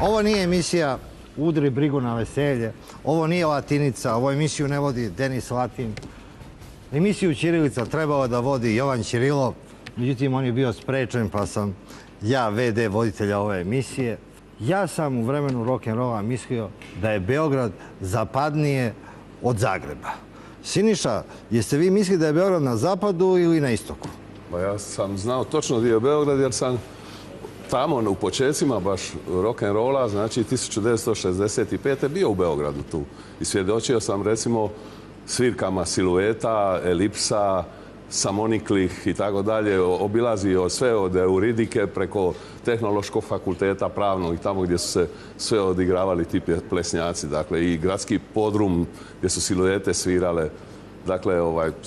Ovo nije emisija Udri brigu na veselje, ovo nije Latinica, ovu emisiju ne vodi Denis Latin. Emisiju Ćirilica trebalo da vodi Jovan Ćirilov, međutim on je bio sprečen pa sam ja VD voditelja ove emisije. Ja sam u vremenu rock'n'rolla mislio da je Beograd zapadnije od Zagreba. Siniša, jeste vi mislili da je Beograd na zapadu ili na istoku? Pa ja sam znao točno gdje je Beograd jer sam tamo u počecima baš rock'n'rolla, znači 1965. bio u Beogradu tu. I svjedočio sam recimo svirkama Silueta, Elipsa, Samoniklih i tako dalje. Obilazio sve od Euridike preko Tehnološkog fakulteta pravnog i tamo gdje su se sve odigravali ti plesnjaci. Dakle, i gradski podrum gdje su Siluete svirale. Dakle,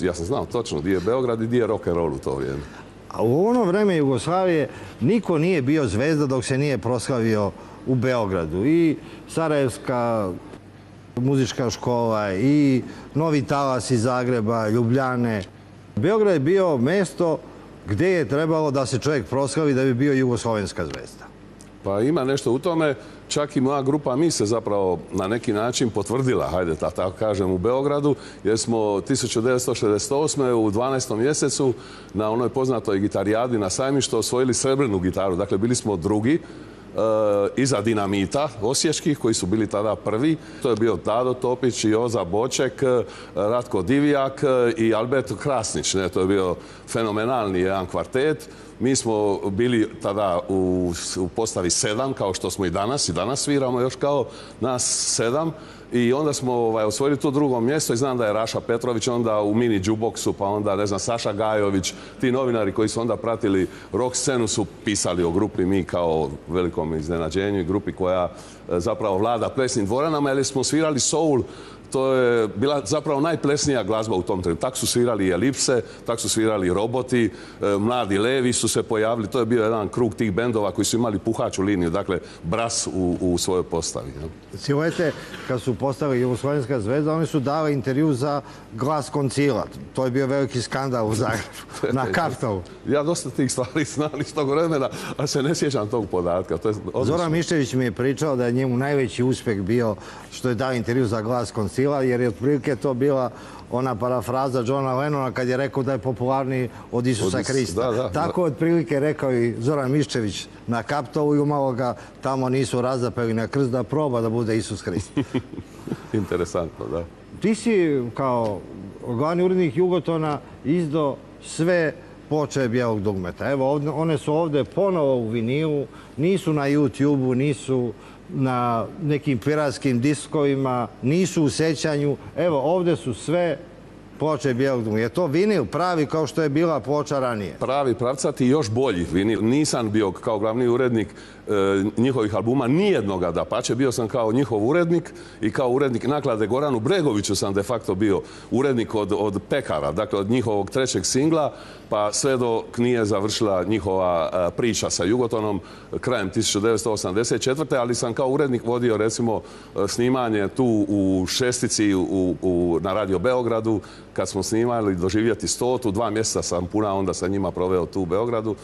ja sam znao točno gdje je Beograd i gdje je rock'n'roll u to vrijeme. A u ono vreme Jugoslavije niko nije bio zvezda dok se nije proslavio u Beogradu. I Sarajevska muzička škola i Novi talas iz Zagreba, Ljubljane. Beograd je bio mjesto gdje je trebalo da se čovjek proslavi da bi bio jugoslovenska zvezda. Pa ima nešto u tome. Čak i moja grupa Mi se zapravo na neki način potvrdila, hajde da tako kažem, u Beogradu, jer smo 1968. u 12. mjesecu na onoj poznatoj gitarijadi na Sajmištu osvojili srebrnu gitaru. Dakle, bili smo drugi iza Dinamita osječkih koji su bili tada prvi. To je bio Dado Topić, Joza Boček, Ratko Divijak i Alberto Krasnić. To je bio fenomenalni jedan kvartet. Mi smo bili tada u postavi 7, kao što smo i danas sviramo još kao nas 7. I onda smo osvojili to drugo mjesto i znam da je Raša Petrović onda u mini jukeboxu, pa onda, ne znam, Saša Gajović, ti novinari koji su onda pratili rock scenu su pisali o grupi Mi kao velikom iznenađenju i grupi koja zapravo vlada plesnim dvoranama, jer smo svirali soul. To je bila zapravo najplesnija glazba u tom trenutku. Tako su svirali i Elipse, tako su svirali Roboti, Mladi Levi su se pojavili. To je bio jedan krug tih bendova koji su imali puhaču liniju, dakle bras u svojoj postavi. Siluete, kad su postali jugoslovenska zvezda, oni su dali intervju za Glas Koncila. To je bio veliki skandal u Zagrebu, na Kaptolu. Ja dosta tih stvari znam iz tog vremena, a se ne sjećam tog podatka. Zoran Miščević mi je pričao da je njemu najveći uspjeh bio što je dao intervju za Glas Koncila, jer je otprilike to bila ona parafraza Johna Lennona kad je rekao da je popularniji od Isusa Krista. Tako otprilike rekao i Zoran Miščević na Kaptolu i umalo ga tamo nisu razapeli na krst da proba da bude Isus Krist. Interesantno, da. Ti si kao glavni urednik Jugotona izdao sve ploče Bijelog dugmeta. Evo, one su ovdje ponovo u vinilu, nisu na YouTube-u, nisu na nekim piratskim diskovima, nisu u sećanju. Evo, ovdje su sve ploče Bijelog dugmeta. Je to vinil pravi kao što je bila ploča ranije? Pravi, pravcati i još bolji vinil. Nisam bio kao glavni urednik njihovih albuma, nijednoga dapače. Bio sam kao njihov urednik i kao urednik naklade Goranu Bregoviću sam de facto bio urednik od Pekara, dakle od njihovog 3. singla, pa sve dok nije završila njihova priča sa Jugotonom krajem 1984. Ali sam kao urednik vodio recimo snimanje tu u Šestici na Radio Beogradu, kad smo snimali Doživjeti 100. 2 mjeseca sam puna onda sa njima proveo tu u Beogradu.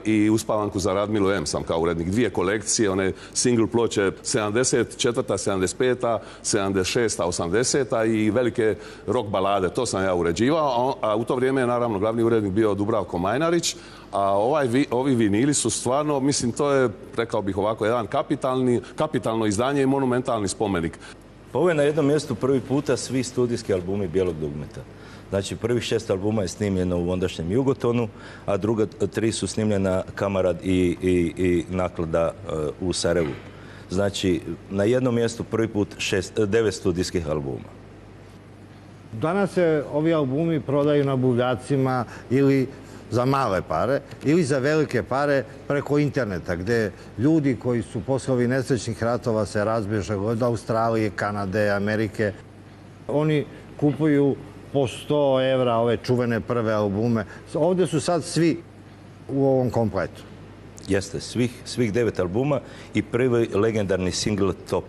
I Uspavanku za Radmilu M sam kao urednik. 2 kolekcije, one single ploče 74. 75. 76. 80. i velike rock balade. To sam ja uređivao, a u to vrijeme je naravno glavni urednik bio Dubravko Majnarić. A ovi vinili su stvarno, mislim, to je, rekao bih ovako, jedan kapitalno izdanje i monumentalni spomenik. Ovo je na jednom mjestu prvi puta svi studijski albumi Bijelog dugmeta. Znači, prvih 6 albuma je snimljeno u ondašnjem Jugotonu, a druga 3 su snimljena Kamarad i Naklada u Sarajevu. Znači, na jednom mjestu prvi put 9 studijskih albuma. Danas se ovi albumi prodaju na buvljacima ili za male pare ili za velike pare preko interneta, gdje ljudi koji su posle ovih nesrećnih ratova se razbježe od Australije, Kanade, Amerike. Oni kupuju po 100 evra ove čuvene prve albume. Ovdje su sad svi u ovom kompletu. Jeste, svih 9 albuma i prvi legendarni single Top,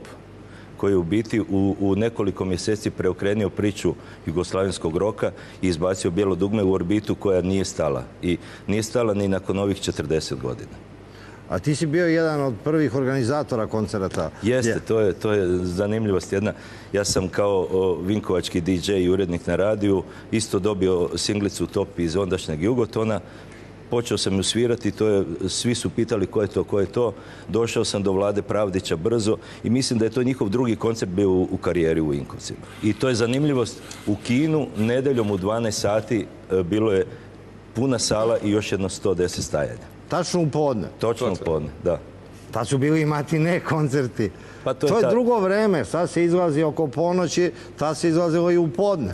koji je u biti u nekoliko mjeseci preokrenio priču jugoslavenskog roka i izbacio Bijelo dugme u orbitu koja nije stala. I nije stala ni nakon ovih 40 godina. A ti si bio jedan od prvih organizatora koncerata. Jeste, to je zanimljivost jedna. Ja sam kao vinkovački DJ i urednik na radiju isto dobio singlicu Top iz ondašnjeg Jugotona. Počeo sam ju svirati, svi su pitali ko je to. Došao sam do Vlade Pravdića brzo i mislim da je to njihov drugi koncert bio u karijeri u Vinkovcima. I to je zanimljivost. U kinu nedeljom u 12 sati bilo je puna sala i još jedno 110 stajanja. Tačno u podne? Točno u podne, da. Tad su bili i matine koncerti. Pa to je drugo vreme. Sad se izlazi oko ponoći, tad se izlazilo i u podne.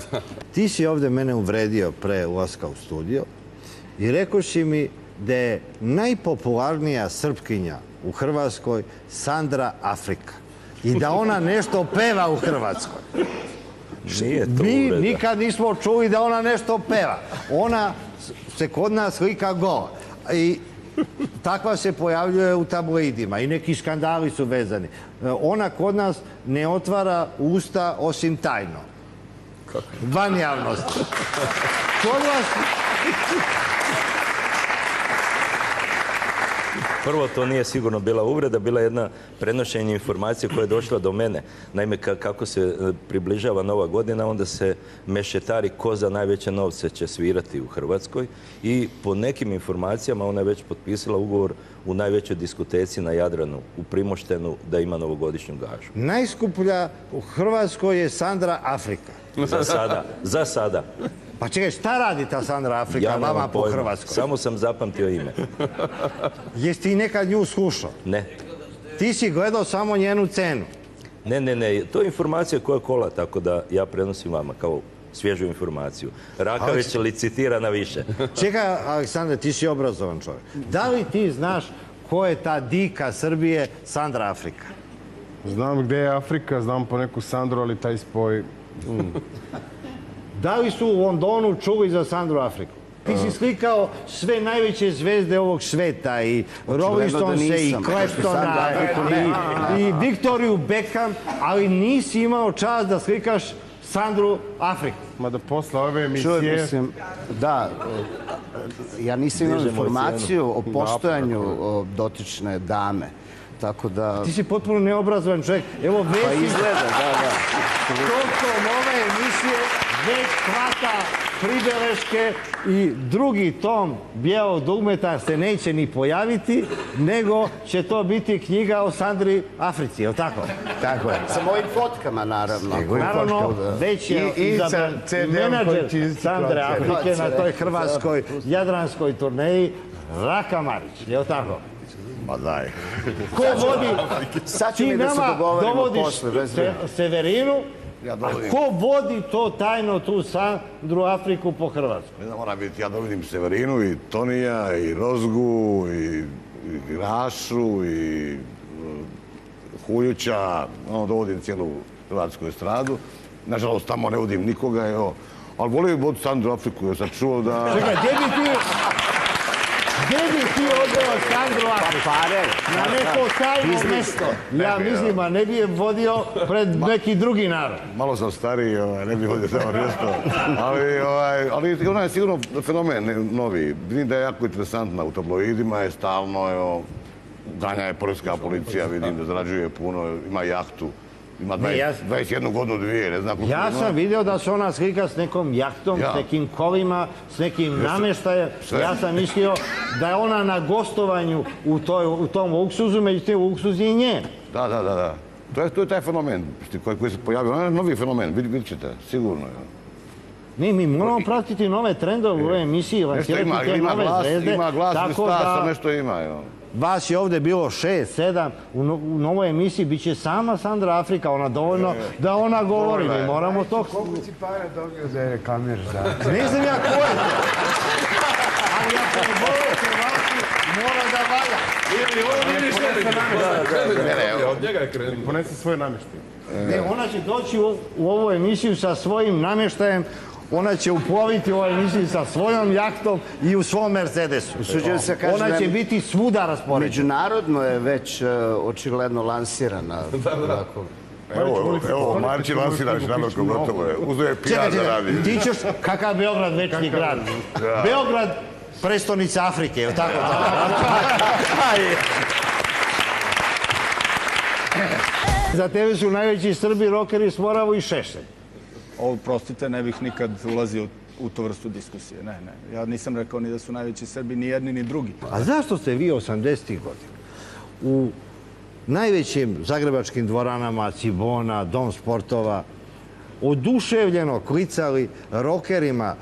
Ti si ovdje mene uvredio pre ulaska u studio i rekao si mi da je najpopularnija Srpkinja u Hrvatskoj Sandra Afrika i da ona nešto peva u Hrvatskoj. Nije to Mi uvreda. nikad nismo čuli da ona nešto peva. Ona se kod nas slika gola. I takva se pojavljuje u tabloidima i neki skandali su vezani. Ona kod nas ne otvara usta osim tajno. Van javnosti. Kod vas... Prvo, to nije sigurno bila uvreda, bila jedna prenošenje informacije koja je došla do mene. Naime, kako se približava Nova godina, onda se mešetari ko za najveće novce će svirati u Hrvatskoj i po nekim informacijama ona je već potpisala ugovor u najvećoj diskoteci na Jadranu, u Primoštenu, da ima novogodišnju gažu. Najskuplja u Hrvatskoj je Sandra Afrika. Za sada. Za sada. Pa čekaj, šta radi ta Sandra Afrika Ja nemam vama po pojma. Hrvatskoj? Samo sam zapamtio ime. Jesi ti nekad nju slušao? Ne. Ti si gledao samo njenu cenu. Ne. To je informacija koja kola, tako da ja prenosim vama kao svježu informaciju. Rakavić licitira na više. Čekaj, Aleksandre, ti si obrazovan čovjek. Da li ti znaš ko je ta dika Srbije Sandra Afrika? Znam gdje je Afrika, znam po neku Sandru, ali taj spoj... Da li su u Londonu čuli za Sandru Afriku? Ti si slikao sve najveće zvezde ovog sveta, i Rolling Stonese, i Claptona, i Victoriju Beckham, ali nisi imao čast da slikaš Sandru Afriku. Mada posle ove emisije... Čuj, mislim, da, ja nisam imao informaciju o postojanju dotične dame. Tako da... Ti si potpuno neobrazovan čovjek. Evo, Pa Vesić, izgleda, da. tokom ove emisije već hvata pribeleške i drugi tom Bijelog dugmeta se neće ni pojaviti, nego će to biti knjiga o Sandri Africi, je li tako? Tako je. Sa mojim fotkama, naravno. Naravno, već je izabran menadžer Sandre Afrike na toj hrvatskoj jadranskoj turneji, Raka Marić, je li tako? Ma daj. Ko vodi, Sad ću ti mi da se nama dogovorimo dovodiš posle, bez veze. Severinu, a ko vodi to tajno, tu Sandru Afriku po Hrvatskoj? Ne znam, mora biti, ja dovodim Severinu i Tonija i Rozgu i Rašu i Huljuća, dovodim cijelu hrvatsku estradu. Nažalost, tamo ne vodim nikoga, evo. Ali volio bi voditi Sandru Afriku, jer sam čuo da... Čekaj, gdje bi ti odveo Sandru Afriku? Na neko tajno mjesto. Ja mislim, a ne bi je vodio pred neki drugi narod. Malo sam stariji, ne bih vodio tamo mjesto. Ali ona je sigurno fenomen novi. Vidim da je jako interesantna u tabloidima, je stalno, evo, ganja je poljska policija, vidim da zarađuje puno, ima jahtu. Ima 21 godinu, 2, ne znam koliko Ja ima. sam vidio da se ona slika s nekom jahtom, s nekim kolima, s nekim namještajem. Ja sam mislio da je ona na gostovanju u tom luksuzu, međutim luksuz je i njen. Da. To je taj fenomen koji se pojavio. On je novi fenomen, vidjet ćete, sigurno. Mi moramo pratiti nove trendove u ovoj emisiji, lansirati te nove zvezde. Ima glas, tako da nešto ima. vas je ovdje bilo 6, 7, u novoj emisiji bit će sama Sandra Afrika, ona dovoljno da ona govori, mi moramo to... Koliko si para dobio da je reklamiraš za... Ne znam ja ko je to, ali ako ne vole Hrvati, mora da valja. Ili on ili od njega je krenuo. Ponesi svoje namještaj. Ne, ona će doći u ovu emisiju sa svojim namještajem, ona će uploviti u ovoj emisiji sa svojom jahtom i u svom Mercedesu. Usuđujem se kažem Ona da će je biti svuda raspoređena. međunarodno je već očigledno lansirana. Evo, Marči lansiraš namerko, gotovo je. Uzo je pijan da radi. Ti ćeš, kakav Beograd večni grad? Beograd, prestonica Afrike, je li tako? Za tebe su najveći Srbi, rokeri s Moravu i Šešelj. Prostite, ne bih nikad ulazio u tu vrstu diskusije. Ne. Ja nisam rekao ni da su najveći Srbi, ni jedni, ni drugi. A zašto ste vi 80-ih godina u najvećim zagrebačkim dvoranama, Cibona, Dom sportova, oduševljeno klicali rokerima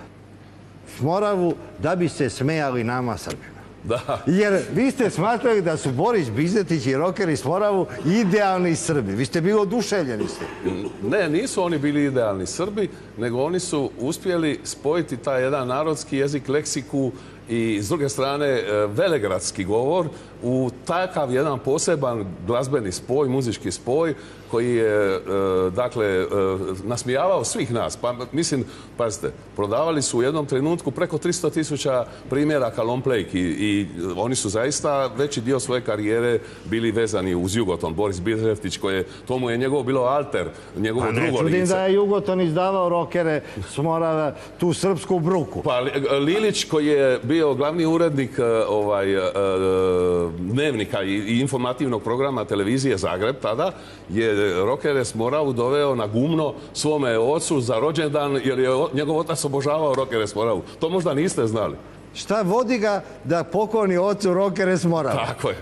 s Moravu da bi se smejali nama Srbima? Da. Jer vi ste smatrali da su Boris Bizetić i rokeri s Moravu idealni Srbi. Vi ste bili oduševljeni s tim. Ne, nisu oni bili idealni Srbi, nego oni su uspjeli spojiti taj jedan narodski jezik, leksiku i s druge strane velegradski govor u takav jedan poseban glazbeni spoj, muzički spoj koji je, dakle, nasmijavao svih nas. Pa, mislim, pazite, prodavali su u jednom trenutku preko 300.000 primjeraka longplayki i oni su zaista veći dio svoje karijere bili vezani uz Jugoton. Boris Bizetić, to mu je njegovo bilo alter, njegovo drugo lice. Ne čudim da je Jugoton izdavao rokere s Morava, tu srpsku bruku. Pa Lilić, koji je bio glavni urednik dnevnika i informativnog programa televizije Zagreb tada, je rokere s Moravu doveo na gumno svome ocu za rođendan, jer je njegov otac obožavao rokere s Moravu. To možda niste znali. Šta vodi ga da pokloni ocu rokere s Morava? Tako je.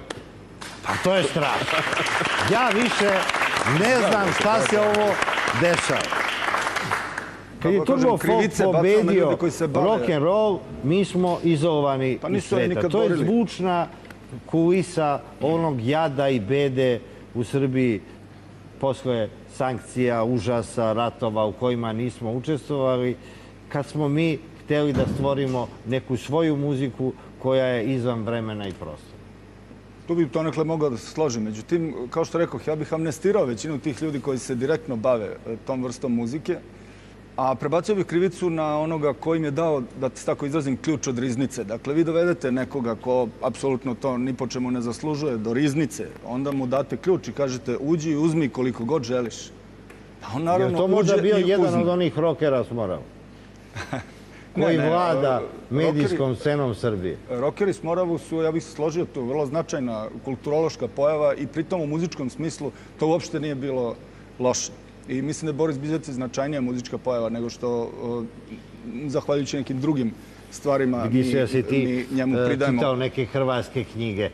Pa to je strašno. Ja više ne znam šta se ovo dešava. Kad je Turbo Folk pobedio rock'n'roll, mi smo izolovani iz sveta. To je zvučna kulisa onog jada i bede u Srbiji posle sankcija, užasa, ratova u kojima nismo učestvovali, kad smo mi hteli da stvorimo neku svoju muziku koja je izvan vremena i prostora. Tu bih to nekle mogao da se složim. Međutim, kao što rekoh, ja bih amnestirao većinu tih ljudi koji se direktno bave tom vrstom muzike, a prebacio bih krivicu na onoga koji im je dao, da se tako izrazim, ključ od riznice. Dakle, vi dovedete nekoga ko apsolutno to ni po čemu ne zaslužuje do riznice, onda mu date ključ i kažete uđi i uzmi koliko god želiš. Pa on naravno uđe i uzmi. Je to možda bio jedan od onih rokera s Moravu? Koji vlada medijskom scenom Srbije? Rokeri s Moravu su, ja bih se složio, to vrlo značajna kulturološka pojava i pritom u muzičkom smislu to uopšte nije bilo loše. I mislim da je Boris Bizetić značajnija muzička pojava nego što, zahvaljujući nekim drugim stvarima, mi njemu pridajemo. Čitao neke hrvatske knjige.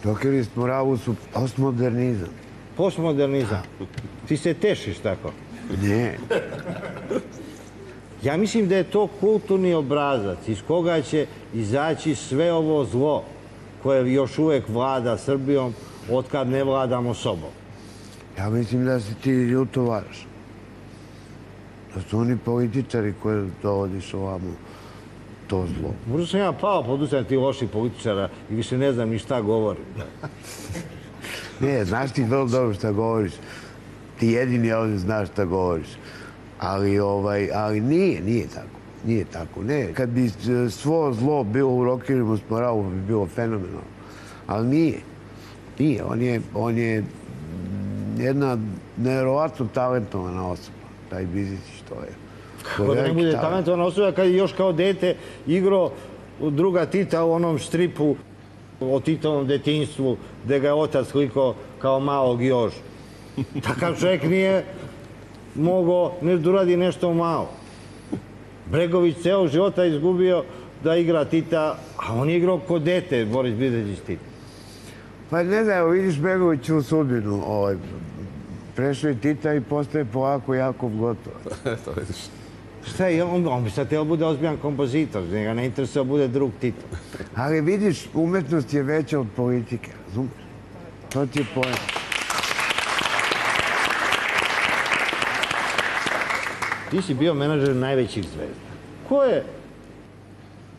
Rokeri s Moravu su postmodernizam. Postmodernizam? Ti se tešiš tako? Ne. Ja mislim da je to kulturni obrazac iz koga će izaći sve ovo zlo koje još uvek vlada Srbijom otkad ne vladamo sobom. Ja mislim da si ti ljuto varaš. Da su oni političari koji dovodiš ovamo to zlo. Možda sam ja pao pod uticajem tih loših političara i više ne znam ni šta govorim. Ne, znaš ti vrlo dobro šta govoriš. Ti jedini ovdje znaš šta govoriš. Ali nije tako. Nije tako, ne. Kad bi svo zlo bilo u rokerima s Moravu, bi bilo fenomenalno. Ali nije. Nije. On je jedna nevjerovatno talentovana osoba. Taj Bizetić to je. Kako da ne bude talentovana osoba kad je još kao dete igrao druga Tita u onom stripu o Titovom detinjstvu gde ga je otac slikao kao malog Jožu. Takav čovjek nije mogao da uradi nešto malo. Bregović ceo života izgubio da igra Tita, a on je igrao kod dete, Boris Bizetić Tita. Pa ne znam, evo vidiš Bregoviću sudbinu. Prešao je Tita i postaje polako Jakov Gotovac. Eto, vidiš. Šta je, on bi sad teo bude ozbiljan kompozitor, njega ne interesuje da bude drug Tito. Ali vidiš, umetnost je veća od politike, razumiješ? To ti je pojem. Ti si bio menadžer najvećih zvezda. Ko je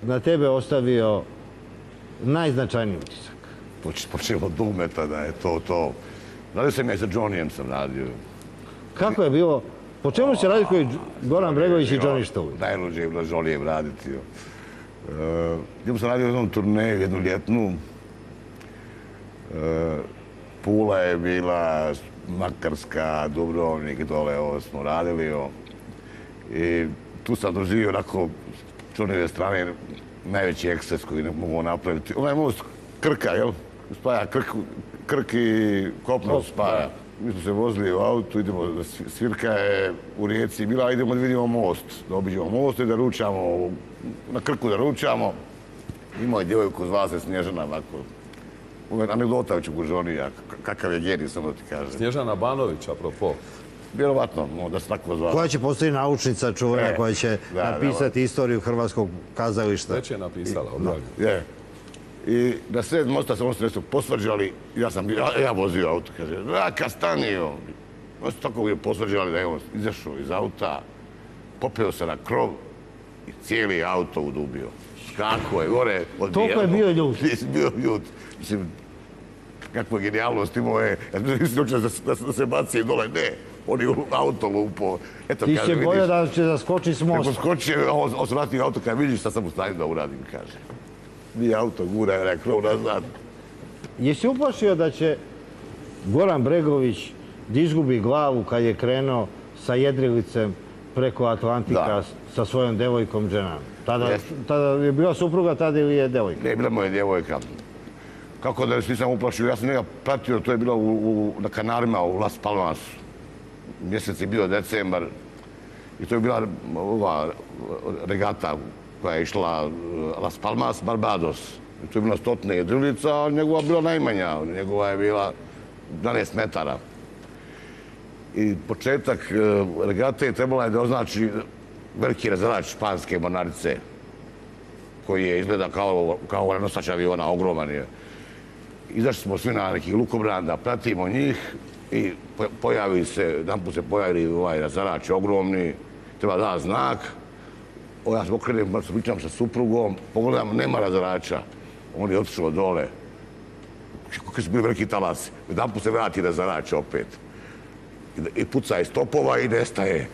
na tebe ostavio najznačajniji utisak? Počeo od Dugmeta da je to. Radio sam ja i sa Johnnyjem sam radio. Kako je bilo? Po čemu se razlikuje Goran Bregović i Johnny Štović? Najluđe je bilo Johnnyjem raditi. Njemu sam radio jednom turneju, jednu ljetnu. Pula je bila, Makarska, Dubrovnik, dole ovo smo radili. I tu sam doživio onako s Johnnyjeve strane najveći eksces koji ne mogu napraviti. Onaj most Krka, jel? Spaja Krk i kopno spaja. mi smo se vozili u autu, idemo, svirka je u Rijeci bila, idemo da vidimo most, da obiđemo most i da ručamo, na Krku da ručamo. Imao je djevojku, zvala se Snježana, ovako. Ovo je anegdota ću Gužonija, kakav je genij, samo ti kažem. Snježana Banović, apropo. Vjerovatno, da se tako zvala. Koja će postati naučnica čuvena koja će napisati istoriju hrvatskog kazališta. Već je napisala, objavljeno. Je. I na sred mosta sam se nešto posvađali, ja vozio auto, kaže, raka stanio. Oni su tako posvađali da je on izašao iz auta, popeo se na krov i cijeli auto udubio. Kako je, gore odbijeno. Toliko je bio ljut. Nisi bio ljut. Mislim, kakva genijalnost imao je. Ja mislim da se baci dole, ne. On je u auto lupo. Ti će bolje da će zaskoči s mosta. Ako skoči, on se vrati auto, kad vidiš šta sam u stanju da uradim, kaže. Nije auto gura, je krov nazad. Jesi uplašio da će Goran Bregović da izgubi glavu kad je krenuo sa jedrilicem preko Atlantika sa svojom devojkom Dženan? Tada je bila supruga tada ili je devojka? Ne, bila moja djevojka. Kako da se nisam uplašio? Ja sam njega pratio, to je bilo na Kanarima u Las Palmasu. Mjesec je bio decembar i to je bila ova regata koja je išla Las Palmas, Barbados. I to je bila 100 jedrilica, a njegova bila najmanja. Njegova je bila 12 metara. I početak regate trebala je da označi veliki razarač španske mornarice, koji je izgleda kao nosač aviona, ogroman je. Izašli smo svi na nekih lukobranda, pratimo njih i pojavi se, jedanput se pojavi ovaj razarač ogromni, treba da znak. Ja se okrenem, pričam sa suprugom, pogledam, nema razarača. On je otišao dole. Kako su bili veliki talasi. Jedanput se vrati razarač opet. I puca iz topova i nestaje.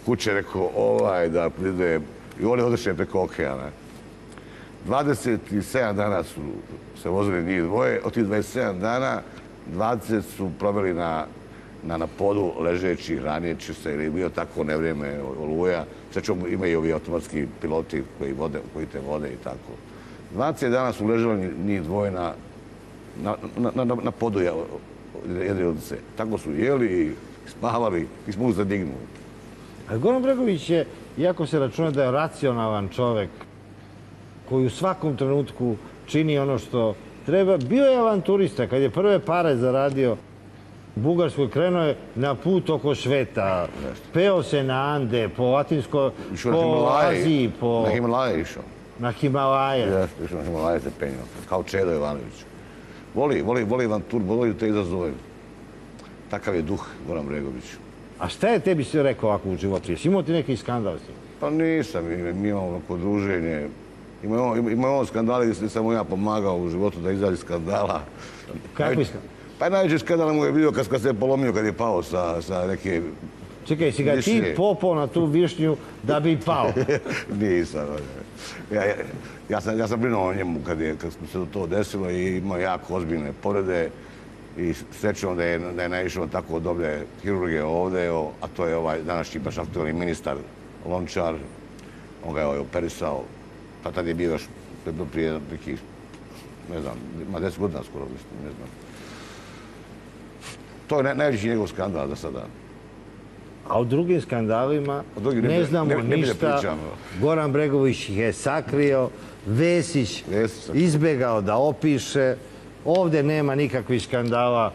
Kuće je rekao, da pride. I on je odešao preko okeana. 27 dana su se vozili njih dvoje. Od tih 27 dana, 20 su proveli na podu ležeći, hraneći se, ili je bio tako nevrijeme oluja. Srećom imaju ovi automatski piloti koji te vode i tako. 20 dana su ležali njih dvoje na podu jedrilice. Tako su jeli i spavali i smo ih zadignuli. A Goran Bregović je, iako se računa da je racionalan čovek, koji u svakom trenutku čini ono što treba, bio je avanturista. Kad je prve pare zaradio u Bugarskoj, krenuo je na put oko sveta. Peo se na Ande, po Latinskoj, po Aziji, po... Na Himalaje išao. Na Himalaje. Jeste, išao na Himalaje se penjao, kao Čedo Jovanović. Voli avantur, voli te izazove. Takav je duh Goran Bregović. A šta je tebi sve rekao ovako u životu? Jesi imao ti neki skandal s njim? Pa nisam, mi imamo neko druženje. Imamo skandale gdje sam mu ja pomagao u životu da izađe skandala. Kakvi skandal? Pa najveći skandal mu je bio kad se je polomio, kad je pao sa neke... Čekaj, si ga ti popao na tu višnju da bi pao? Nisam. Ja sam brinuo o njemu kad se to desilo i imao jako ozbiljne povrede. I srećom da je naišao tako dobre hirurge ovdje, a to je ovaj današnji baš aktualni ministar Lončar. On ga je operisao, pa tad je bio još prije nekih, ne znam, ima 10 godina skoro, ne znam. To je najveći njegov skandal za sada. A o drugim skandalima ne znamo ništa. Goran Bregović ih je sakrio, Vesić izbjegao da opiše. Ovdje nema nikakvih skandala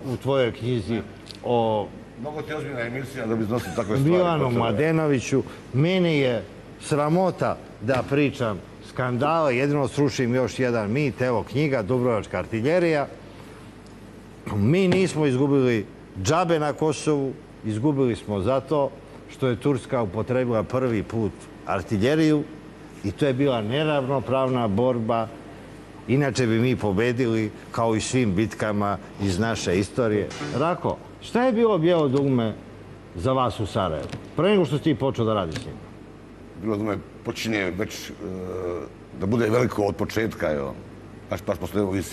u tvojoj knjizi o mnogo ti ozbiljna emisija da bi iznosili takve stvari. Milanu Mladenoviću. Meni je sramota da pričam skandale, jedino srušim još jedan mit, evo knjiga Dubrovačka artiljerija. Mi nismo izgubili džabe na Kosovu, izgubili smo zato što je Turska upotrebila prvi put artiljeriju i to je bila neravnopravna borba. Inače bi mi pobedili kao i svim bitkama iz naše istorije. Rako, šta je bilo bijelo dugme za vas u Sarajevu? Pre nego što si ti počeo da radiš s njim? Bilo dugme počinje već da bude veliko od početka. Baš posle ovih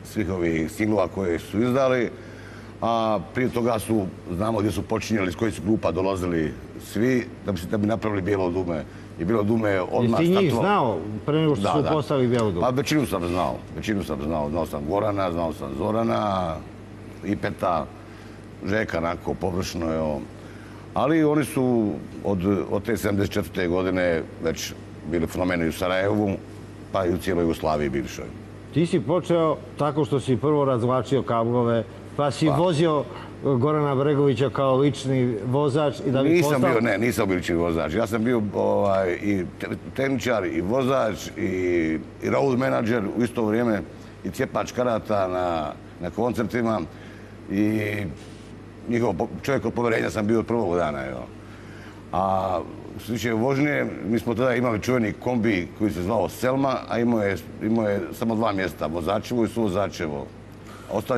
svih ovih singlova koje su izdali. A prije toga znamo gdje su počinjeli, iz kojih su grupa dolazili svi, da bi napravili bijelo dugme. I Bijelo dugme je odmah startovalo. Jesi ti njih znao pre nego što su postavili Bijelo dugme? Pa većinu sam znao. Znao sam Gorana, znao sam Zorana, Ipeta. Žeka, onako, površno je. Ali oni su od te 74. godine već bili fenomeni u Sarajevu, pa i u cijeloj Jugoslaviji bivšoj. Ti si počeo tako što si prvo razvlačio kablove, pa si vozio Gorana Bregovića kao lični vozač i da bi postao... Nisam bio lični vozač. Ja sam bio i tehničar, i vozač, i road manager u isto vrijeme, i cjepač karata na koncertima, i njihov čovjek od poverenja sam bio od prvog dana. A što se tiče vožnje, mi smo tada imali čuveni kombi koji se zvao Selma, a imao je samo 2 mjesta, vozačevo i suvozačevo.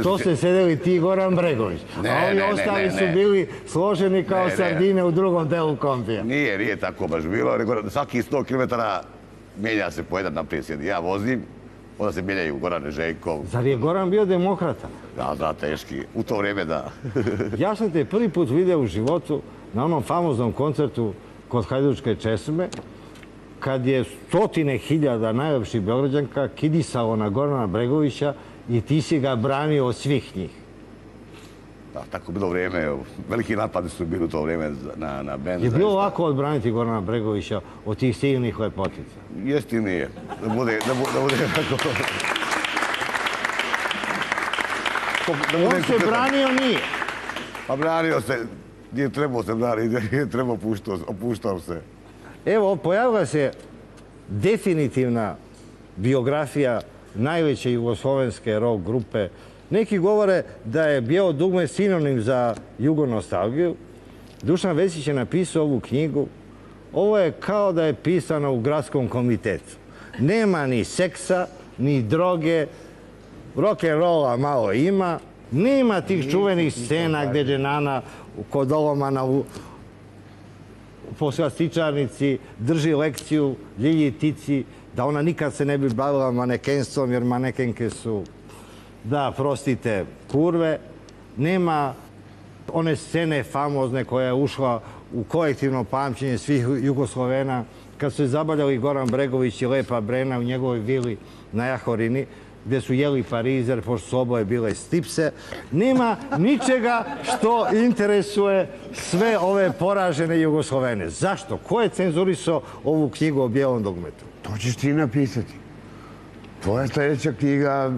To ste sedeli ti i Goran Bregović, a ovi ostali su bili složeni kao sardine u drugom delu kombija. Nije tako baš bilo. Svaki 100 km mijenja se po jedan naprijed sjedi. Ja vozim, onda se mijenjaju Goran i Željko. Zar je Goran bio demokrata? Da, teški. U to vrijeme da. Ja sam te prvi put vidio u životu na onom famoznom koncertu kod Hajdučke česme, kad je 100.000 najlepših Beograđanka kidisalo na Gorana Bregovića i ti si ga branio od svih njih. Da, tako bilo vrijeme. Veliki napadi su bili u to vrijeme na bend. Je bilo lako odbraniti Gorana Bregovića od tih silnih lepotica? Jest i nije. Da bude tako... On se branio nije. Pa branio se. Nije trebao se braniti, nije trebao opuštao se. Evo, pojavila se definitivna biografija najveće jugoslovenske rock grupe. Neki govore da je Bijelo dugme sinonim za jugonostalgiju. Dušan Vesić je napisao ovu knjigu. Ovo je kao da je pisano u gradskom komitetu. Nema ni seksa, ni droge, rock'n'rolla malo ima. Nema tih čuvenih scena gdje Dženana kod Olomana po slastičarnici drži lekciju Ljilji Tici da ona nikad se ne bi bavila manekenstvom jer manekenke su, da, prostite, kurve. Nema one scene famozne koja je ušla u kolektivno pamćenje svih Jugoslovena kad su je zabavljali Goran Bregović i Lepa Brena u njegovoj vili na Jahorini gdje su jeli parizer, pošto su oboje bile stipse. Nema ničega što interesuje sve ove poražene Jugoslovene. Zašto? Ko je cenzurisao ovu knjigu o Bijelom dugmetu? To ćeš ti napisati. Tvoja sljedeća knjiga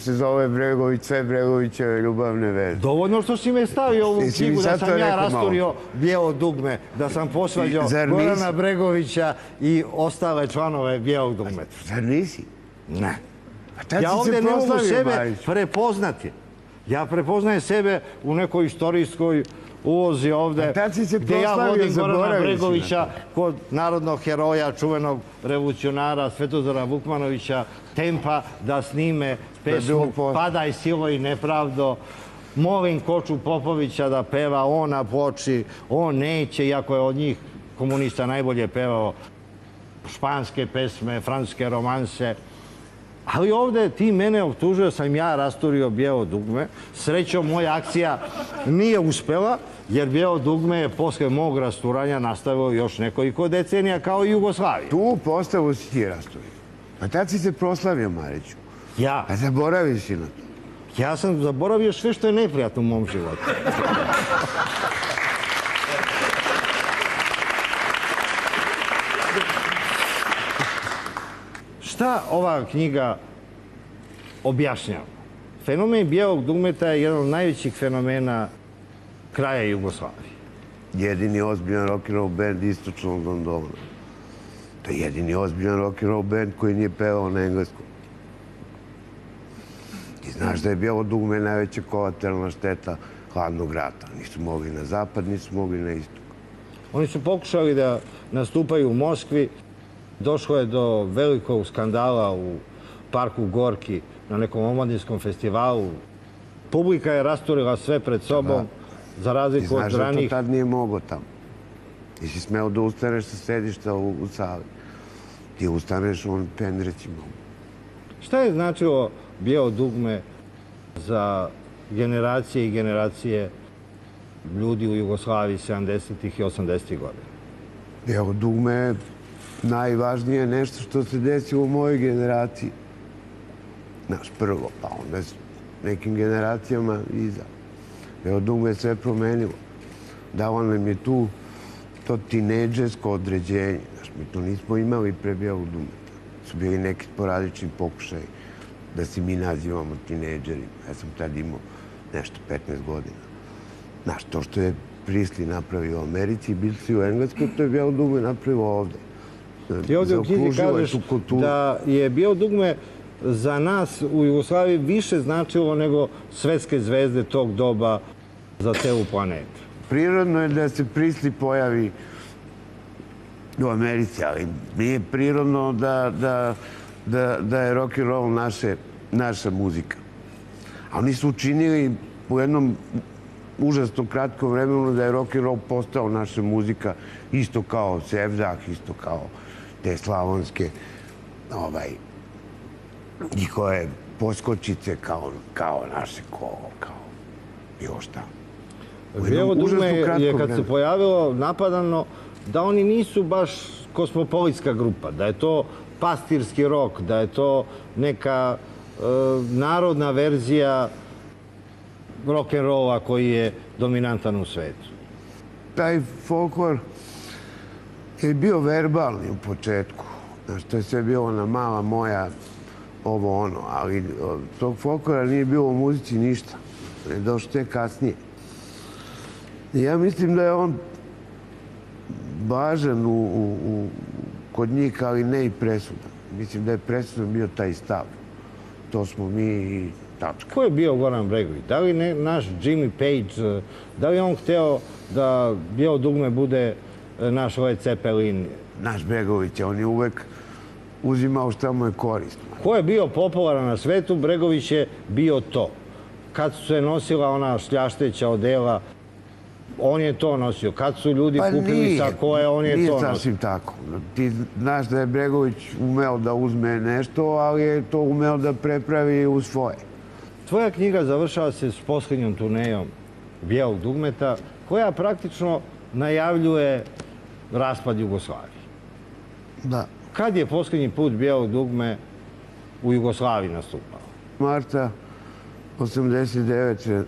se zove Bregović, sve Bregovićeve ljubavne veze. Dovoljno što si me stavio ovu knjigu da sam ja rasturio Bijelo dugme, da sam posvađao Gorana Bregovića i ostale članove Bijelog dugmeta. Zar nisi? Ne. Ja ovdje ne mogu sebe prepoznati. Ja prepoznajem sebe u nekoj istorijskoj ulozi ovdje gdje ja vodim Gorana Bregovića kod narodnog heroja, čuvenog revolucionara Svetozara Vukmanovića, Tempa, da snime pesmu Padaj silo i nepravdo. Molim Koču Popovića da peva on na ploči. On neće, iako je od njih komunista najbolje pevao španske pesme, francuske romanse. Ali ovdje ti mene optužuje sam ja rasturio Bijelo dugme. Srećom, moja akcija nije uspjela, jer Bijelo dugme je posle mog rasturanja nastavilo još nekoliko decenija kao i Jugoslavija. Tu postavu si ti rasturio. Pa tad si se proslavio, Mariću. Ja? A zaboraviš si na to. Ja sam zaboravio sve što je neprijatno u mom životu. Šta ova knjiga objašnjava? Fenomen Bijelog dugmeta je jedan od najvećih fenomena kraja Jugoslavije. Jedini ozbiljan rock'n'roll band istočnog Londona. To je jedini ozbiljan rock'n'roll band koji nije pevao na engleskom. Ti znaš da je Bijelo dugme najveća kolateralna šteta hladnog rata. Nisu mogli na zapad, nisu mogli na istok. Oni su pokušali da nastupaju u Moskvi. Došlo je do velikog skandala u parku Gorki na nekom omladinskom festivalu. Publika je rasturila sve pred sobom, za razliku od ranih... Ti znaš da to tad nije mogo tamo. Ti si smeo da ustaneš sa sedišta u sali. Ti ustaneš, on pendreći mogu. Šta je značilo Bijelo dugme za generacije i generacije ljudi u Jugoslaviji 70. i 80. godina? Bijelo dugme je najvažnije nešto što se desilo u mojoj generaciji. Znaš, prvo, pa onda s nekim generacijama iza. Belo dugme je sve promenilo. Dalo nam je tu to tinejdžersko određenje. Znaš, mi to nismo imali pre Bijelog dugmeta. Su bili neki sporadični pokušaj da se mi nazivamo tinejdžerima. Ja sam tad imao nešto 15 godina. Znaš, to što je Priestley napravio u Americi i Beatlesi u Engleskoj, to je Bijelo dugme napravio ovde. I ovdje u knjizi kažeš da je Bijelo dugme za nas u Jugoslaviji više značilo nego svetske zvezde tog doba za celu planetu. Prirodno je da se Priestley pojavi u Americi, ali nije prirodno da je rock and roll naša muzika. A oni su učinili u jednom užasno kratkom vremenu da je rock and roll postao naša muzika, isto kao Sevdah, isto kao te slavonske njihove poskočice, kao naše kolo, kao bilo šta. Bijelo dugme je kad se pojavilo napadano da oni nisu baš kosmopolitska grupa, da je to pastirski rok, da je to neka narodna verzija rock'n'rolla koji je dominantan u svetu. Taj folklor je bio verbalni u početku. Znaš, to je sve bilo na mala moja, ovo ono, ali tog folklora nije bilo u muzici ništa. Je došlo tek kasnije. I ja mislim da je on važan kod njih, ali ne i presudan. Mislim da je presudan bio taj stav. To smo mi i tačka. Ko je bio Goran Bregović? Da li naš Jimmy Page, da li on hteo da Bijelo dugme bude naš Led Zeppelin? Naš Bregović, on je uvek uzimao šta mu je korisno. Ko je bio popularan na svetu, Bregović je bio to. Kad su se nosila ona šljašteća odela, on je to nosio. Kad su ljudi kupili sakoje, on je to nosio. Nije sasvim tako. Ti znaš da je Bregović umeo da uzme nešto, ali je to umeo da prepravi u svoje. Tvoja knjiga završava se s posljednjom turnejom Bijelog dugmeta, koja praktično najavljuje raspad Jugoslavije. Da. Kad je posljednji put Bijelo dugme u Jugoslaviji nastupao? Marta 89.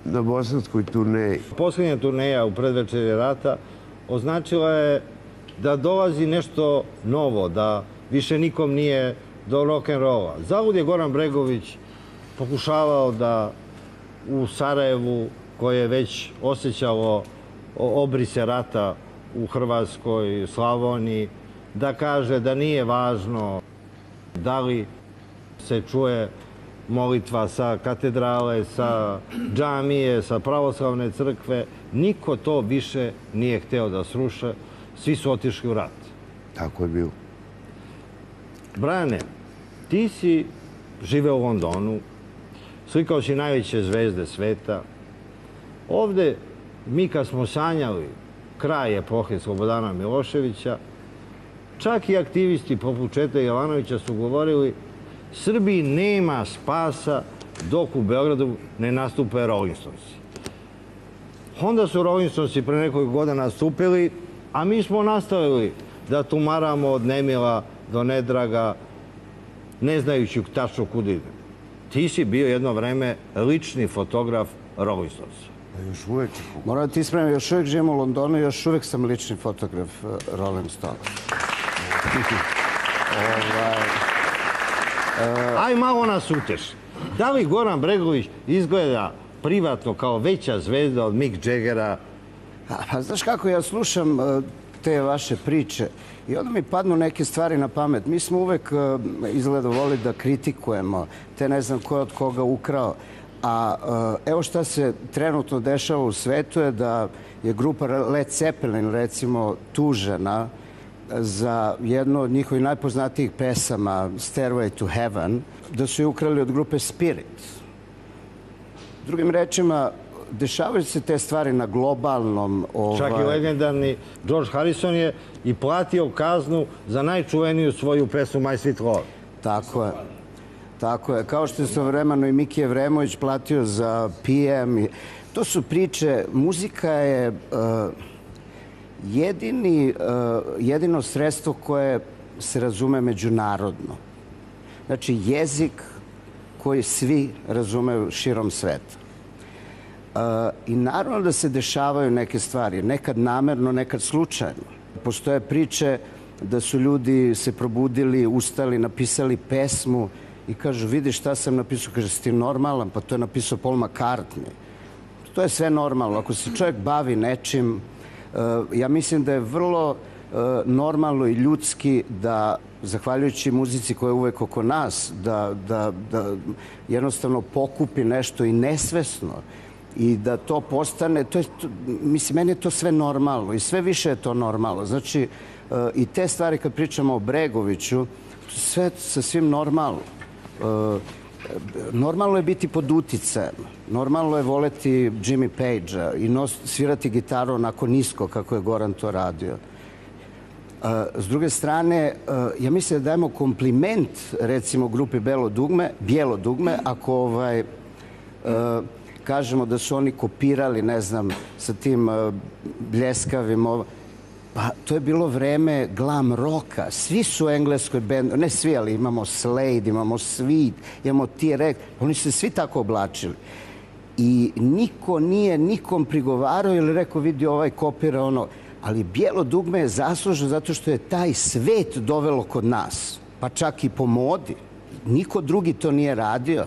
na bosanskoj turneji. Posljednja turneja u predvečerje rata označila je da dolazi nešto novo, da više nikom nije do rock'n'rolla. Zavud je Goran Bregović pokušavao da u Sarajevu, koje je već osjećalo obrise rata u Hrvatskoj, Slavoniji, da kaže da nije važno da li se čuje molitva sa katedrale, sa džamije, sa pravoslavne crkve. Niko to više nije hteo da sruše. Svi su otišli u rat. Tako je bilo. Brane, ti si živeo u Londonu, slikao si najveće zvezde sveta. Ovde, mi kad smo sanjali kraj epohe Slobodana Miloševića, čak i aktivisti poput Čete Jovanovića su govorili Srbiji nema spasa dok u Beogradu ne nastupe Rolling Stonesi. Onda su Rolling Stonesi pre nekoliko godina nastupili, a mi smo nastavili da tumaramo od nemila do nedraga, ne znajući tačno kuda idemo. Ti si bio jedno vreme lični fotograf Rolling Stonesa. Još uvek. Moram da ti ispravim, još uvek živim u Londonu i još uvek sam lični fotograf Rolling Stones. Aj malo nas uteši. Da li Goran Bregović izgleda privatno kao veća zvezda od Mick Jaggera? Pa znaš kako, ja slušam te vaše priče i onda mi padnu neke stvari na pamet. Mi smo uvek izgleda voli da kritikujemo, te ne znam ko je od koga ukrao. A evo šta se trenutno dešava u svetu je da je grupa Led Zeppelin recimo tužena za jednu od njihovih najpoznatijih pesama Stairway to Heaven, da su je ukrali od grupe Spirit. Drugim rečima, dešavaju se te stvari na globalnom... Čak i legendarni George Harrison je i platio kaznu za najčuveniju svoju pesmu My Sweet Lord. Tako je. Tako je. Kao što je svojevremeno i Miki Evremović platio za PM. To su priče. Muzika je jedino sredstvo koje se razume međunarodno. Znači, jezik koji svi razumeju širom sveta. I naravno da se dešavaju neke stvari, nekad namerno, nekad slučajno. Postoje priče da su ljudi se probudili, ustali, napisali pesmu i kažu, vidi šta sam napisao, kaže, si ti normalan? Pa to je napisao Paul McCartney. To je sve normalno. Ako se čovjek bavi nečim, ja mislim da je vrlo normalno i ljudski da, zahvaljujući muzici koja je uvek oko nas, da jednostavno pokupi nešto i nesvesno i da to postane, mislim, meni je to sve normalno i sve više je to normalno. Znači, i te stvari kad pričamo o Bregoviću, sve sa svim normalno. Normalno je biti pod uticajem, normalno je voleti Jimmy Page-a i svirati gitaru onako nisko kako je Goran to radio. S druge strane, ja mislim da dajemo kompliment, recimo, grupi Bijelo dugme, ako kažemo da su oni kopirali, ne znam, sa tim bljeskavim... Pa to je bilo vreme glam roka. Svi su u engleskoj bendu, ne svi, ali imamo Slade, imamo Sweet, imamo T-Rex. Oni su se svi tako oblačili. I niko nije nikom prigovarao ili rekao, vidi, ovaj kopira ono. Ali Bijelo dugme je zaslužno zato što je taj svet dovelo kod nas. Pa čak i po modi. Niko drugi to nije radio.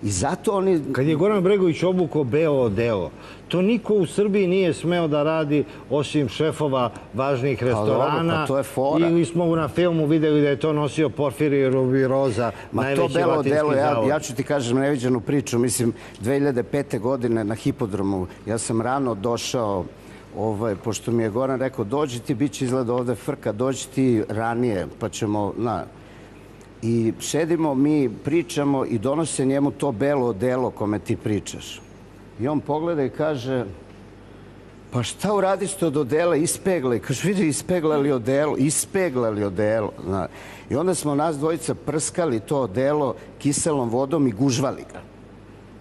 I zato oni... Kad je Goran Bregović obukao belo odelo, to niko u Srbiji nije smeo da radi osim šefova važnih restorana. Pa to je fora. Ili smo na filmu videli da je to nosio Porfirije Rubiroza, najveći latinski zavod. Ja ću ti kažem neviđenu priču. Mislim, 2005. godine na Hipodromu, ja sam rano došao, pošto mi je Goran rekao, dođi ti, bit će izgleda ovde frka, dođi ti ranije, pa ćemo... I sedimo, mi pričamo i donose njemu to belo odelo kome ti pričaš. I on pogleda i kaže, pa šta uradiste od odela? Ispeglaj. Kaže, vidi, ispeglali odelo. I onda smo nas dvojica prskali to odelo kiselom vodom i gužvali ga.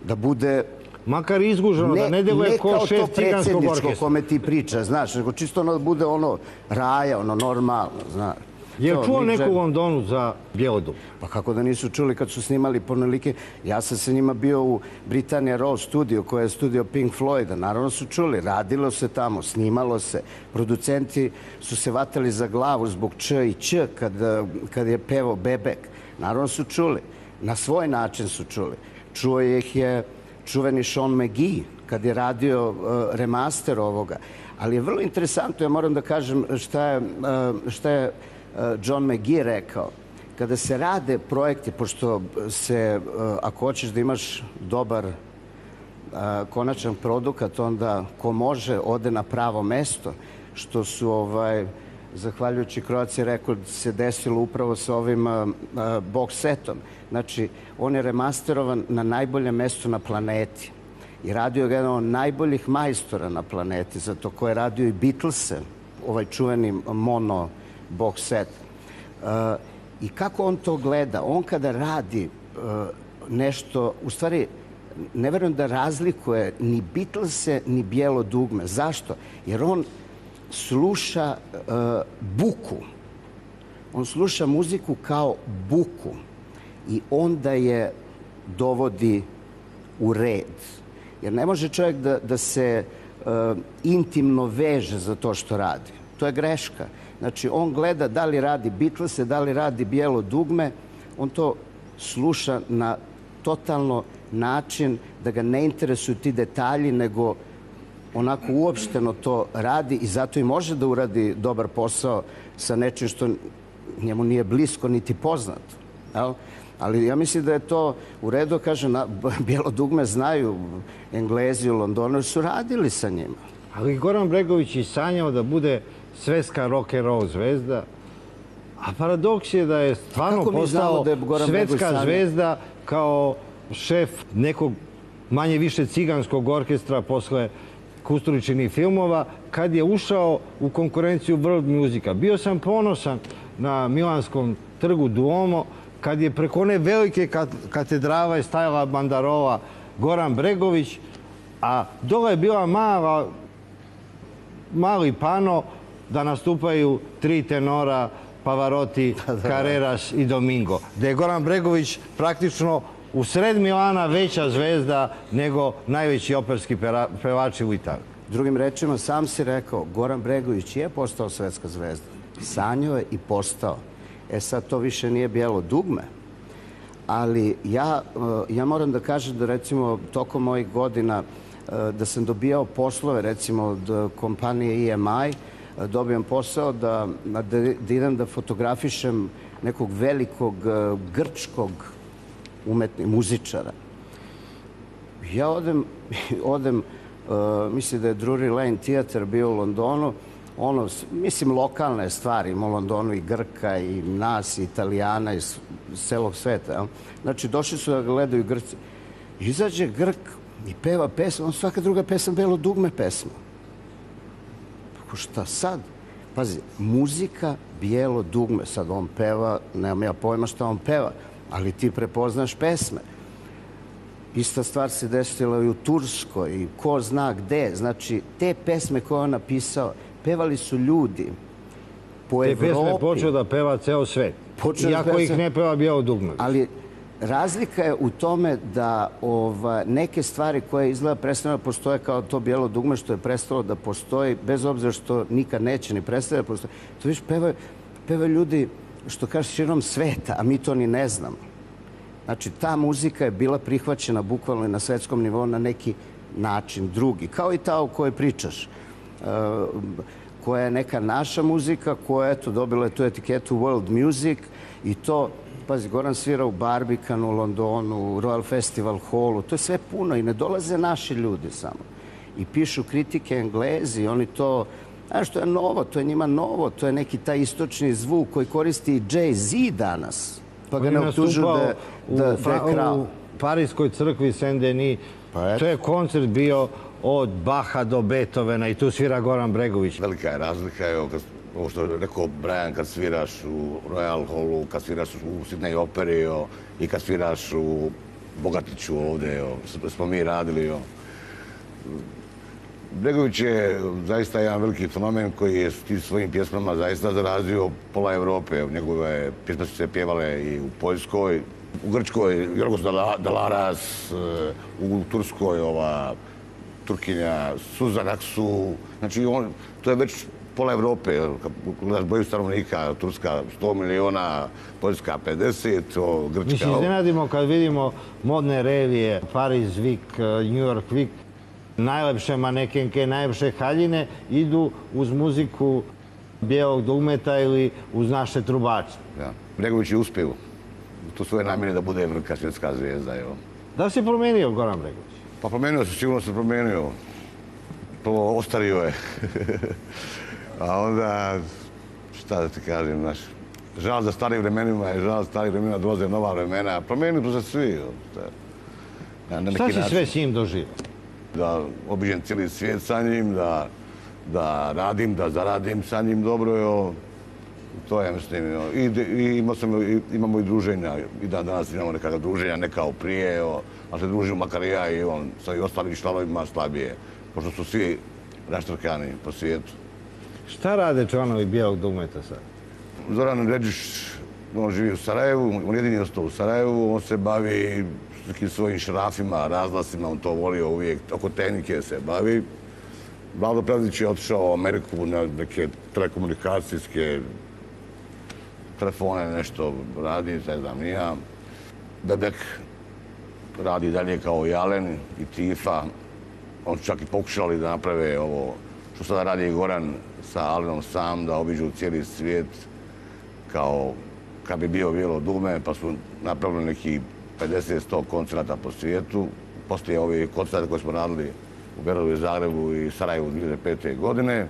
Da bude... Makar izguženo, da ne deluje ko šef ciganskog orkestra. Ne kao to predsjedničko kome ti pričaš, znaš, nego čisto ono da bude ono raja, ono normalno, znaš. Je li čuo neko u Londonu za Bijelo dugme? Pa kako da nisu čuli kad su snimali Pornolike? Ja sam sa njima bio u Britannia Row studio, koja je studio Pink Floyda. Naravno su čuli, radilo se tamo, snimalo se. Producenti su se vatali za glavu zbog Č i Ć kad je pevao Bebek. Naravno su čuli. Na svoj način su čuli. Čuo ih je čuveni Sean McGee kad je radio remaster ovoga. Ali je vrlo interesantno, ja moram da kažem šta je John McGee rekao. Kada se rade projekti, pošto se, ako hoćeš da imaš dobar konačan produkat, onda ko može ode na pravo mesto, što su, zahvaljujući Croatia Record, se desilo upravo sa ovim box setom. Znači, on je remasterovan na najboljem mestu na planeti. I radio ga jedan od najboljih majstora na planeti, zato ko je radio i Beatlese, ovaj čuveni mono box set. I kako on to gleda? On kada radi nešto, u stvari, ne verujem da razlikuje ni Beatlese, ni Bijelo dugme. Zašto? Jer on sluša buku. On sluša muziku kao buku i onda je dovodi u red. Jer ne može čovjek da se intimno veže za to što radi. To je greška. Znači, on gleda da li radi Beatlese, da li radi Bijelo dugme, on to sluša na totalno način da ga ne interesuju ti detalji, nego onako uopšteno to radi i zato i može da uradi dobar posao sa nečim što njemu nije blisko niti poznato. Ali ja mislim da je to u redu, kažem, Bijelo dugme znaju Englezi u Londonu, su radili sa njima. Ali Goran Bregović je sanjao da bude svetska rock and roll zvezda, a paradoks je da je stvarno postao svetska zvezda kao šef nekog manje više ciganskog orkestra posle Kusturičinih filmova, kad je ušao u konkurenciju World Musica. Bio sam ponosan na Milanskom trgu Duomo, kad je preko one velike katedrale stajala bandarola Goran Bregović, a dole je bila mali pano da nastupaju 3 tenora, Pavarotti, Carreras i Domingo. Da je Goran Bregović praktično u sred Milana veća zvezda nego najveći operski pevači u Italiji. Drugim rečima, sam si rekao, Goran Bregović je postao svetska zvezda. Sanjao je i postao. E sad, to više nije bijelo dugme. Ali ja moram da kažem da, recimo, tokom mojih godina da sam dobijao poslove, recimo, od kompanije EMI, dobijam posao da idem da fotografišem nekog velikog grčkog muzičara. Ja odem, mislim da je Drury Lane Theatre bio u Londonu, mislim, lokalne stvari, ima u Londonu i Grka, i nas, i Italijana, iz celog sveta. Znači, došli su da gledaju Grci. Izađe Grk i peva pesmu, on svaka druga pesma Belo dugme pesma. Šta sad? Pazi, muzika Bijelo dugme. Sad on peva, nemam ja pojma šta on peva, ali ti prepoznaš pesme. Ista stvar se desila i u Turskoj i ko zna gde. Znači, te pesme koje on napisao, pevali su ljudi po Evropi. Te pesme počeo da peva ceo svet. Iako ih ne peva Bijelo dugme. Ali razlika je u tome da neke stvari koje izgleda prestane da postoje kao to Bijelo dugme što je prestalo da postoji, bez obzira što nikad neće ni prestane da postoji. To viš pevaju ljudi, što kaže, širom sveta, a mi to ni ne znamo. Znači, ta muzika je bila prihvaćena bukvalno i na svetskom nivou na neki način drugi. Kao i ta o kojoj pričaš, koja je neka naša muzika, koja je dobila je tu etiketu World Music i to, pazi, Goran svira u Barbicanu, u Londonu, u Royal Festival Hallu, to je sve puno i ne dolaze naši ljudi samo. I pišu kritike Englezi, oni to, znaš, to je novo, to je njima novo, to je neki taj istočni zvuk koji koristi i Jay-Z danas. Pa ga ne optužuju da je krao. U Parijskoj crkvi Saint-Denis, to je koncert bio od Baha do Beethovena i tu svira Goran Bregović. Velika je razlika, evo, ovo što je rekao Brian, kad sviraš u Royal Hallu, kad sviraš u Sydney operi i kad sviraš u Bogatiću ovde, smo mi radili. Bregović je zaista jedan veliki fenomen koji je s svojim pjesmama zaista zarazio pola Evrope. Njegove pjesme su se pjevale i u Poljskoj, u Grčkoj, Jorgos Dalaras, u Turskoj, Turkinja, Suzan Aksu. Znači, to je već pola Evrope. Kad gledaš broju stanovnika, Turska 100 miliona, Poljska 50, Grčka... Mi se iznenadimo kad vidimo modne revije, Paris Week, New York Week, najlepše manekenke, najlepše haljine idu uz muziku Bijelog dugmeta ili uz naše trubače. Bregović je uspio u svoje namjene da bude velika svjetska zvijezda. Da li se promenio Goran Bregović? Pa promenio se, sigurno se promenio. Prvo, ostario je. A onda, šta da ti kažem, znaš, žal za starim vremenima i žal za starim vremenima dolaze nova vremena. Promenili su se svi. Šta si sve s njim doživio? Da obiđem cijeli svijet sa njim, da radim, da zaradim sa njim dobro. To je, mislim, i imamo i druženja, i danas imamo nekakva druženja, ne kao prije, ali se družimo makar i ja i on sa i ostalim članovima slabije, pošto su svi raštrkani po svijetu. Šta rade članovi Bijelog dugmeta sad? Zoran Ređiš, on živi u Sarajevu, on jedini ostao u Sarajevu, on se bavi nekim svojim šrafima, razglasima, on to volio uvijek, oko tehnike se bavi. Vlado Prevdić je otišao u Ameriku na neke telekomunikacijske telefone, nešto radi, ne znam, nija. Bebek radi dalje kao Jalen i Tifa. Oni su čak i pokušali da naprave ovo što sada radi i Goran sa Alenom sam, da obiđu cijeli svijet kao kad bi bio Bijelo dugme, pa su napravili neki 50-100 koncerata po svijetu. Poslije ovih koncerata koje smo radili u Beogradu i Zagrebu i Sarajevu 2005. godine.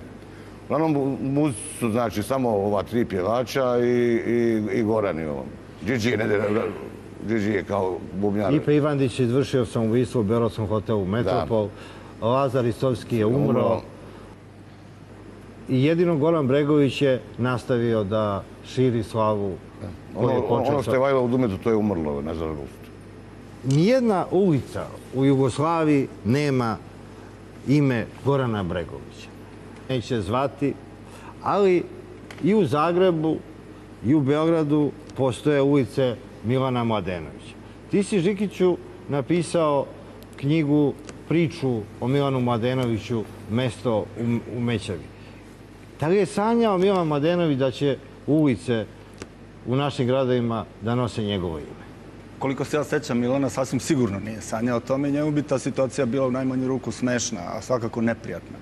Uglavnom, muzici su, znači, samo ova tri pjevača i Goran. Gigi je kao bubnjar. Ipe Ivandić je izvršio samoubistvo u Beogradskom hotelu Metropol. Lazar Istovski je umro. I jedino Goran Bregović je nastavio da širi slavu. Ono što je valjalo u dugmetu, to je umrlo, nažalost. Nijedna ulica u Jugoslaviji nema ime Gorana Bregovića. Neće zvati, ali i u Zagrebu i u Beogradu postoje ulice Milana Mladenovića. Ti si, Žikiću, napisao knjigu, priču o Milanu Mladenoviću, Mesto u Mećavi. Da li je sanjao Milan Mladenović da će ulice u našim gradovima da nose njegovo ime? Koliko se ja sećam, Milana sasvim sigurno nije sanjao o tome. Njemu bi ta situacija bila u najmanju ruku smešna, a svakako neprijatna.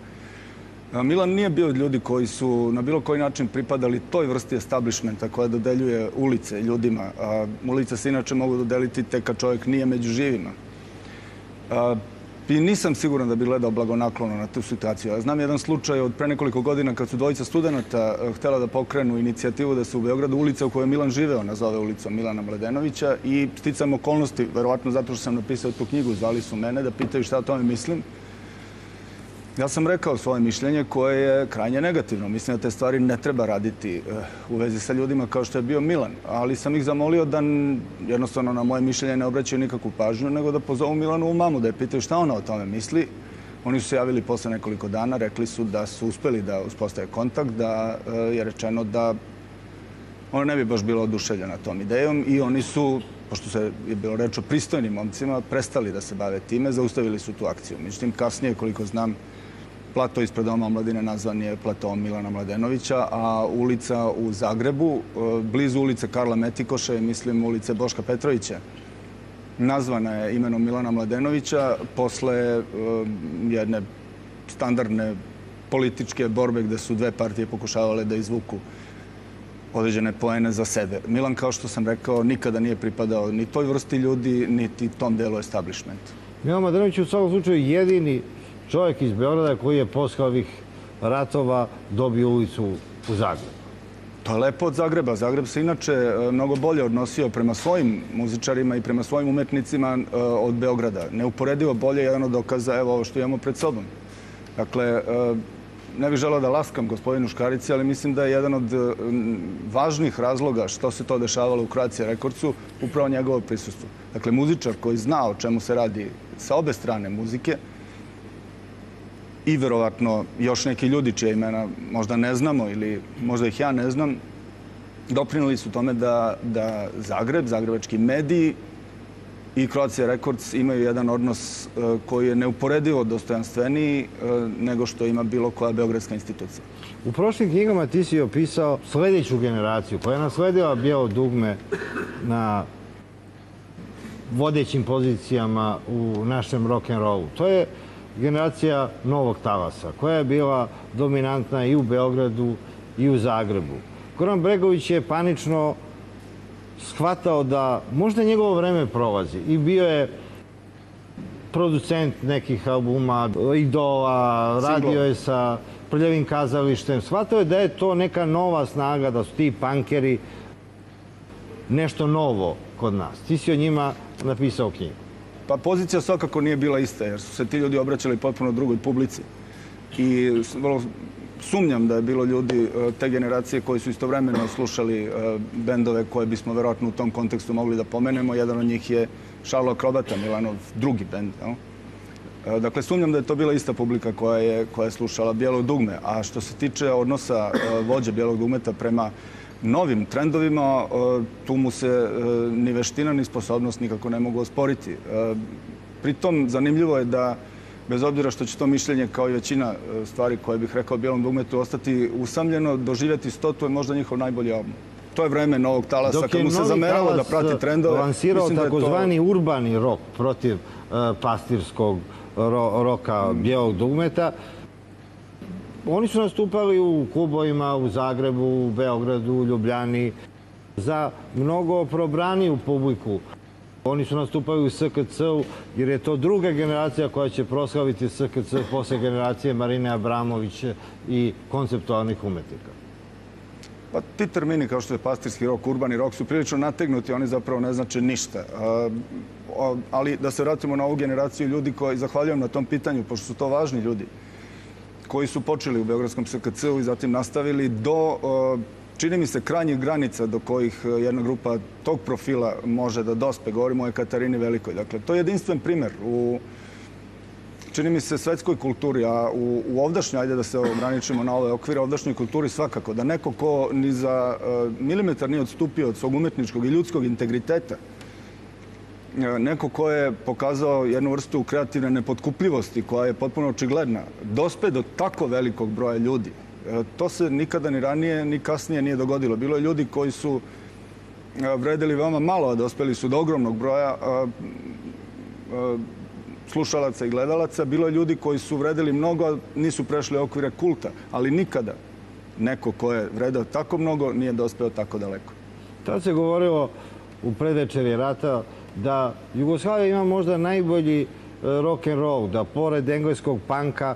Milan nije bio od ljudi koji su na bilo koji način pripadali toj vrsti establishmenta koja dodeljuje ulice ljudima. Ulice se inače mogu dodeliti tek kad čovjek nije među živima. I nisam siguran da bi gledao blagonaklono na tu situaciju. Ja znam jedan slučaj od pre nekoliko godina kad su dvojica studenta htjela da pokrenu inicijativu da se u Beogradu ulica u kojoj je Milan živeo nazove ulicom Milana Mladenovića i sticam okolnosti, verovatno zato što sam napisao tu knjigu, zvali su mene da pitaju šta o tome mislim. Ja sam rekao svoje mišljenje koje je krajnje negativno. Mislim da te stvari ne treba raditi u vezi sa ljudima kao što je bio Milan. Ali sam ih zamolio da jednostavno na moje mišljenje ne obraćaju nikakvu pažnju, nego da pozovu Milanovu mamu, da je pitaju šta ona o tome misli. Oni su se javili posle nekoliko dana, rekli su da su uspeli da uspostave kontakt, da je rečeno da ona ne bi baš bila oduševljena tom idejom i oni su, pošto je bilo reč o pristojnim momcima, prestali da se bave time, zaustavili su tu akciju. Međutim, kasnije, koliko znam, plato ispred Doma omladine nazvan je platoom Milana Mladenovića, a ulica u Zagrebu, blizu ulice Karla Metikoša i mislim ulice Boška Petrovića, nazvana je imenom Milana Mladenovića posle jedne standardne političke borbe gde su dve partije pokušavale da izvuku određene poene za sebe. Milan, kao što sam rekao, nikada nije pripadao ni toj vrsti ljudi, niti tom delu establishmenta. Milan Mladenović je u svakom slučaju jedini čovjek iz Beograda koji je posle ovih ratova dobio ulicu u Zagrebu. To je lepo od Zagreba. Zagreb se inače mnogo bolje odnosio prema svojim muzičarima i prema svojim umetnicima od Beograda. Neuporedivo bolje, jedan od dokaza, evo ovo što imamo pred sobom. Dakle, ne bih želeo da laskam gospodinu Škarici, ali mislim da je jedan od važnih razloga što se to dešavalo u Croatia Recordsu upravo njegovo prisustvo. Dakle, muzičar koji zna o čemu se radi sa obe strane muzike i verovatno još neki ljudi čije imena možda ne znamo ili možda ih ja ne znam, doprineli su tome da Zagreb, zagrebački mediji i Croatia Records imaju jedan odnos koji je neuporedivo dostojanstveniji nego što ima bilo koja beogradska institucija. U prošlim knjigama ti si opisao sljedeću generaciju koja je nasledila bijelo dugme na vodećim pozicijama u našem rock'n'rollu. To je generacija novog talasa koja je bila dominantna i u Beogradu i u Zagrebu. Goran Bregović je panično shvatao da možda njegovo vreme prolazi i bio je producent nekih albuma, Idola, radio je sa Prljavim kazalištem. Shvatao je da je to neka nova snaga, da su ti punkeri nešto novo kod nas. Ti si o njima napisao knjigu. Pa pozicija svakako nije bila ista, jer su se ti ljudi obraćali potpuno drugoj publici. I sumnjam da je bilo ljudi te generacije koji su istovremeno slušali bendove koje bismo verovatno u tom kontekstu mogli da pomenemo. Jedan od njih je Šarlo Akrobata, Milanov drugi bend. Dakle, sumnjam da je to bila ista publika koja je slušala Bijelo dugme. A što se tiče odnosa vođe Bijelog dugmeta prema novim trendovima, tu mu se ni veština ni sposobnost nikako ne mogu osporiti. Pritom, zanimljivo je da, bez obzira što će to mišljenje, kao i većina stvari koje bih rekao o Bijelom dugmetu, ostati usamljeno, doživjeti 100, to je možda njihov najbolji album. To je vreme novog talasa, kad mu se zameralo da prati trendove. Dok je lansirao takozvani urbani rok protiv pastirskog roka Bijelog dugmeta, oni su nastupali u klubovima u Zagrebu, u Beogradu, u Ljubljani za mnogo probraniju publiku. Oni su nastupali u SKC-u jer je to druga generacija koja će proslaviti SKC posle generacije Marine Abramović i konceptualnih umetnika. Pa ti termini kao što je pastirski rok, urbani rok su prilično nategnuti, oni zapravo ne znače ništa. Ali da se vratimo na ovu generaciju ljudi koji, zahvaljujem na tom pitanju, pošto su to važni ljudi, koji su počeli u Beogradskom SKC-u i zatim nastavili do, čini mi se, krajnjih granica do kojih jedna grupa tog profila može da dospe. Govorimo o Katarini Velikoj. Dakle, to je jedinstven primer u, čini mi se, svetskoj kulturi, a u ovdašnjoj, ajde da se ograničimo na ove okvire, ovdašnjoj kulturi svakako, da neko ko ni za milimetar nije odstupio od svog umetničkog i ljudskog integriteta, neko ko je pokazao jednu vrstu kreativne nepotkupljivosti koja je potpuno očigledna, dospe do tako velikog broja ljudi. To se nikada ni ranije ni kasnije nije dogodilo. Bilo je ljudi koji su vredeli veoma malo, a dospeli su do ogromnog broja slušalaca i gledalaca. Bilo je ljudi koji su vredeli mnogo, a nisu prešli okvire kulta, ali nikada neko ko je vredeo tako mnogo nije dospeo tako daleko. Tad se govorilo u predvečeri rata da Jugoslavija ima možda najbolji rock and roll, da pored engleskog panka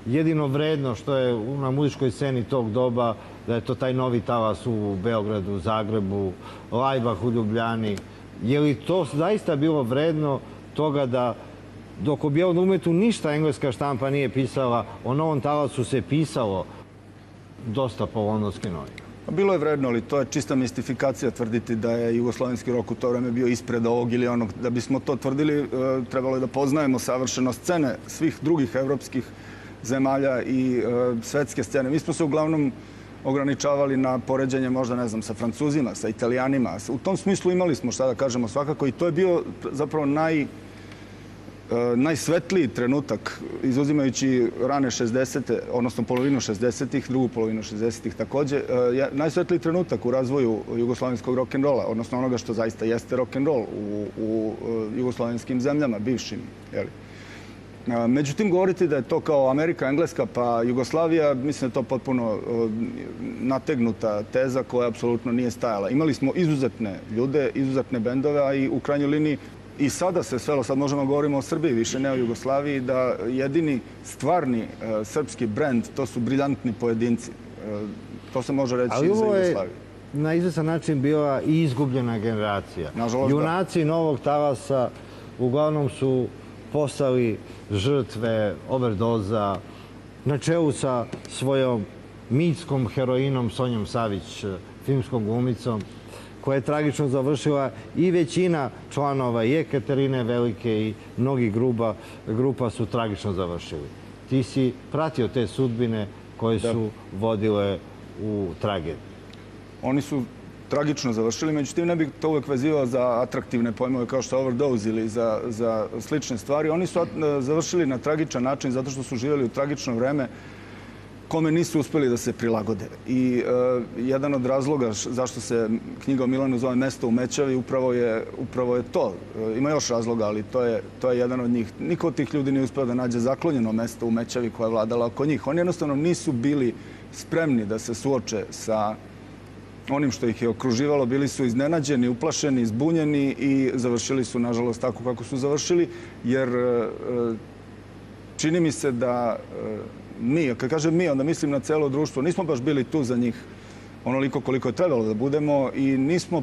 jedino vredno što je na muzičkoj sceni tog doba, da je to taj novi talas u Beogradu, Zagrebu, Lajbah u Ljubljani. Je li to zaista bilo vredno toga da dok u Bijelom dugmetu ništa engleska štampa nije pisala, o novom talasu se pisalo dosta po londonskim novinama? Bilo je vredno, ali to je čista mistifikacija tvrditi da je jugoslovenski rok u to vreme bio ispred ovog ili onog. Da bismo to tvrdili, trebalo je da poznajemo savršeno scene svih drugih evropskih zemalja i svetske scene. Mi smo se uglavnom ograničavali na poređenje možda, ne znam, sa Francuzima, sa Italijanima. U tom smislu imali smo, šta da kažemo, svakako, i to je bio zapravo najsvetliji trenutak, izuzimajući rane 60. odnosno polovinu 60-ih, drugu polovinu 60-ih takođe, najsvetliji trenutak u razvoju jugoslovenskog rock'n'rolla, odnosno onoga što zaista jeste rock'n'roll u jugoslovenskim zemljama, bivšim. Međutim, govoriti da je to kao Amerika, Engleska pa Jugoslavija, mislim da je to potpuno nategnuta teza koja apsolutno nije stajala. Imali smo izuzetne ljude, izuzetne bendove, a i u krajnjoj liniji i sada se svelo, sad možemo govorimo o Srbiji, više ne o Jugoslaviji, da jedini stvarni srpski brend, to su briljantni pojedinci. To se može reći i za Jugoslaviju. Ali ovo je na izvestan način bila i izgubljena generacija. Junaci novog talasa uglavnom su postali žrtve overdoza na čelu sa svojom mitskom heroinom Sonjom Savić, filmskom glumicom, koja je tragično završila i većina članova i Ekaterine Velike i mnogi grupa su tragično završili. Ti si pratio te sudbine koje su vodile u tragediju. Oni su tragično završili, međutim ne bih to uvek vezivao za atraktivne pojmove kao što je overdose ili za slične stvari. Oni su završili na tragičan način zato što su živjeli u tragično vreme kome nisu uspeli da se prilagode. I jedan od razloga zašto se knjiga o Milanu zove Mesto u Mećavi upravo je to. Ima još razloga, ali to je jedan od njih. Niko od tih ljudi nije uspeo da nađe zaklonjeno mesto u Mećavi koja je vladala oko njih. Oni jednostavno nisu bili spremni da se suoče sa onim što ih je okruživalo. Bili su iznenađeni, uplašeni, zbunjeni i završili su, nažalost, tako kako su završili, jer čini mi se da mi, kad kažem mi, onda mislim na celo društvo, nismo baš bili tu za njih onoliko koliko je trebalo da budemo i nismo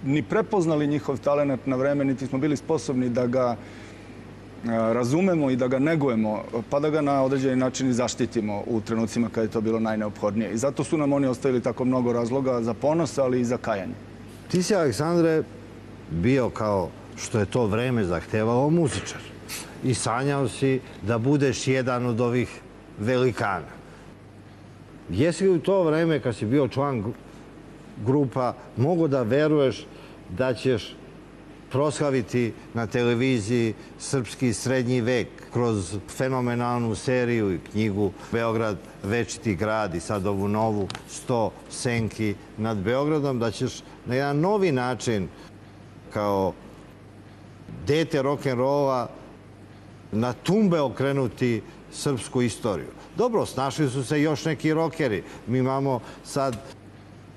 ni prepoznali njihov talenat na vreme, niti smo bili sposobni da ga razumemo i da ga negujemo, pa da ga na određeni način i zaštitimo u trenucima kada je to bilo najneophodnije. I zato su nam oni ostavili tako mnogo razloga za ponos, ali i za kajanje. Ti si, Aleksandre, bio kao što je to vreme zahtevalo muzičar. I sanjao si da budeš jedan od ovih velikana. Jesi li u to vreme, kad si bio član grupa, mogo da veruješ da ćeš proslaviti na televiziji srpski srednji vek kroz fenomenalnu seriju i knjigu Beograd, večiti grad i sad ovu novu 100 senki nad Beogradom, da ćeš na jedan novi način kao dete rock'n'rolla na tumbe okrenuti srpsku istoriju. Dobro, snašli su se još neki rokeri. Mi imamo sad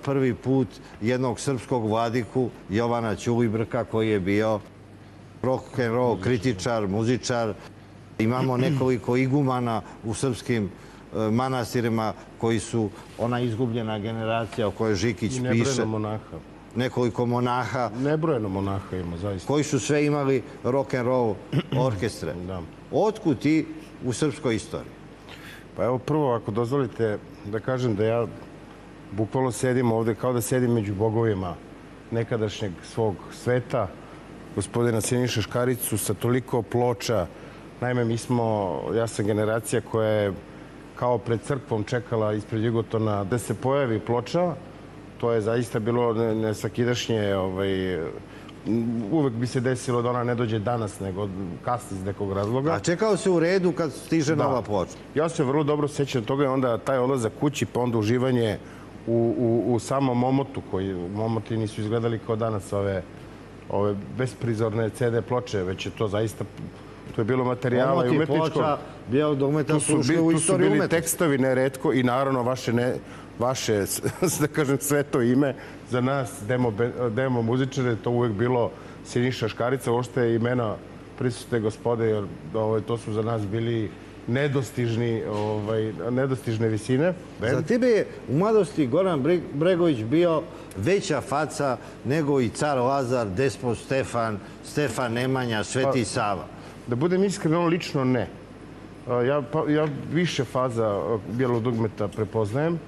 prvi put jednog srpskog vladiku, Jovana Ćulibrka, koji je bio rock'n'roll kritičar, muzičar. Imamo nekoliko igumana u srpskim manastirima koji su ona izgubljena generacija o kojoj Žikić piše. Nebrojeno monaha. Nekoliko monaha. Nebrojeno monaha ima, zaista. Koji su sve imali rock'n'roll orkestre. Otkud ti u srpskoj istoriji? Pa evo prvo, ako dozvolite da kažem da ja bukvalno sedim ovde kao da sedim među bogovima nekadašnjeg svog sveta, gospodina Siniše Škaricu, sa toliko ploča. Naime, ja sam generacija koja je kao pred crkvom čekala ispred Jugotona da se pojavi ploča. To je zaista bilo nesvakidašnje uvek bi se desilo da ona ne dođe danas, nego kasni iz nekog razloga. A čekao se u redu kad stiže nova ploča. Ja se vrlo dobro sećam toga i onda taj odlazak kući, pa onda uživanje u samom Momotu, koji Momoti nisu izgledali kao danas ove besprizorne CD ploče, već je to zaista, to je bilo materijala i umetničko. Momoti ploča, Bijelog dugmeta su ušli u Tu su istoriju bili umetnosti. tekstovi neretko i naravno vaše, da kažem, sveto ime za nas, demo muzičare, to uvek bilo Siniša Škarica, uopšte imena prisutne gospode, jer to su za nas bili nedostižne visine. Za tebe je u mladosti Goran Bregović bio veća faca nego i car Lazar, despot Stefan, Stefan Nemanja, Sveti Sava. Da budem iskren, ono lično ne. Ja više faza Bijelog dugmeta prepoznajem,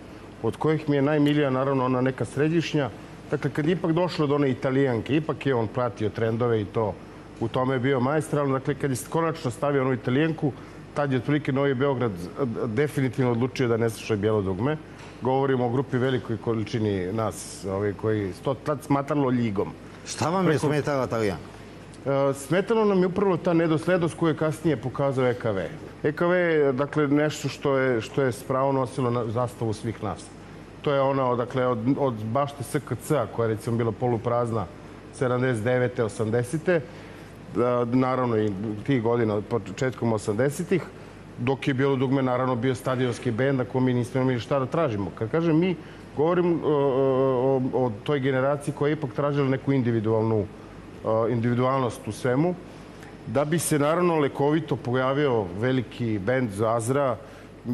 od kojih mi je najmilija naravno ona neka središnja. Dakle, kad je ipak došlo do one Italijanke, ipak je on pratio trendove i to u tome je bio maestralno. Dakle, kad je konačno stavio onu Italijanku, tad je otprilike Novi Beograd definitivno odlučio da ne sluša Bijelo dugme. Govorimo o grupi velikoj količini nas, koji to tad smatralo ljigom. Šta vam je smetala Italijanka? Smetalo nam je upravo ta nedoslednost koju je kasnije pokazao EKV. EKV je, dakle, nešto što je spravo nosilo na zastavu svih nas. To je ono, dakle, od bašte SKC-a, koja je recimo bila poluprazna 79. 80. Naravno i tih godina, početkom 80-ih, dok je Bijelo dugme naravno bio stadionski bend, ako mi nismo imali šta da tražimo. Kad kažem mi, govorim o toj generaciji koja je ipak tražila neku individualnost u svemu, da bi se naravno lekovito pojavio veliki bend Azra.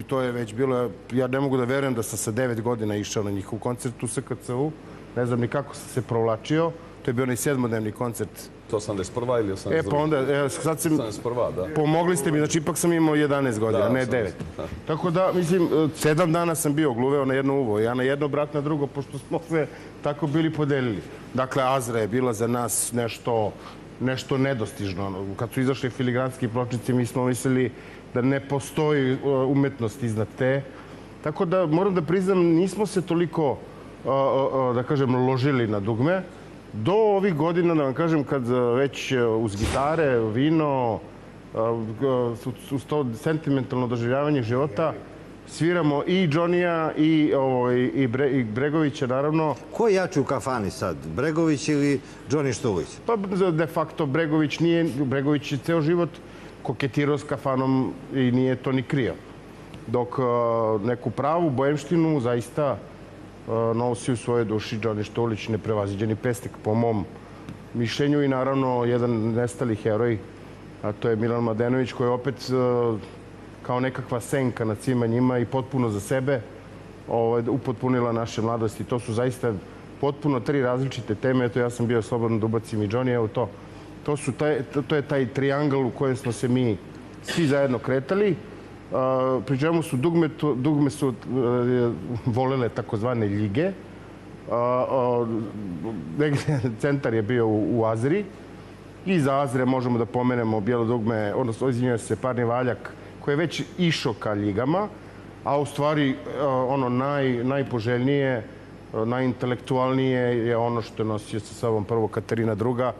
To je već bilo, ja ne mogu da verujem da sam sa 9 godina išao na njihov koncert u SKC-u. Ne znam ni kako sam se provlačio. To je bio onaj 7-dnevni koncert. To 81. ili 82. Pa onda, sad sam... 81. da. Pomogli ste mi, znači ipak sam imao 11 godina, ne 9. Tako da, mislim, 7 dana sam bio gluveo na jedno uvo. Ja na jedno, brat na drugo, pošto smo sve tako bili podelili. Dakle, Azra je bila za nas nešto nedostižno. Kad su izašli filigranski pločnici, mi smo mislili da ne postoji umetnost iznad te. Tako da, moram da priznam, nismo se toliko, da kažem, ložili na dugme. Do ovih godina, da vam kažem, kad već uz gitare, vino, uz to sentimentalno doživljavanje života, sviramo i Johnny-a i Bregovića, naravno. Ko je jači u kafani sad? Bregović ili Johnny Štulić? Pa de facto Bregović nije, Bregović je ceo život koketirao s kafanom i nije to ni krio. Dok neku pravu boemštinu zaista nosi u svojoj duši Johnny Štulić, neprevaziđeni pesnik po mom mišljenju i naravno jedan nestali heroj, a to je Milan Mladenović, koji je opet kao nekakva senka nad svima njima i potpuno za sebe upotpunila naše mladosti. To su zaista potpuno 3 različite teme. Eto, ja sam bio slobodan da ubacim i Johnny, evo to. To je taj triangl u kojem smo se mi svi zajedno kretali. Pri čemu su dugme su volele takozvane ljige. Centar je bio u Azri. I za Azre možemo da pomenemo Bijelo dugme, odnosno izvinjuje se Parni valjak, koji je već išao ka ljigama, a u stvari ono najpoželjnije, najintelektualnije je ono što je nosio sa sobom prvo Katarina II.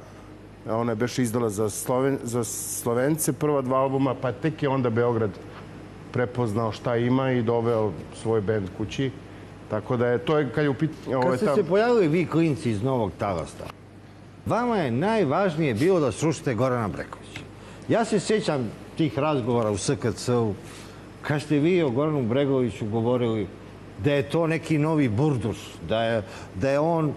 Ona je baš izdala za Slovence prva 2 albuma, pa tek je onda Beograd prepoznao šta ima i doveo svoj bend kući. Tako da je to kad je upitanju... Kad ste se pojavili vi klinci iz Novog Talasta, vama je najvažnije bilo da srušite Gorana Bregovića. Ja se sjećam tih razgovora u SKC-u, kad ste vi o Goranu Bregoviću govorili da je to neki novi burduš, da je on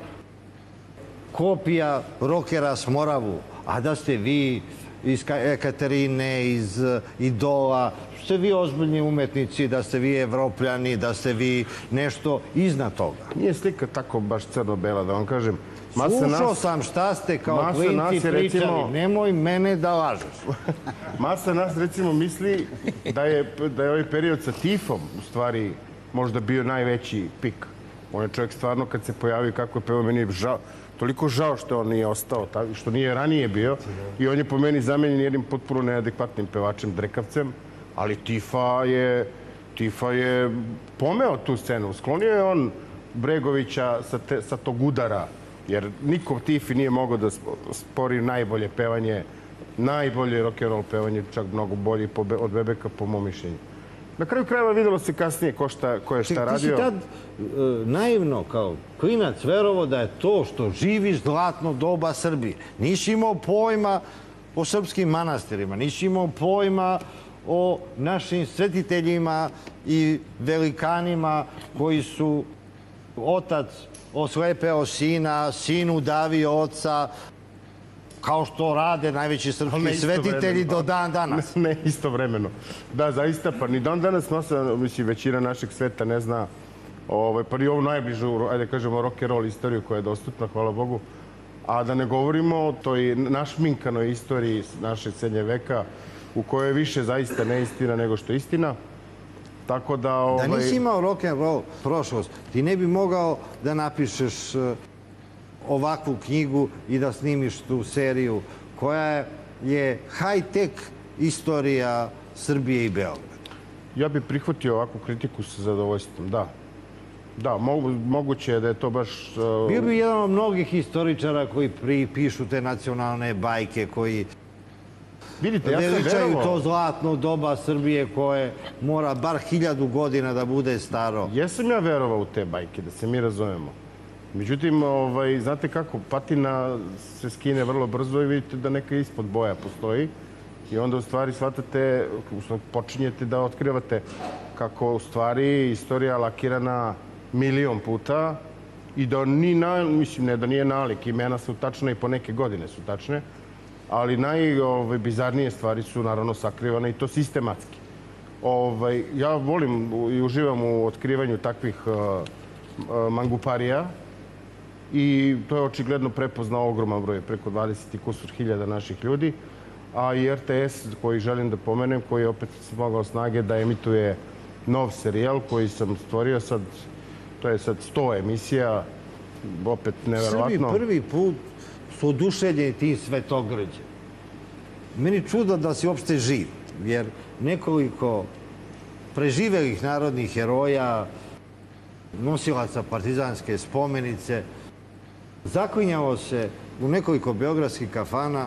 kopija rokera s Moravu, a da ste vi iz Ekaterine, iz Idola, ste vi ozbiljni umetnici, da ste vi Evropljani, da ste vi nešto iznad toga. Nije slika tako baš crno-bela, da vam kažem. Slušao sam šta ste kao klinci pričali, nemoj mene da lažeš. Masa nas, recimo, misli da je ovaj period sa Tifom, u stvari, možda bio najveći pik. On je čovjek stvarno, kad se pojavi kako je pevao, meni je toliko žao što on nije ostao, što nije ranije bio. I on je po meni zamenjen jednim potpuno neadekvatnim pevačem, drekavcem. Ali Tifa je pomeo tu scenu. Sklonio je on Bregovića sa tog udara Jer niko Tifi nije mogao da spori najbolje pevanje, najbolje rock'n'roll pevanje, čak mnogo bolje od Bebeka po mom mišljenju. Na kraju krajeva videlo se kasnije ko je šta radio. Ti si tad naivno kao klinac verovo da je to što živiš zlatno doba Srbije. Nisi imao pojma o srpskim manastirima, nisi imao pojma o našim svetiteljima i velikanima koji su otac oslepeo sina, sin udavio oca, kao što rade najveći srpski svetitelji do dan danas. Ne istovremeno. Da, zaista, pa ni dan danas mislim, većina našeg sveta ne zna, pa i ovu najbližu, ajde kažemo, rock'n'roll istoriju koja je dostupna, hvala Bogu. A da ne govorimo o toj našminkanoj istoriji našeg srednje veka, u kojoj je više zaista neistina nego što je istina. Tako da... Da nisi imao rock'n'roll prošlost, ti ne bi mogao da napišeš ovakvu knjigu i da snimiš tu seriju koja je high-tech istorija Srbije i Beograda. Ja bih prihvatio ovakvu kritiku sa zadovoljstvom, da. Da, moguće je da je to baš... Bio bi jedan od mnogih istoričara koji pišu te nacionalne bajke, koji veličaju to zlatno doba Srbije koje mora bar 1000 godina da bude staro. Jesam ja verovao u te bajke, da se mi razumemo. Međutim, znate kako, patina se skine vrlo brzo i vidite da neka ispod boja postoji. I onda u stvari shvatate, počinjete da otkrivate kako u stvari istorija lakirana 1.000.000 puta i da mislim, ne da nije nalik, imena su tačne i po neke godine su tačne, ali najbizarnije stvari su naravno sakrivane i to sistematski. Ja volim i uživam u otkrivanju takvih manguparija i to je očigledno prepoznao ogroman broj, preko 20 i kusur hiljada naših ljudi, a i RTS, koji želim da pomenem, koji je opet smogao snage da emituje nov serijal koji sam stvorio sad, to je sad 100 emisija, opet neverovatno. Srbi prvi put su oduševljeni tim svetogrđem. Meni čudo da si uopšte živ, jer nekoliko preživelih narodnih heroja, nosilaca partizanske spomenice, zaklinjalo se u nekoliko beogradskih kafana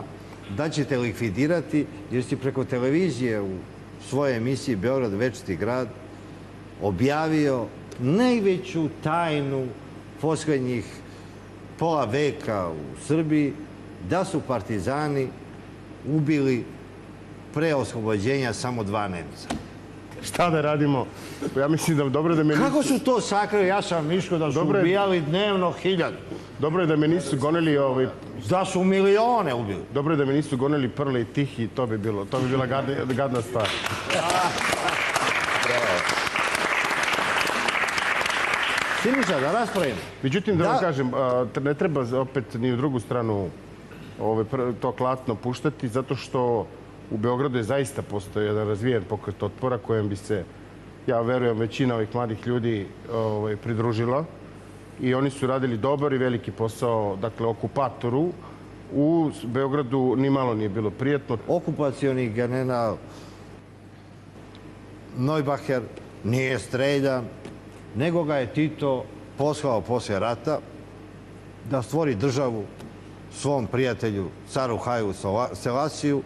da ćete likvidirati, jer si preko televizije u svojoj emisiji Beograd večiti grad objavio najveću tajnu posljednjih pola veka u Srbiji, da su partizani ubili pre oslobođenja samo 2 Nemca. Šta da radimo? Ja mislim da dobro da me nisu... Kako su to sakrili? Ja sam mišljio da su ubijali dnevno 1000. Dobro je da me nisu gonili... Da su milione ubili. Dobro je da me nisu gonili Prle i Tihi, to bi bila gadna stvar. Siniša, da raspravimo. Međutim, da vam kažem, ne treba opet ni u drugu stranu to klatno puštati, zato što u Beogradu je zaista postoji jedan razvijen pokret otpora kojem bi se, ja verujem, većina ovih mladih ljudi pridružila. I oni su radili dobar i veliki posao, dakle, okupatoru. U Beogradu ni malo nije bilo prijatno. Okupacioni general Neubacher nije streljan, nego ga je Tito poslao posle rata da stvori državu svom prijatelju, caru Hailu Selasiju,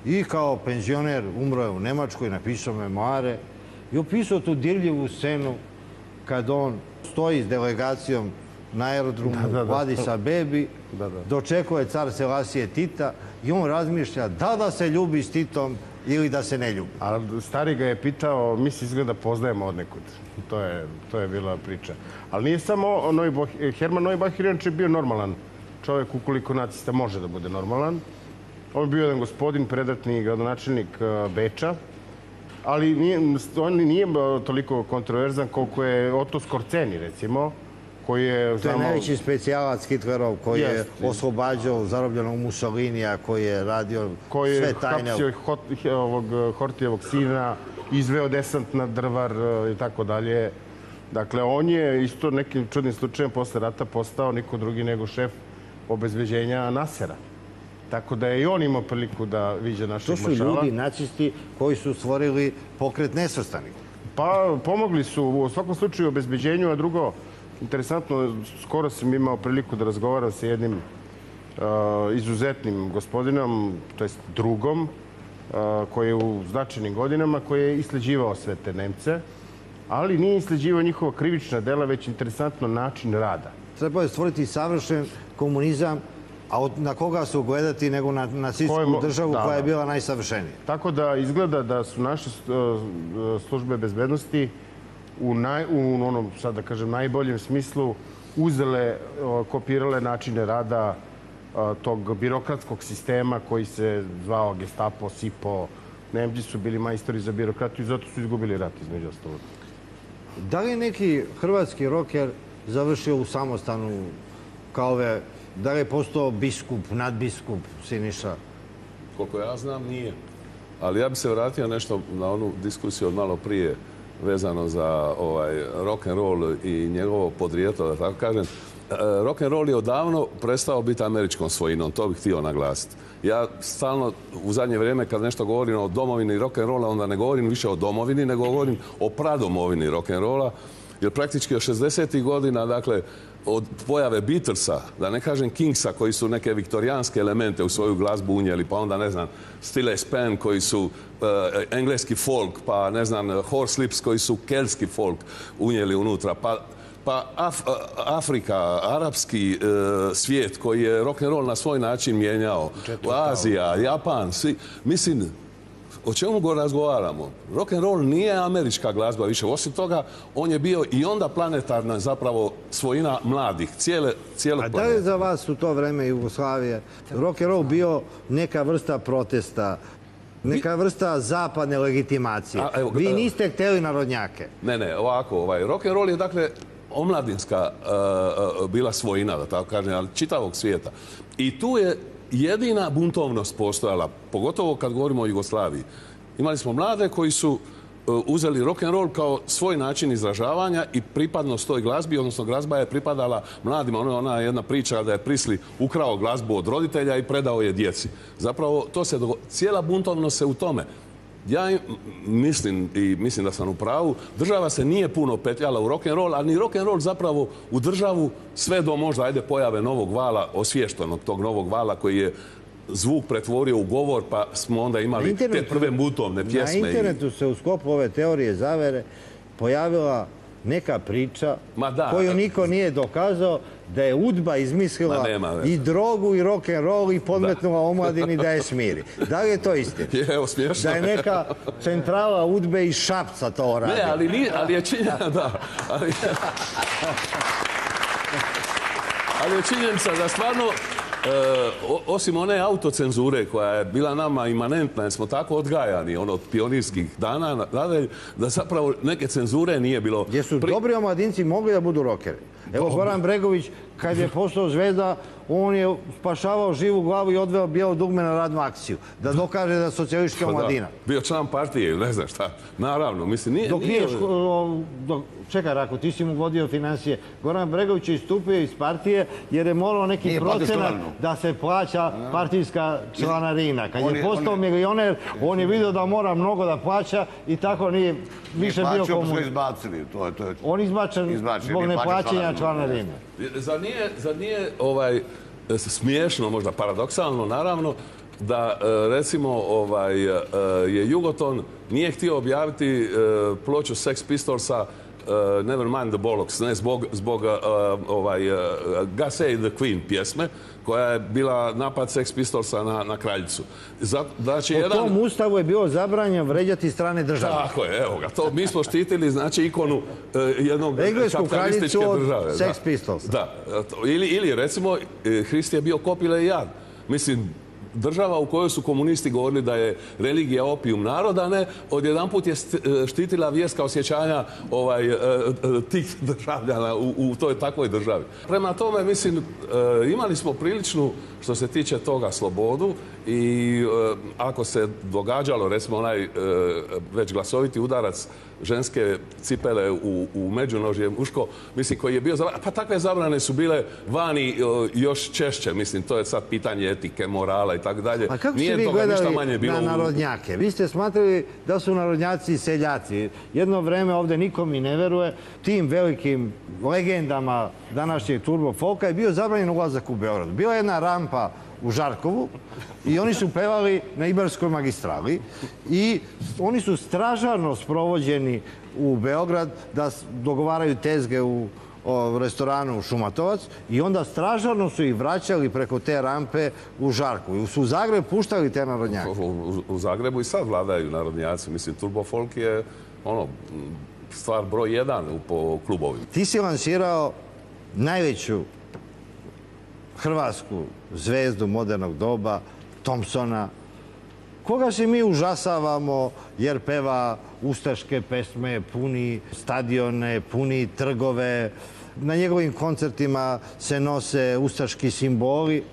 i kao penzioner umro je u Nemačkoj, napisao memoare i opisao tu dirljivu scenu kad on stoji s delegacijom na aerodromu u Addis Abebi, dočekuje car Selasije Tita i on razmišlja da se ljubi s Titom ili da se ne ljubi. A stari ga je pitao, mi se izgleda poznajemo od nekud. To je bila priča. Ali nije samo Herman Neubacher, inače je bio normalan čovjek ukoliko nacista može da bude normalan. On je bio jedan gospodin, predratni gradonačelnik Beča, ali on nije toliko kontroverzan koliko je Otto Skorceni, recimo, koji je... To je najveći specijalac Hitlerov koji je oslobađao zarobljenog Mussolinija, koji je radio sve tajne... Koji je hapsio Hortijevog sina, izveo desant na Drvar i tako dalje. Dakle, on je isto nekim čudnim slučajem posle rata postao niko drugi nego šef obezbeđenja Nasera. Tako da je i on imao priliku da viđe našeg maršala. To su ljudi, nacisti, koji su stvorili pokret nesvrstanih. Pa, pomogli su u svakom slučaju obezbeđenju, a drugo, interesantno, skoro sam imao priliku da razgovaram sa jednim izuzetnim gospodinom, to jest drugom, koji je u značajnim godinama, koji je isleđivao sve te Nemce, ali nije isleđivao njihova krivična dela, već interesantno način rada. Treba je stvoriti savršen komunizam, a na koga se ugledati nego na nacistsku državu koja je bila najsavršenija. Tako da izgleda da su naše službe bezbednosti u onom, sad da kažem, najboljem smislu uzele, kopirale načine rada tog birokratskog sistema koji se zvao Gestapo, SIPO. Nemci su bili majstori za birokratiju i zato su izgubili rat, između ostalog. Da li je neki hrvatski roker završio u samostanu kao ove, da li je postao biskup, nadbiskup Siniša? Koliko ja znam, nije. Ali ja bi se vratio nešto na onu diskusiju od malo prije vezano za rock and roll i njegovo podrijetlo, da tako kažem. Rock and roll je odavno prestao biti američkom svojinom, to bih htio naglasiti. Ja stalno u zadnje vrijeme kad nešto govorim o domovini rock and rolla, onda ne govorim više o domovini, nego govorim o pradomovini rock and rolla, jer praktički od 60. godina, dakle, od pojave Beatlesa, da ne kažem Kingsa, koji su neke viktorijanske elemente u svoju glazbu unijeli, pa onda, ne znam, Stille Span, koji su engleski folk, pa, ne znam, Horse Lips, koji su keltski folk unijeli unutra, pa Afrika, arapski svijet koji je rock'n'roll na svoj način mijenjao, Azija, Japan, svi, mislim, o čemu razgovaramo? Rock'n'roll nije američka glazba više. Osim toga, on je bio i onda planetarna zapravo svojina mladih, cijelog planeta. A da li je za vas u to vreme Jugoslavije rock'n'roll bio neka vrsta protesta, neka vrsta zapadne legitimacije? Vi niste htjeli narodnjake. Ne, ovako, rock'n'roll je dakle omladinska bila svojina, da tako kažem, ali čitavog svijeta. I tu je jedina buntovnost postojala, pogotovo kad govorimo o Jugoslaviji. Imali smo mlade koji su uzeli rock'n'roll kao svoj način izražavanja i pripadnost toj glazbi, odnosno glazba je pripadala mladima. Ona jedna priča da je Prisli ukrao glazbu od roditelja i predao je djeci. Zapravo, cijela buntovnost se u tome. Ja mislim da sam u pravu, država se nije puno petljala u rock'n'roll, ali ni rock'n'roll zapravo u državu sve do možda pojave novog vala, osviještenog tog novog vala koji je zvuk pretvorio u govor, pa smo onda imali te prve buntovne pjesme. Na internetu se u sklopu ove teorije zavere pojavila neka priča koju niko nije dokazao, da je UDBA izmislila i drogu i rock'n'roll i podmetnula omladini da je smiri. Da li je to istina? Evo, smiješno. Da je neka centrala UDBE iz Šapca to radi? Ne, ali je činjenica, da. Ali je činjenica da stvarno, osim one autocenzure koja je bila nama imanentna, jer smo tako odgajani od pionirskih dana, da zapravo neke cenzure nije bilo. Gdje su dobri omladinci mogli da budu rokeri. Evo, Goran Bregović, kad je postao zvezda, on je spašavao živu glavu i odveo bijelo dugme na radnu akciju. Da dokaže da je socijalistička omladina. Bio član partije ili ne znam šta. Naravno, mislim, nije... Čekaj, Rako, ti si mu vodio financije. Goran Bregović je istupio iz partije jer je morao neki procenat da se plaća partijska članarina. Kad je postao milioner, on je vidio da mora mnogo da plaća i tako nije više bio komun. Izbacili, on izbačen zbog neplaćanja članarine. Zar nije smiješno, možda paradoksalno, naravno, da recimo je Jugoton nije htio objaviti ploču Sex Pistolsa Never Mind the Bollocks, ne zbog God Save the Queen pjesme, koja je bila napad Sex Pistolsa na kraljicu. U tom ustavu je bilo zabranjeno vređati strane države. Tako je, evo ga. Mi smo štitili, znači, ikonu jednog kapitalističke države. Sex Pistols. Da. Ili, recimo, Hrist je bio kopile i jad. Mislim, država u kojoj su komunisti govorili da je religija opijum naroda, ne, odjedanput je štitila vjerska osjećanja tih državljana u toj takvoj državi. Prema tome, mislim, imali smo priličnu, što se tiče toga, slobodu i ako se događalo, recimo, onaj već glasoviti udarac ženske cipele u međunožje muško, mislim, koji je bio zabranjen. Pa takve zabrane su bile vani još češće, mislim, to je sad pitanje etike, morala i tako dalje. A kako ste Nije vi toga ništa gledali manje bilo na narodnjake? Vi ste smatrali da su narodnjaci i seljaci. Jedno vreme ovdje niko mi ne veruje, tim velikim legendama današnjeg turbo folka je bio zabranjen ulazak u Beograd. Bila je jedna rampa u Žarkovu i oni su pevali na Ibarskoj magistrali i oni su stražarno sprovođeni u Beograd da dogovaraju tezge u restoranu Šumatovac i onda stražarno su ih vraćali preko te rampe u Žarkovu. Su u Zagreb puštali te narodnjake? U Zagrebu i sad vladaju narodnjaci. Mislim, turbo folk je stvar broj 1 po klubovima. Ti si lansirao najveću hrvatsku zvezdu modernog doba, Thompsona, koga se mi užasavamo jer peva ustaške pesme, puni stadione, puni trgove, na njegovim koncertima se nose ustaški simboli,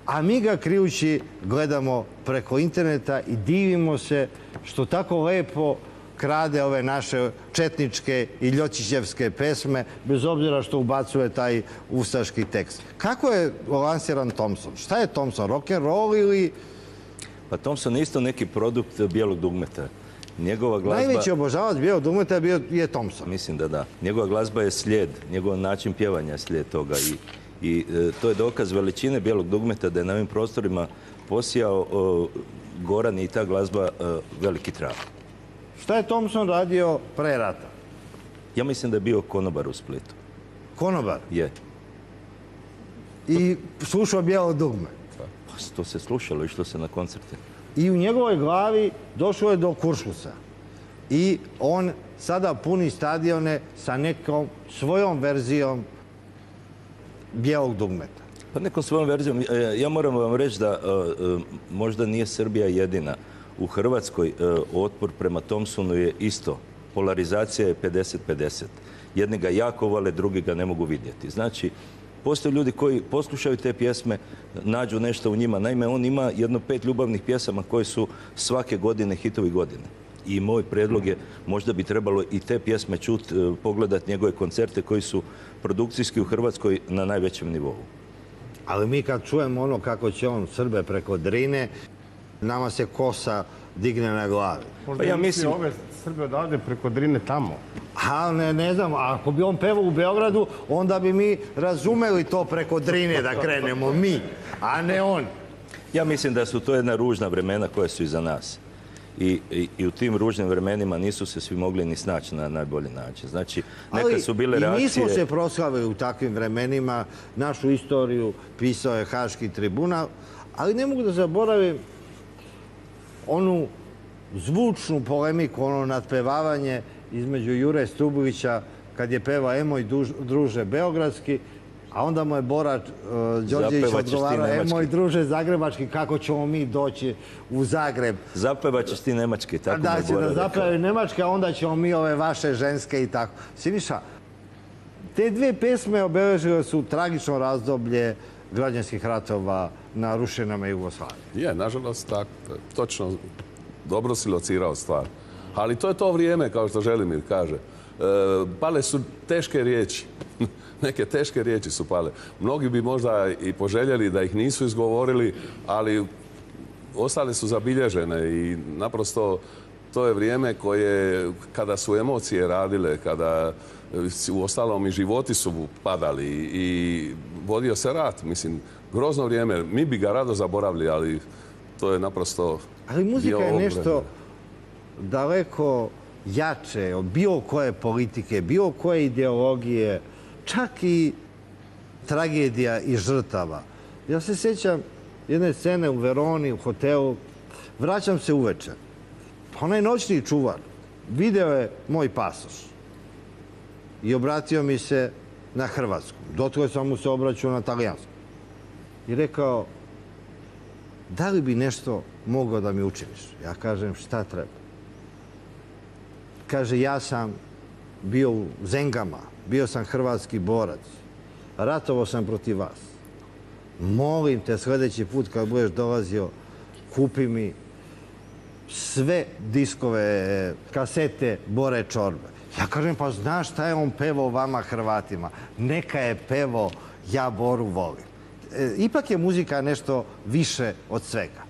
a mi ga krijući gledamo preko interneta i divimo se što tako lepo krade ove naše četničke i ljotićevske pesme, bez obzira što ubacuje taj ustaški tekst. Kako je lansiran Thompson? Šta je Thompson? Rock'n'roll ili... Pa Thompson je isto neki produkt bijelog dugmeta. Njegova glazba... Najveći obožavac bijelog dugmeta je Thompson. Mislim da da. Njegova glazba je slijed, njegov način pjevanja je slijed toga i to je dokaz veličine bijelog dugmeta da je na ovim prostorima posijao Goran i ta glazba veliki trag. Šta je Thompson radio pre rata? Ja mislim da je bio konobar u Splitu. Konobar? Je. I slušao bijelo dugme? Pa to se slušalo, išlo se na koncerte. I u njegovoj glavi došlo je do kuršlusa. I on sada puni stadione sa nekom svojom verzijom bijelog dugmeta. Pa nekom svojom verzijom. Ja moram vam reći da možda nije Srbija jedina. U Hrvatskoj otpor prema Thompsonu je isto. Polarizacija je 50-50. Jedni ga jako vole, drugi ga ne mogu vidjeti. Znači, postoje ljudi koji poslušaju te pjesme, nađu nešto u njima. Naime, on ima jedno 5 ljubavnih pjesama koje su svake godine hitovi godine. I moj predlog je, možda bi trebalo i te pjesme čuti, pogledati njegove koncerte koji su produkcijski u Hrvatskoj na najvećem nivou. Ali mi kad čujemo ono kako će on Srbe preko Drine, nama se kosa digne na glavi. Možda ja mislim ove Srbe odavde preko Drine tamo. A ne znam, ako bi on pevao u Beogradu, onda bi mi razumeli to preko Drine da krenemo mi, a ne on. Ja mislim da su to jedna ružna vremena koja su iza nas. I u tim ružnim vremenima nisu se svi mogli ni snaći na najbolji način. Znači, neka su bile reakcije... I mi smo se proslavili u takvim vremenima, našu istoriju pisao je Haški tribunal, ali ne mogu da zaboravim onu zvučnu polemiku, ono nadpevavanje između Jure Stubovića kad je peva Emoj druže beogradski, a onda mu je Bora Đorđević odgovarao Emoj druže zagrebački, kako ćemo mi doći u Zagreb. Zapevaćeš ti nemački, tako da mu je će Bora da rekao. zapevaju nemačke, a onda ćemo mi ove vaše ženske i tako. Siniša, te dve pesme obeležile su tragično razdoblje građanskih ratova na rušenama Jugoslavije. Je, nažalost, tako. Točno, dobro si locirao stvar. Ali to je to vrijeme, kao što Želimir kaže. Pale su teške riječi. Neke teške riječi su pale. Mnogi bi možda i poželjeli da ih nisu izgovorili, ali ostale su zabilježene i naprosto to je vrijeme koje, kada su emocije radile, kada u ostalom i životi su padali i vodio se rat. Mislim, grozno vrijeme. Mi bi ga rado zaboravili, ali to je naprosto... Ali muzika je nešto daleko jače od bilo koje politike, bilo koje ideologije, čak i tragedija i žrtava. Ja se sjećam jedne scene u Veroni, u hotelu. Vraćam se uveče. Onaj noćni čuvar video je moj pasoš i obratio mi se na hrvatskom. Dotle sam mu se obraćao na talijanskom. I rekao, da li bi nešto mogao da mi učiniš? Ja kažem, šta treba? Kaže, ja sam bio u Zengama, bio sam hrvatski borac, ratovao sam protiv vas. Molim te, sljedeći put kad budeš dolazio, kupi mi sve diskove, kasete Bore Čorbe. Ja kažem, pa znaš šta je on pevao vama Hrvatima? Neka je pevao, ja Boru volim. ipak je muzika nešto više od svega.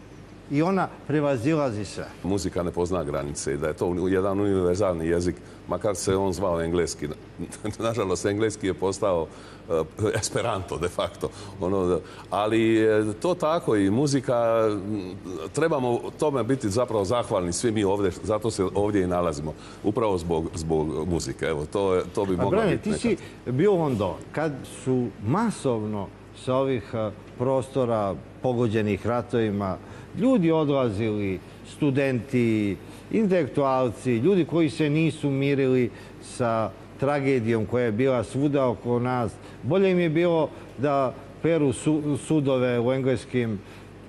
I ona prevazilazi sve. Muzika ne pozna granice i da je to jedan univerzalni jezik, makar se on zvao engleski. Nažalost, engleski je postao esperanto de facto. Ali to tako i muzika, trebamo tome biti zapravo zahvalni svi mi ovdje, zato se ovdje i nalazimo. Upravo zbog muzike. Evo, to bi moglo biti nekad. Ti si bio u Londonu. Kad su masovno sa ovih prostora pogođenih ratovima ljudi odlazili, studenti, intelektualci, ljudi koji se nisu mirili sa tragedijom koja je bila svuda oko nas. Bolje im je bilo da peru sudove u engleskim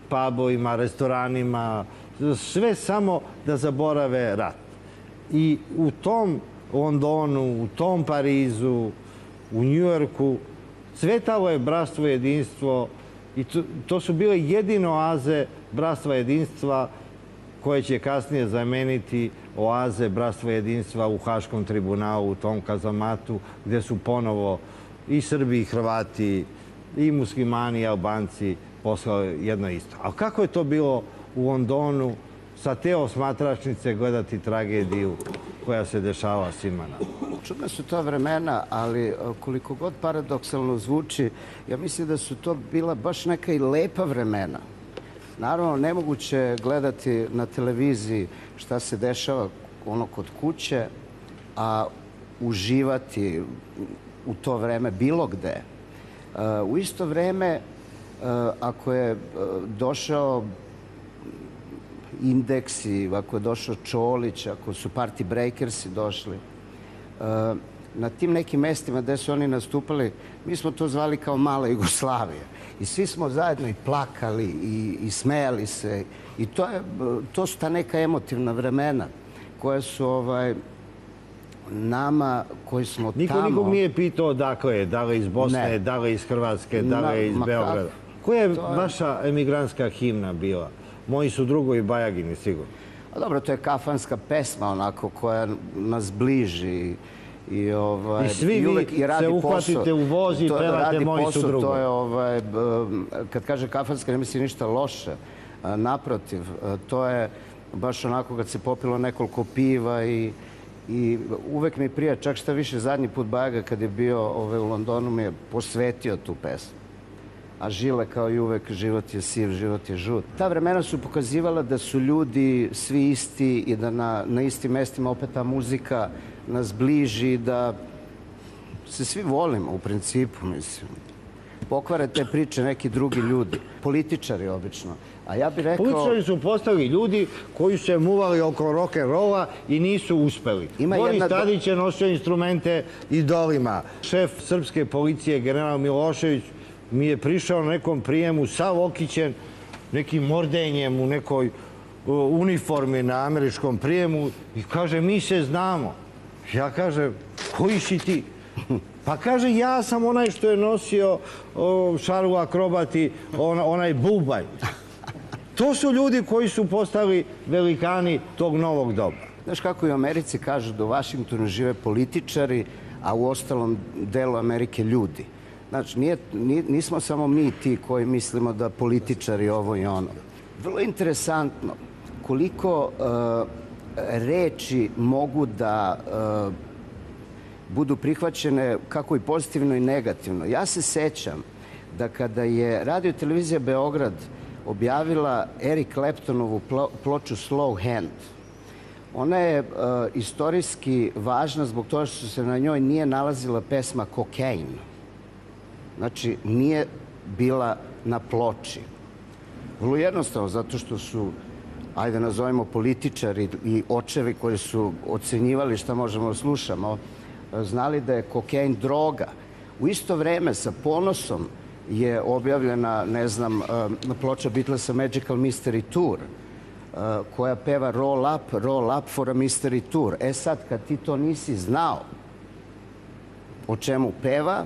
pubovima, restoranima, sve samo da zaborave rat. I u tom Londonu, u tom Parizu, u Njujorku cvetalo je bratstvo i jedinstvo i to su bile jedine oaze bratstva i jedinstva koje će kasnije zameniti oaze bratstva i jedinstva u Haškom tribunalu, u tom kazamatu, gdje su ponovo i Srbi i Hrvati, i muslimani i Albanci poslali jedno isto. Ali kako je to bilo u Londonu sa te osmatračnice gledati tragediju koja se dešava svima nama? Čudna su to vremena, ali koliko god paradoksalno zvuči, ja mislim da su to bila baš neka i lepa vremena. Naravno, nemoguće je gledati na televiziji šta se dešava ono kod kuće, a uživati u to vreme bilo gde. U isto vreme, ako je došao Indeksi, ako je došao Čolić, ako su Party Breakersi došli, na tim nekim mestima gde su oni nastupali, mi smo to zvali kao mala Jugoslavija. I svi smo zajedno i plakali i smejali se. I to su ta neka emotivna vremena koja su nama koji smo tamo... Niko nikog nije pitao odakle je, da li iz Bosne, da li iz Hrvatske, da li iz Beograda. Koja je vaša emigrantska himna bila? Moji su drugovi Bajagini, sigurno. Dobro, to je kafanska pesma onako koja nas bliži. I svi vi se uhvatite u voz i pevate Moji su drugovi. Kad kaže kafanska, ne misli ništa loše. Naprotiv, to je baš onako kad se popilo nekoliko piva i uvek mi prija, čak šta više, zadnji put Bajaga kad je bio u Londonu mi je posvetio tu pesmu. A Žile kao i uvek, život je siv, život je žut. Ta vremena su pokazivala da su ljudi svi isti i da na istim mestima opet ta muzika nas bliži, da se svi volimo u principu, mislim. Pokvare te priče neki drugi ljudi, političari obično. A ja bih rekao... Političari su postali ljudi koji su se muvali oko rock'n'rolla i nisu uspeli. Boris Tadić je nosio instrumente idolima. Šef srpske policije, general Milošević, mi je prišao na nekom prijemu sav okićen, nekim mordenjem u nekoj uniformi na američkom prijemu i kaže, mi se znamo. Ja kažem, koji si ti? Pa kaže, ja sam onaj što je nosio šalu akrobati, onaj bubanj. To su ljudi koji su postali velikani tog novog doba. Znaš kako i u Americi kažu da u Vašingtonu žive političari, a u ostalom delu Amerike ljudi. Znači, nismo samo mi ti koji mislimo da političari ovo i ono. Vrlo interesantno koliko reči mogu da budu prihvaćene kako i pozitivno i negativno. Ja se sećam da kada je Radio Televizija Beograd objavila Eric Claptonovu ploču Slow Hand, ona je istorijski važna zbog toga što se na njoj nije nalazila pesma Cocaine. Znači, nije bila na ploči. Vrlo jednostavno, zato što su, ajde nazovemo, političari i očevi koji su ocenjivali šta možemo da slušamo, znali da je kokain droga. U isto vreme sa ponosom je objavljena, ne znam, ploča Beatlesa Magical Mystery Tour, koja peva Roll Up for a Mystery Tour. E sad, kad ti to nisi znao o čemu peva,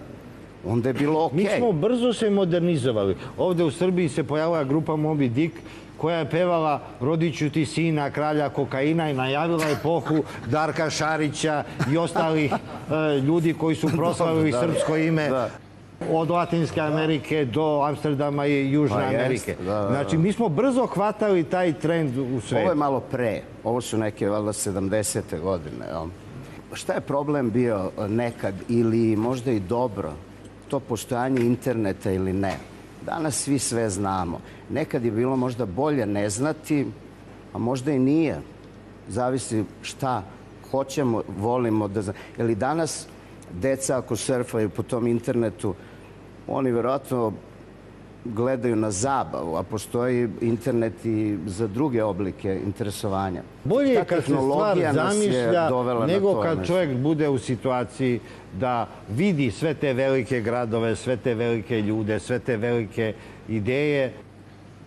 onda je bilo okej. Mi smo brzo se modernizovali. Ovde u Srbiji se pojavila grupa Moby Dick koja je pevala Rodit ću ti sina kralja kokaina i najavila epohu Darka Šarića i ostalih ljudi koji su proslavili srpsko ime. Od Latinske Amerike do Amsterdama i Južne Amerike. Znači, mi smo brzo hvatali taj trend u svetu. Ovo je malo pre. Ovo su neke, valjda, 70. godine. Šta je problem bio nekad ili možda i dobro? To postojanje interneta ili ne? Danas svi sve znamo. Nekad je bilo možda bolje ne znati, a možda i nije. Zavisi šta hoćemo, volimo da znamo. Jer i danas deca ako surfaju po tom internetu, oni vjerojatno gledaju na zabavu, a postoji internet i za druge oblike interesovanja. Bolje je kad se stvar zamišlja nego kad nešto. čovjek bude u situaciji da vidi sve te velike gradove, sve te velike ljude, sve te velike ideje.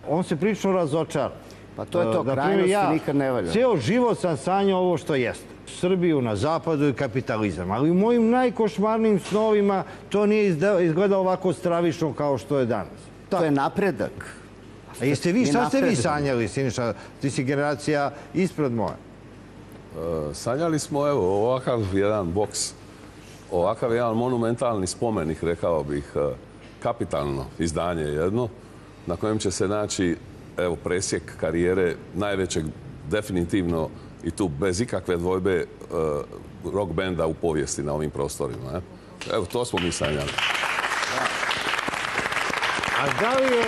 On se prilično razočara. Pa to je to, krajnosti nikad ne valja. Cijel život sam sanjao ovo što jeste. Srbiju na zapadu i kapitalizam. Ali u mojim najkošmarnijim snovima to nije izgledalo ovako stravično kao što je danas. To je napredak. A jeste vi, šta ste vi sanjali, Siniša? Ti si generacija ispred moje. Sanjali smo, evo, ovakav jedan boks, ovakav jedan monumentalni spomenik, rekao bih, kapitalno izdanje jedno, na kojem će se naći, evo, presjek karijere najvećeg, definitivno, i tu bez ikakve dvojbe, rock benda u povijesti na ovim prostorima. Evo, to smo mi sanjali. A da li je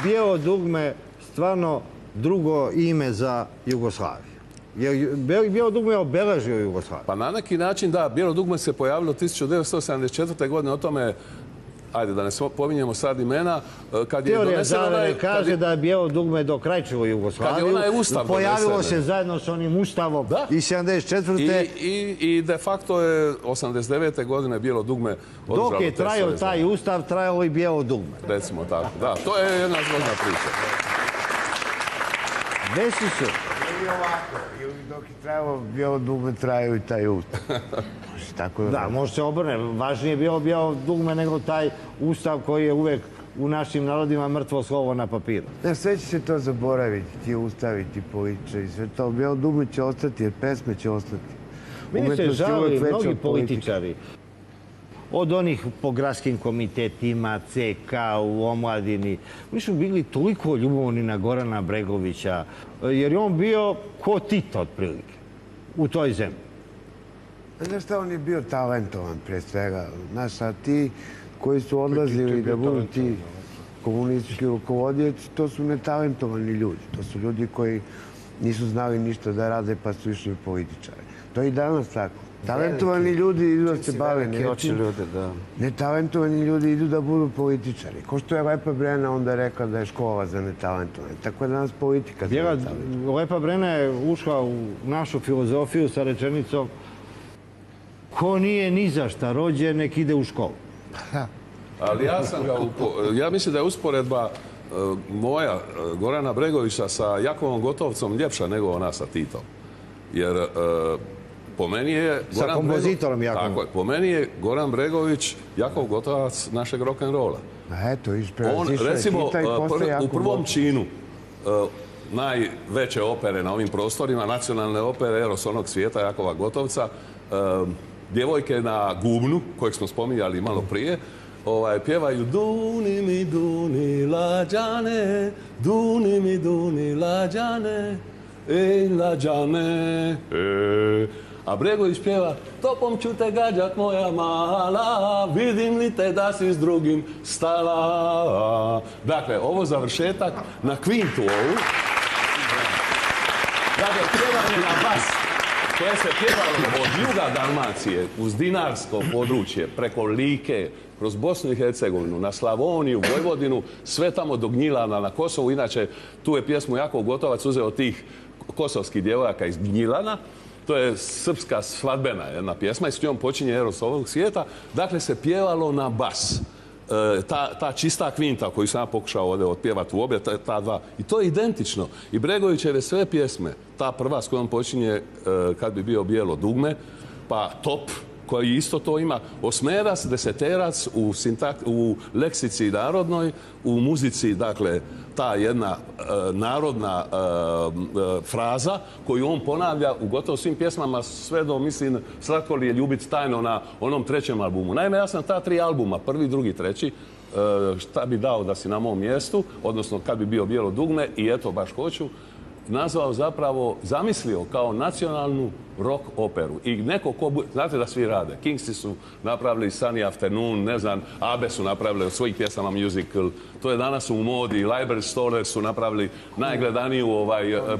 Bijelo dugme stvarno drugo ime za Jugoslaviju? Jer Bijelo dugme je obeležio Jugoslaviju. Pa na neki način, da, Bijelo dugme se pojavilo 1974. godine, o tome, ajde da ne pominjemo sad imena, kad je Teorija doneseno... zavere kaže da je Bijelo dugme dokrajčilo Jugoslaviju. Kad je onaj ustav pojavilo donesen. se zajedno s onim ustavom iz 74. I de facto je 89. godine Bijelo dugme održalo Dok je trajao taj ustav, trajalo i Bijelo dugme. Recimo tako. Da, to je jedna zgodna priča. Desi se. Ili ovako, ili dok je trajalo Bijelo dugme, trajao i taj ustav. Tako da, može se obrne. Važnije je bilo Bijelo dugme nego taj ustav koji je uvek u našim narodima mrtvo slovo na papiru. Ne, sve će se to zaboraviti, ti ustavi, ti političari, sve to. Bijelo dugme će ostati, jer pesme će ostati. Meni se žali mnogi političari. Od onih po gradskim komitetima, CK, u omladini. Oni su bili toliko ljubovni na Gorana Bregovića, jer je on bio ko Tito, otprilike, u toj zemlji. Znaš šta, on je bio talentovan pre svega. Znaš, a ti koji su odlazili da budu ti komunistički rukovodioci, to su netalentovani ljudi. To su ljudi koji nisu znali ništa da rade pa su išli političari. To je i danas tako. Talentovani ljudi idu da se bave nečim. Netalentovani ljudi idu da budu političari. Ko što je Lepa Brena onda rekla da je škola za netalentovane. Tako je danas politika za netalentovane. Lepa Brena je ušla u našu filozofiju sa rečenicom: ko nije ni za šta rođen, nek ide u školu. Ali ja mislim da je usporedba moja, Gorana Bregovića, sa Jakovom Gotovcom ljepša nego ona sa Titom. Jer po meni je... Sa kompozitorom Jakovom. Tako je. Po meni je Goran Bregović Jakov Gotovac našeg rock'n'rolla. Eto, on, recimo, u prvom činu najveće opere na ovim prostorima, nacionalne opere Eros onog svijeta Jakova Gotovca, Djevojke na gubnu, kojeg smo spominjali malo prije, pjevaju Duni mi duni lađane, duni mi duni lađane, ej lađane, A Bregović pjeva: topom ću te gađat moja mala, vidim li te da si s drugim stala. Dakle, ovo završetak na kvintu ovu. Dakle, pjevanje na bas, koje se pjevalo od juga Dalmacije, uz Dinarsko područje, preko Like, kroz Bosnu i Hercegovinu, na Slavoniju, Vojvodinu, sve tamo do Gnjilana na Kosovu. Inače, tu je pjesmu Jakov Gotovac uzeo tih kosovskih djevojaka iz Gnjilana. To je srpska svadbena jedna pjesma i s njom počinje Eros ovog svijeta. Dakle, se pjevalo na bas. Ta čista kvinta koju sam ja pokušao ovdje otpjevati u obje, ta dva. I to je identično. I Bregovićeve sve pjesme, ta prva s kojom počinje Kad bi bio bijelo dugme, pa Top, koji isto to ima. Osmerac, deseterac u leksici narodnoj, u muzici, dakle, ta jedna narodna fraza koju on ponavlja u gotovo svim pjesmama sve do, mislim, Slatko li je ljubit tajno na onom 3. albumu. Naime, ja sam ta 3 albuma, 1., 2., 3, šta bi dao da si na mom mjestu, odnosno kad bi bio Bijelo dugme i eto baš hoću, nazvao zapravo, zamislio kao nacionalnu rock operu. I neko ko, znate da svi rade, Kingsi su napravili Sunny Afternoon, ne znam, Abe su napravili od svojih pjesama musical, to je danas u modi, Library Stoner su napravili najgledaniju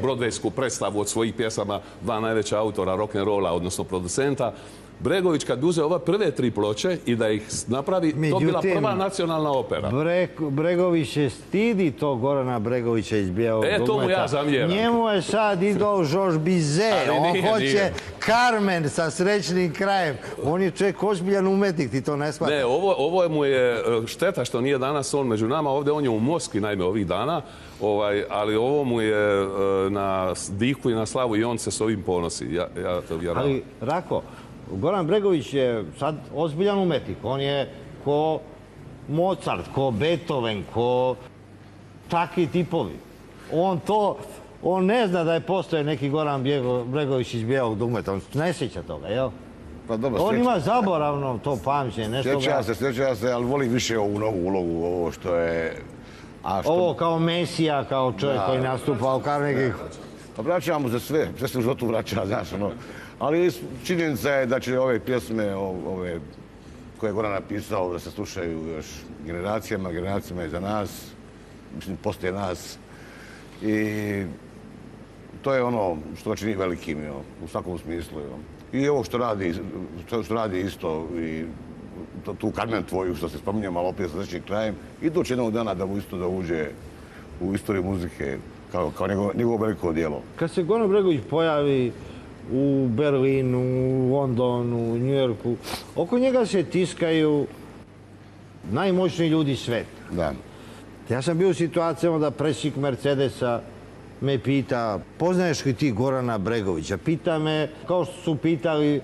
broadwaysku predstavu od svojih pjesama, 2 najveća autora rock'n'rolla, odnosno producenta. Bregović kad uze ove prve 3 ploče i da ih napravi, to bila prva nacionalna opera. Bregović se stidi to Gorana Bregovića iz Bijelog dugmeta. To mu ja zamjeram. Njemu je sad idol Georges Bizet. On hoće Carmen sa Srećnim krajem. On je čovjek ozbiljan umetnik, ti to ne shvataš. Ne, ovo mu je šteta što nije danas on među nama. Ovdje on je u Moskvi, naime, ovih dana. Ali ovo mu je na diku i na slavu i on se s ovim ponosi. Ja to vjeravam. Ali, Rako, Goran Bregović je sad ozbiljan umetnik. On je ko Mozart, ko Beethoven, ko takvi tipovi. On ne zna da je postoje neki Goran Bregović iz Bijelog dugmeta. On ne sjeća toga, jel? Pa dobro, on ima zaboravno to pamćenje. Sjeća se, ali volim više ovu novu ulogu, ovo što je... Ovo kao Mesija, kao čovjek koji nastupa u Carnegie. Pa vraća mu za sve se u životu vraća, znaš, ono. Ali činjenica je da će ove pjesme, koje je Goran napisao, da se slušaju još generacijama iza nas, mislim, poslije nas. I to je ono što ga čini velikim, u svakom smislu. I ovo što radi isto, i tu Carmen tvoju što se spominje malo opet sa Srećnim krajem, i doći jednog dana da uđe u istoriju muzike kao njegovo veliko djelo. Kad se Goran Bregović pojavi u Berlinu, u Londonu, u Njujorku, oko njega se tiskaju najmoćniji ljudi sveta. Da. Ja sam bio u situacijama da predsjednik Mercedesa me pita, poznaješ li ti Gorana Bregovića? Pita me, kao što su pitali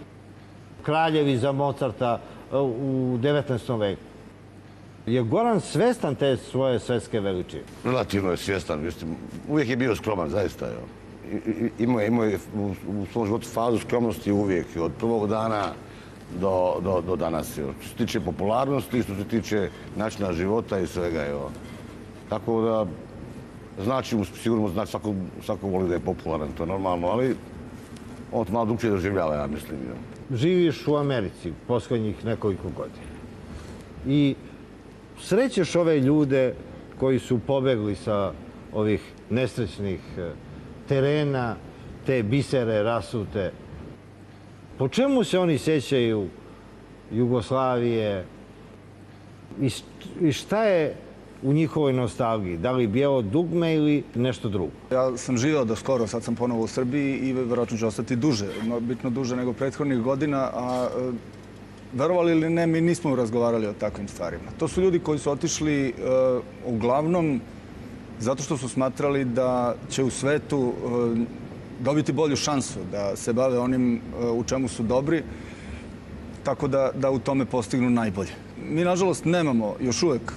kraljevi za Mozarta u 19. veku. Je Goran svjestan te svoje svjetske veličine? Relativno je svjestan, uvijek je bio skroman, zaista. Imao je u svom životu fazu skromnosti uvijek, od prvog dana do danas. Što se tiče popularnosti, što se tiče načina života i svega. Tako da, znači mu sigurno, znači svako voli da je popularan, to je normalno, ali on to malo drugčije doživljava, ja mislim. Živiš u Americi posljednjih nekoliko godina i srećeš ove ljude koji su pobegli sa ovih nesrećnih terena, te bisere rasute. Po čemu se oni sjećaju Jugoslavije i šta je u njihovoj nostalgiji? Da li Bijelo dugme ili nešto drugo? Ja sam živio do skoro, sad sam ponovo u Srbiji i vjerojatno ću ostati duže, bitno duže nego prethodnih godina, a verovali ili ne, mi nismo razgovarali o takvim stvarima. To su ljudi koji su otišli uglavnom zato što su smatrali da će u svetu dobiti bolju šansu, da se bave onim u čemu su dobri, tako da u tome postignu najbolje. Mi, nažalost, nemamo još uvijek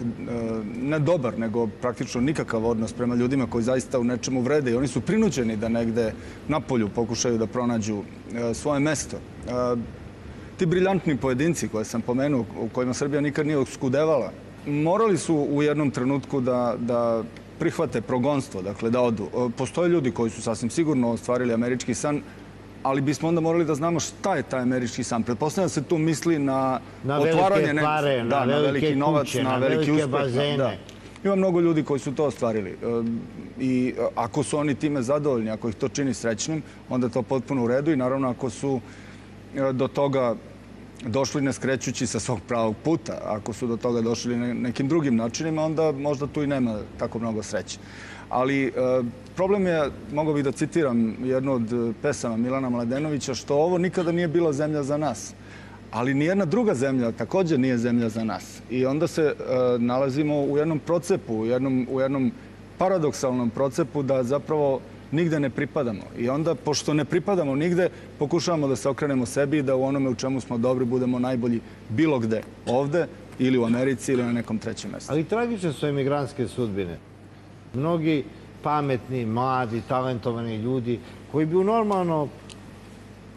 ne dobar, nego praktično nikakav odnos prema ljudima koji zaista u nečemu vrede i oni su prinuđeni da negde napolju pokušaju da pronađu svoje mesto. Ti briljantni pojedinci koje sam pomenuo, u kojima Srbija nikad nije oskudevala, morali su u jednom trenutku da prihvate progonstvo, dakle da odu. Postoje ljudi koji su sasvim sigurno ostvarili američki san, ali bismo onda morali da znamo šta je taj američki san. Pretpostavljam se tu misli na otvaranje velike pare, na velike kuće, na velike bazene. Ima mnogo ljudi koji su to ostvarili. I ako su oni time zadovoljni, ako ih to čini srećnim, onda je to potpuno u redu i naravno ako su do toga došli ne skrećući sa svog pravog puta, ako su do toga došli nekim drugim načinima, onda možda tu i nema tako mnogo sreće. Ali problem je, mogu bih da citiram jednu od pesama Milana Mladenovića, što ovo nikada nije bila zemlja za nas. Ali nijedna druga zemlja također nije zemlja za nas. I onda se nalazimo u jednom procepu, u jednom paradoksalnom procepu da zapravo nigde ne pripadamo. I onda, pošto ne pripadamo nigde, pokušavamo da se okrenemo sebi i da u onome u čemu smo dobri budemo najbolji bilo gde. Ovde ili u Americi ili na nekom trećem mjestu. Ali tragične su emigrantske sudbine. Mnogi pametni, mladi, talentovani ljudi koji bi u normalno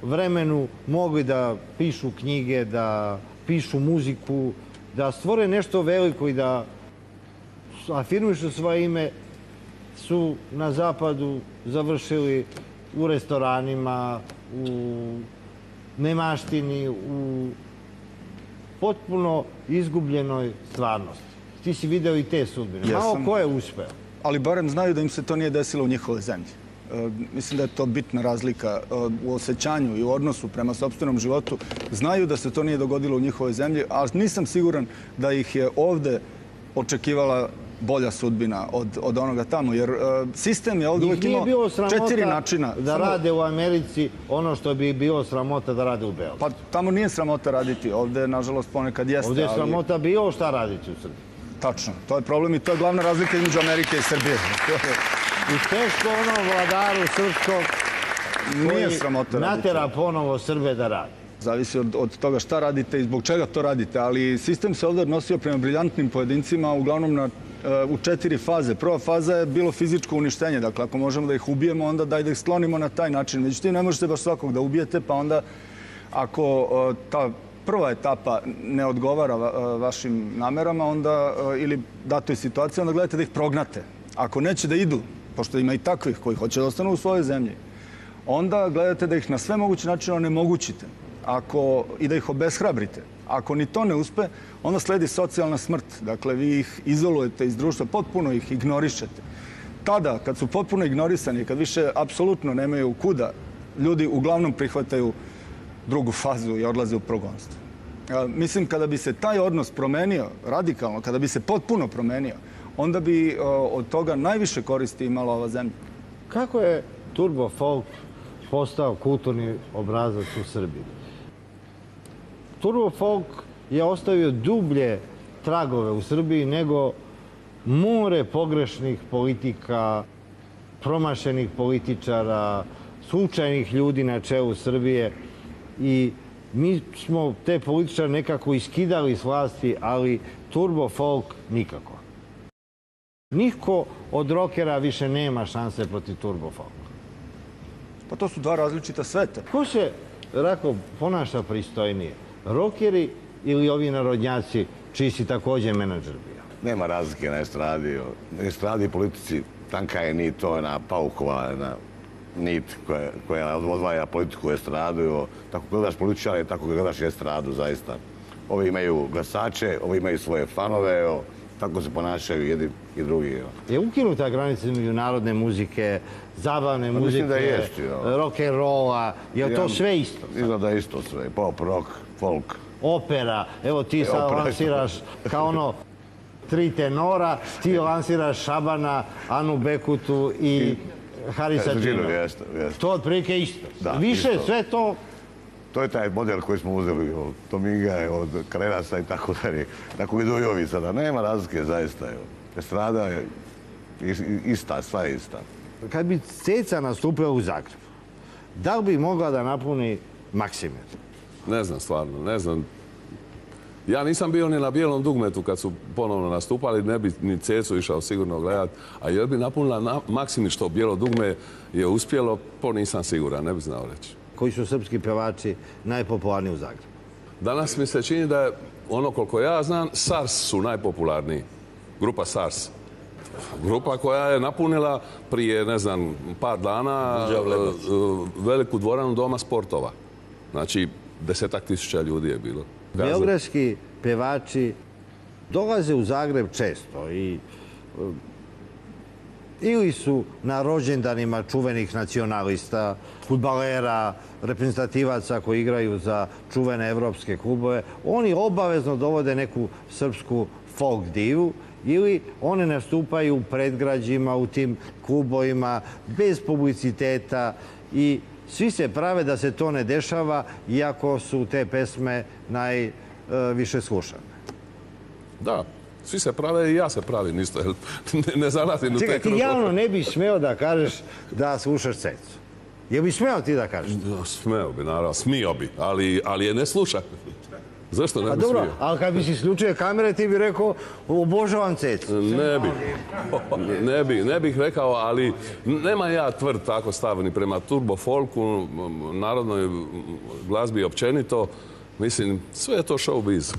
vremenu mogli da pišu knjige, da pišu muziku, da stvore nešto veliko i da afirmišu svoje ime, su na zapadu završili u restoranima, u nemaštini, u potpuno izgubljenoj stvarnosti. Ti si video i te sudbine. Malo ko je uspeo. Ali barem znaju da im se to nije desilo u njihovoj zemlji. Mislim da je to bitna razlika u osjećanju i u odnosu prema sopstvenom životu. Znaju da se to nije dogodilo u njihovoj zemlji, ali nisam siguran da ih je ovde očekivala bolja sudbina od onoga tamo, jer sistem je ovdje uvijek imao 4 načina. Da rade u Americi ono što bi bilo sramota da rade u Beogradu. Pa tamo nije sramota raditi, ovdje nažalost ponekad jeste. Ovdje je sramota bilo šta raditi u Srbiji. Tačno, to je problem i to je glavna razlika između Amerike i Srbije. I teško onom vladaru srpskog koji natera ponovo Srbe da radi. Zavisi od toga šta radite i zbog čega to radite, ali sistem se ovdje odnosio prema briljantnim pojedincima, uglavnom u 4 faze. Prva faza je bilo fizičko uništenje, dakle ako možemo da ih ubijemo, onda daj da ih sklonimo na taj način. Međutim, ne možete baš svakog da ubijete, pa onda ako ta prva etapa ne odgovara vašim namerama, onda ili datoj situaciji, onda gledate da ih prognate. Ako neće da idu, pošto ima i takvih koji hoće da ostanu u svojoj zemlji, onda gledate da ih na sve moguće načine onemogućite i da ih obeshrabrite. Ako ni to ne uspe, onda sledi socijalna smrt. Dakle, vi ih izolujete iz društva, potpuno ih ignorišete. Tada, kad su potpuno ignorisani, kad više apsolutno nemaju kuda, ljudi uglavnom prihvataju drugu fazu i odlaze u progonstvo. Mislim, kada bi se taj odnos promenio radikalno, kada bi se potpuno promenio, onda bi od toga najviše koristi imala ova zemlja. Kako je turbo folk postao kulturni obrazac u Srbiji? Turbo folk je ostavio dublje tragove u Srbiji nego more pogrešnih politika, promašenih političara, slučajnih ljudi na čelu Srbije. I mi smo te političare nekako iskidali s vlasti, ali turbo folk nikako. Niko od rokera više nema šanse protiv turbo folka. Pa to su dva različita sveta. Ko se, Rako, ponaša pristojnije? Rokeri ili ovi narodnjaci čiji si također menadžer bio? Nema razlike na estradi. Na estradi politici tanka je nit, to je na paukova, na nit koja odvaja politiku u estradu. Tako gledaš političare, tako gledaš i estradu, zaista. Ovi imaju glasače, ovi imaju svoje fanove, tako se ponašaju jedni i drugi. Je ukinuta granica između narodne muzike, zabavne muzike, rock'n'rolla, je to sve isto? Izgleda isto sve, pop, rock, folk. Opera, evo ti sad lansiraš kao ono 3 tenora, ti lansiraš Šabana, Anu Bekutu i Harisa Džinu. To otprilike isto. Više sve to... To je taj model koji smo uzeli od Tominga, od Karenasa i tako dalje. Tako idu i ovi sada. Nema razlike zaista. Estrada je ista, sva je ista. Kad bi Ceca nastupila u Zagrebu, da li bi mogla da napuni Maksimir? Ne znam, stvarno, ne znam. Ja nisam bio ni na Bijelom dugmetu kad su ponovno nastupali, ne bi ni Cecu išao sigurno gledat. A jer bi napunila Maksimir što Bijelo dugme je uspjelo, nisam siguran, ne bi znao reći. Koji su srpski pevači najpopularniji u Zagrebu? Danas mi se čini da je, ono koliko ja znam, SARS su najpopularniji. Grupa SARS. Grupa koja je napunila prije, ne znam, par dana veliku dvoranu Doma sportova. Znači, 10.000 ljudi je bilo. Beogradski pevači dolaze u Zagreb često i ili su na rođendanima čuvenih nacionalista, fudbalera, reprezentativaca koji igraju za čuvene evropske klubove. Oni obavezno dovode neku srpsku folk divu ili one nastupaju u predgrađima, u tim klubovima, bez publiciteta i svi se prave da se to ne dešava, iako su te pesme najviše slušane. Da, Svi se prave i ja se pravim isto, jer ne zalatim u te Čekaj, ti krugove. javno ne bi smeo da kažeš da slušaš Cecu. Jel bi smeo ti da kažeš? Smeo bi, naravno, smio bi, ali je ne sluša. Zašto ne Pa bi dobro, smio? ali kad bi si isključio kamere, ti bi rekao, obožavam Cecu. Ne bih rekao, ali nema ja tvrd tako stav ni prema turbo folku, narodnoj glazbi općenito. Mislim, sve je to showbiz.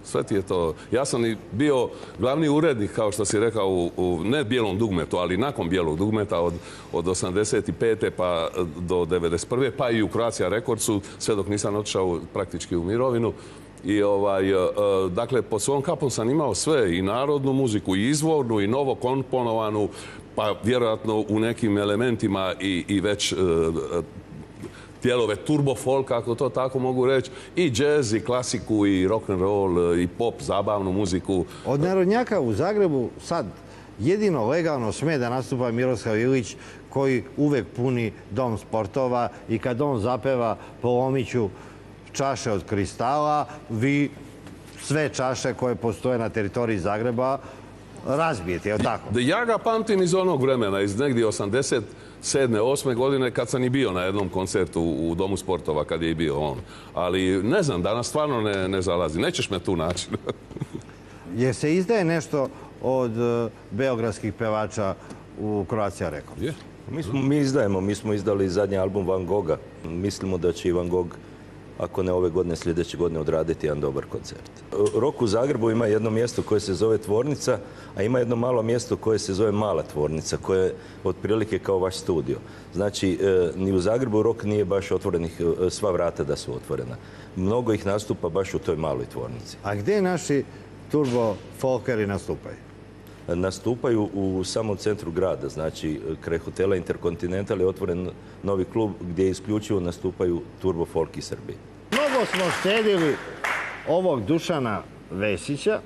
Sve ti je to. Ja sam i bio glavni urednik, kao što si rekao, u ne bijelom dugmetu, ali nakon bijelog dugmeta od 85. pa do 91. pa i u Croatia Recordsu, sve dok nisam otišao praktički u mirovinu. I dakle, pod svom kapom sam imao sve, i narodnu muziku, i izvornu, i novo komponovanu, pa vjerojatno u nekim elementima i već dijelove turbo folk, ako to tako mogu reći, i džez, i klasiku, i rock and roll, i pop, zabavnu muziku. Od narodnjaka u Zagrebu sad jedino legalno sme da nastupa Miroslav Ilić, koji uvek puni dom sportova, i kad on zapeva po Omiću čaše od kristala, vi sve čaše koje postoje na teritoriji Zagreba razbijete, je li tako? Ja ga pamtim iz onog vremena, iz negdje 87. 8. godine, kad sam i bio na jednom koncertu u Domu sportova, kad je i bio on. Ali ne znam, danas stvarno ne zalazi. Nećeš me tu naći. Jer se izdaje nešto od beogradskih pevača u Croatia Records? Je. Mi izdajemo, mi smo izdali zadnji album Van Gogha. Mislimo da će i Van Gogh, ako ne ove godine, sljedeće godine odraditi jedan dobar koncert. Rok u Zagrebu ima jedno mjesto koje se zove Tvornica, a ima jedno malo mjesto koje se zove Mala Tvornica, koje je otprilike kao vaš studio. Znači, ni u Zagrebu Rok nije baš otvorenih, sva vrata da su otvorena. Mnogo ih nastupa baš u toj maloj tvornici. A gdje naši turbo folkeri nastupaju? Nastupaju u samom centru grada, znači kraj hotela Intercontinental je otvoren novi klub gdje isključivo nastupaju turbo folk iz Srbije. Mnogo smo štedili ovog Dušana Vesića.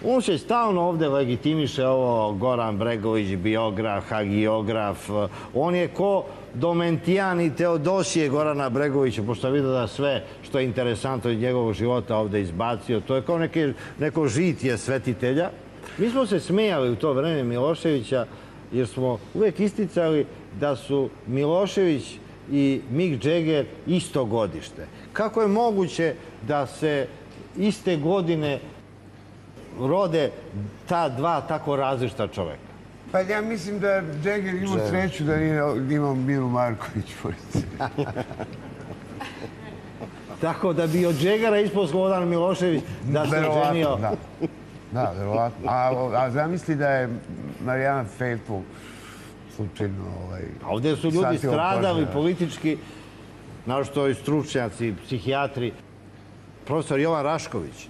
On se stalno ovdje legitimiše, ovo Goran Bregović, biograf, hagiograf. On je ko Domentijan i Teodosije Gorana Bregovića, pošto vidio da sve što je interesantno iz njegovog života ovdje izbacio. To je kao neko žitije svetitelja. Mi smo se smijali u to vreme Miloševića, jer smo uvijek isticali da su Milošević i Mick Jagger isto godište. Kako je moguće da se iste godine rode ta dva tako različita čoveka? Pa ja mislim da Jagger imao sreću da nije imao Milu Marković. Tako da bi od Jaggera ispao Slobodan Milošević da se oženio. Da, verovatno. A zamisli da je Marijana Faithfull slučajno Ovdje su ljudi stradali politički, naročito i stručnjaci, psihijatri. Profesor Jovan Rašković,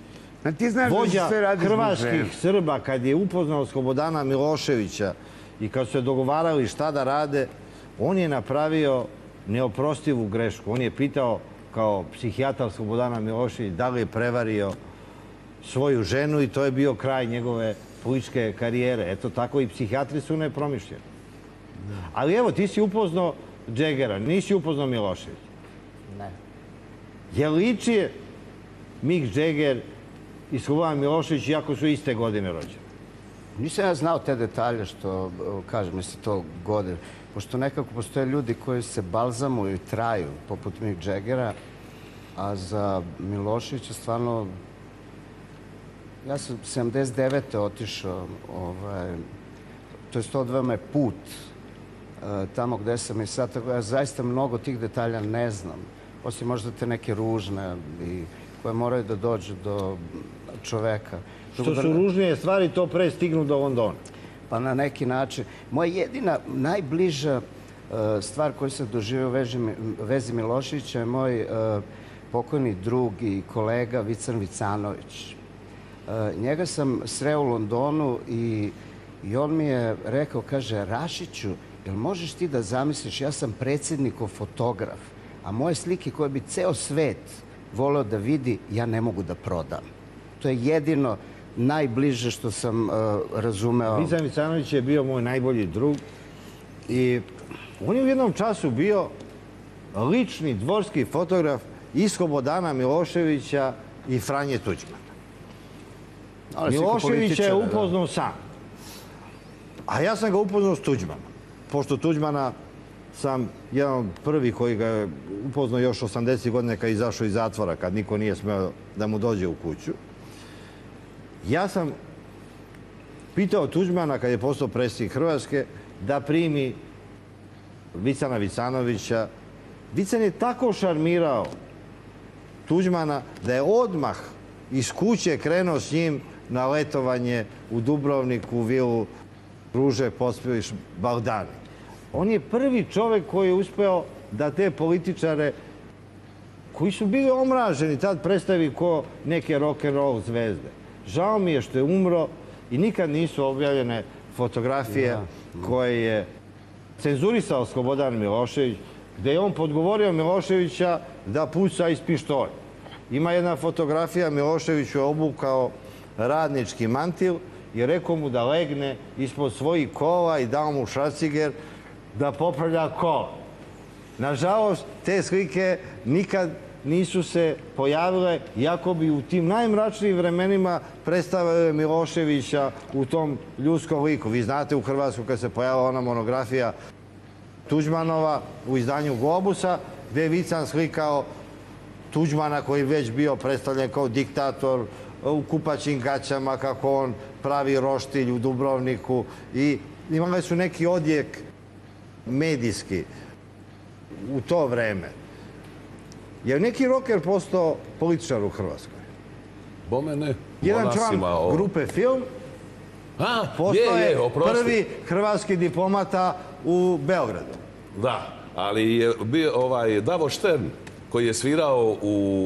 vođa hrvatskih Srba, kad je upoznao Slobodana Miloševića i kad su se dogovarali šta da rade, on je napravio neoprostivu grešku. On je pitao kao psihijatar Slobodana Miloševića da li je prevario svoju ženu, i to je bio kraj njegove političke karijere. Eto, tako i psihijatri su nepromišljeni. Ali evo, ti si upoznao Jaggera, nisi upoznao Miloševića. Ne. Je liči Mick Jagger i Slobodan Milošević, iako su iste godine rođeni? Nisam ja znao te detalje što, kažem, mislim to godine. Pošto nekako postoje ljudi koji se balzamuju i traju, poput Mick Jaggera, a za Miloševića stvarno... Ja sam 79. otišao, to je odveo me put tamo gde sam i sad, tako ja zaista mnogo tih detalja ne znam. Osim možda te neke ružne koje moraju da dođu do čoveka. Što su ružnije stvari, to pre stignu do Londona. Pa na neki način. Moja jedina, najbliža stvar koju sam doživio u vezi Miloševića je moj pokojni drug i kolega Vican Vicanović. Njega sam sreo u Londonu i on mi je rekao, kaže, Rašiću, jel možeš ti da zamisliš, ja sam predsjednikov fotograf, a moje slike koje bi ceo svet voleo da vidi, ja ne mogu da prodam. To je jedino najbliže što sam razumeo. Vican Vicanović je bio moj najbolji drug i on je u jednom času bio lični dvorski fotograf i Slobodana Miloševića i Franje Tuđmana. Miloševića je upoznao sam. A ja sam ga upoznao s Tuđmanom. Pošto Tuđmana sam jedan od prvih koji ga je upoznao još 80 godina kad je izašao iz zatvora, kad niko nije smeo da mu dođe u kuću. Ja sam pitao Tuđmana kad je postao predsjednik Hrvatske da primi Vicana Vicanovića. Vican je tako šarmirao Tuđmana da je odmah iz kuće krenuo s njim na letovanje u Dubrovniku, u vilu Ruže Pospiliš Baldani. On je prvi čovjek koji je uspeo da te političare koji su bili omraženi tad predstavi ko neke rock'n'roll zvezde. Žao mi je što je umro i nikad nisu objavljene fotografije koje je cenzurisao Slobodan Milošević, gdje je on podgovorio Miloševića da puca iz pištolja. Ima jedna fotografija, Milošević je obukao radnički mantil i rekao mu da legne ispod svojih kola i dao mu šraciger da popravlja kola. Nažalost, te slike nikad nisu se pojavile, iako bi u tim najmračnijim vremenima predstavile Miloševića u tom ljudskom liku. Vi znate u Hrvatskoj kad se pojavila ona monografija Tuđmanova u izdanju Globusa, gdje je Vican slikao Tuđmana koji je već bio predstavljen kao diktator u kupaćim gaćama, kako on pravi roštilj u Dubrovniku i imali su neki odjek medijski u to vreme. Je neki rocker postao političar u Hrvatskoj? Bome ne. Jedan član grupe Film postao je prvi hrvatski diplomata u Beogradu. Da, ali je bio Davor Štern koji je svirao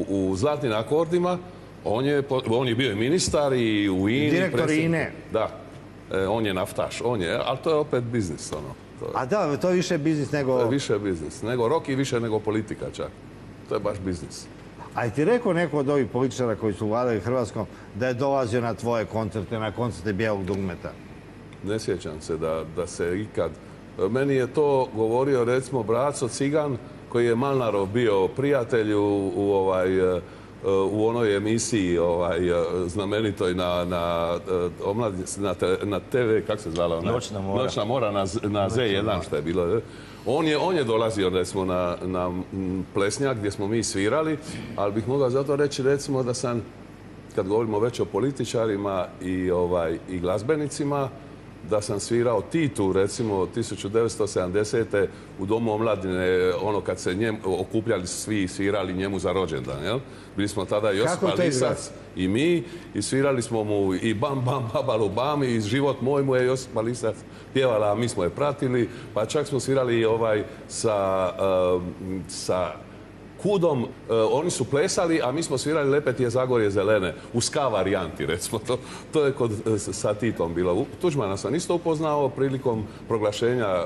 u Zlatnim akordima. On je bio i ministar i u INI. Direktor INE. Da, on je naftaš, ali to je opet biznis. A da, to je više biznis nego... To je više biznis, nego rock i više nego politika čak. To je baš biznis. A ti rekao neko od ovih političara koji su vladali Hrvatskom da je dolazio na tvoje koncerte, na koncerte Bijelog dugmeta? Ne sjećam se da se ikad... Meni je to govorio recimo Braco Cigan koji je Malnarov bio prijatelj u onoj emisiji znamenitoj na TV, kako se zvala ona? Noćna mora na Z1 što je bilo. On je dolazio recimo na Plesnjak gdje smo mi svirali, ali bih mogao zato reći recimo da sam, kad govorimo već o političarima i glazbenicima, da sam svirao Titu, recimo 1970. u Domu omladine, ono kad se okupljali svi i svirali njemu za rođendan, jel? Bili smo tada Josipa Lisac i mi i svirali smo mu i Bam Bam Babalu Bam i Život moj mu je Josipa Lisac pjevala, a mi smo je pratili, pa čak smo svirali sa Kudom, oni su plesali, a mi smo svirali Lepet je Zagorje zelene, u ska varijanti, recimo. To je sa Titom bilo. Tuđmana sam isto upoznao prilikom proglašenja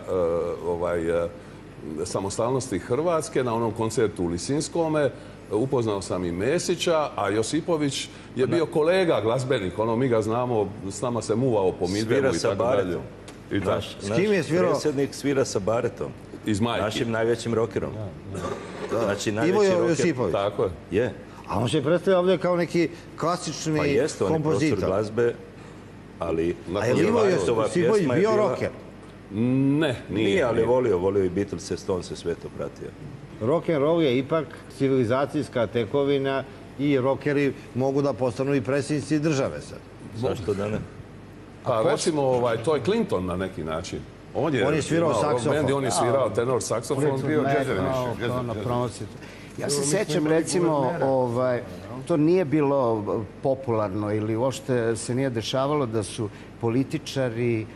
samostalnosti Hrvatske na onom koncertu u Lisinskome. Upoznao sam i Mesića, a Josipović je bio kolega glazbenik, mi ga znamo, s nama se muvao po Midvemu i tako dalje. Naš predsjednik svira sa baretom. Iz Majki. Našim najvećim rockerom. Znači, Ivo Josipović. Tako je. A on se predstavlja ovdje kao neki klasični kompozitor. Pa jeste, on je profesor glazbe, ali... A je li Ivo Josipović bio rocker? Ne, nije, ali volio i Beatlese, Stonese, sve to pratio. Rock'n'roll je ipak civilizacijska tekovina i rockeri mogu da postanu i predsjednici države sad. Zašto da ne? Pa recimo, to je Clinton na neki način. On je svirao saksofon. On je svirao tenor saksofon. Ja se sjećam, recimo, to nije bilo popularno ili uopšte se nije dešavalo da su političari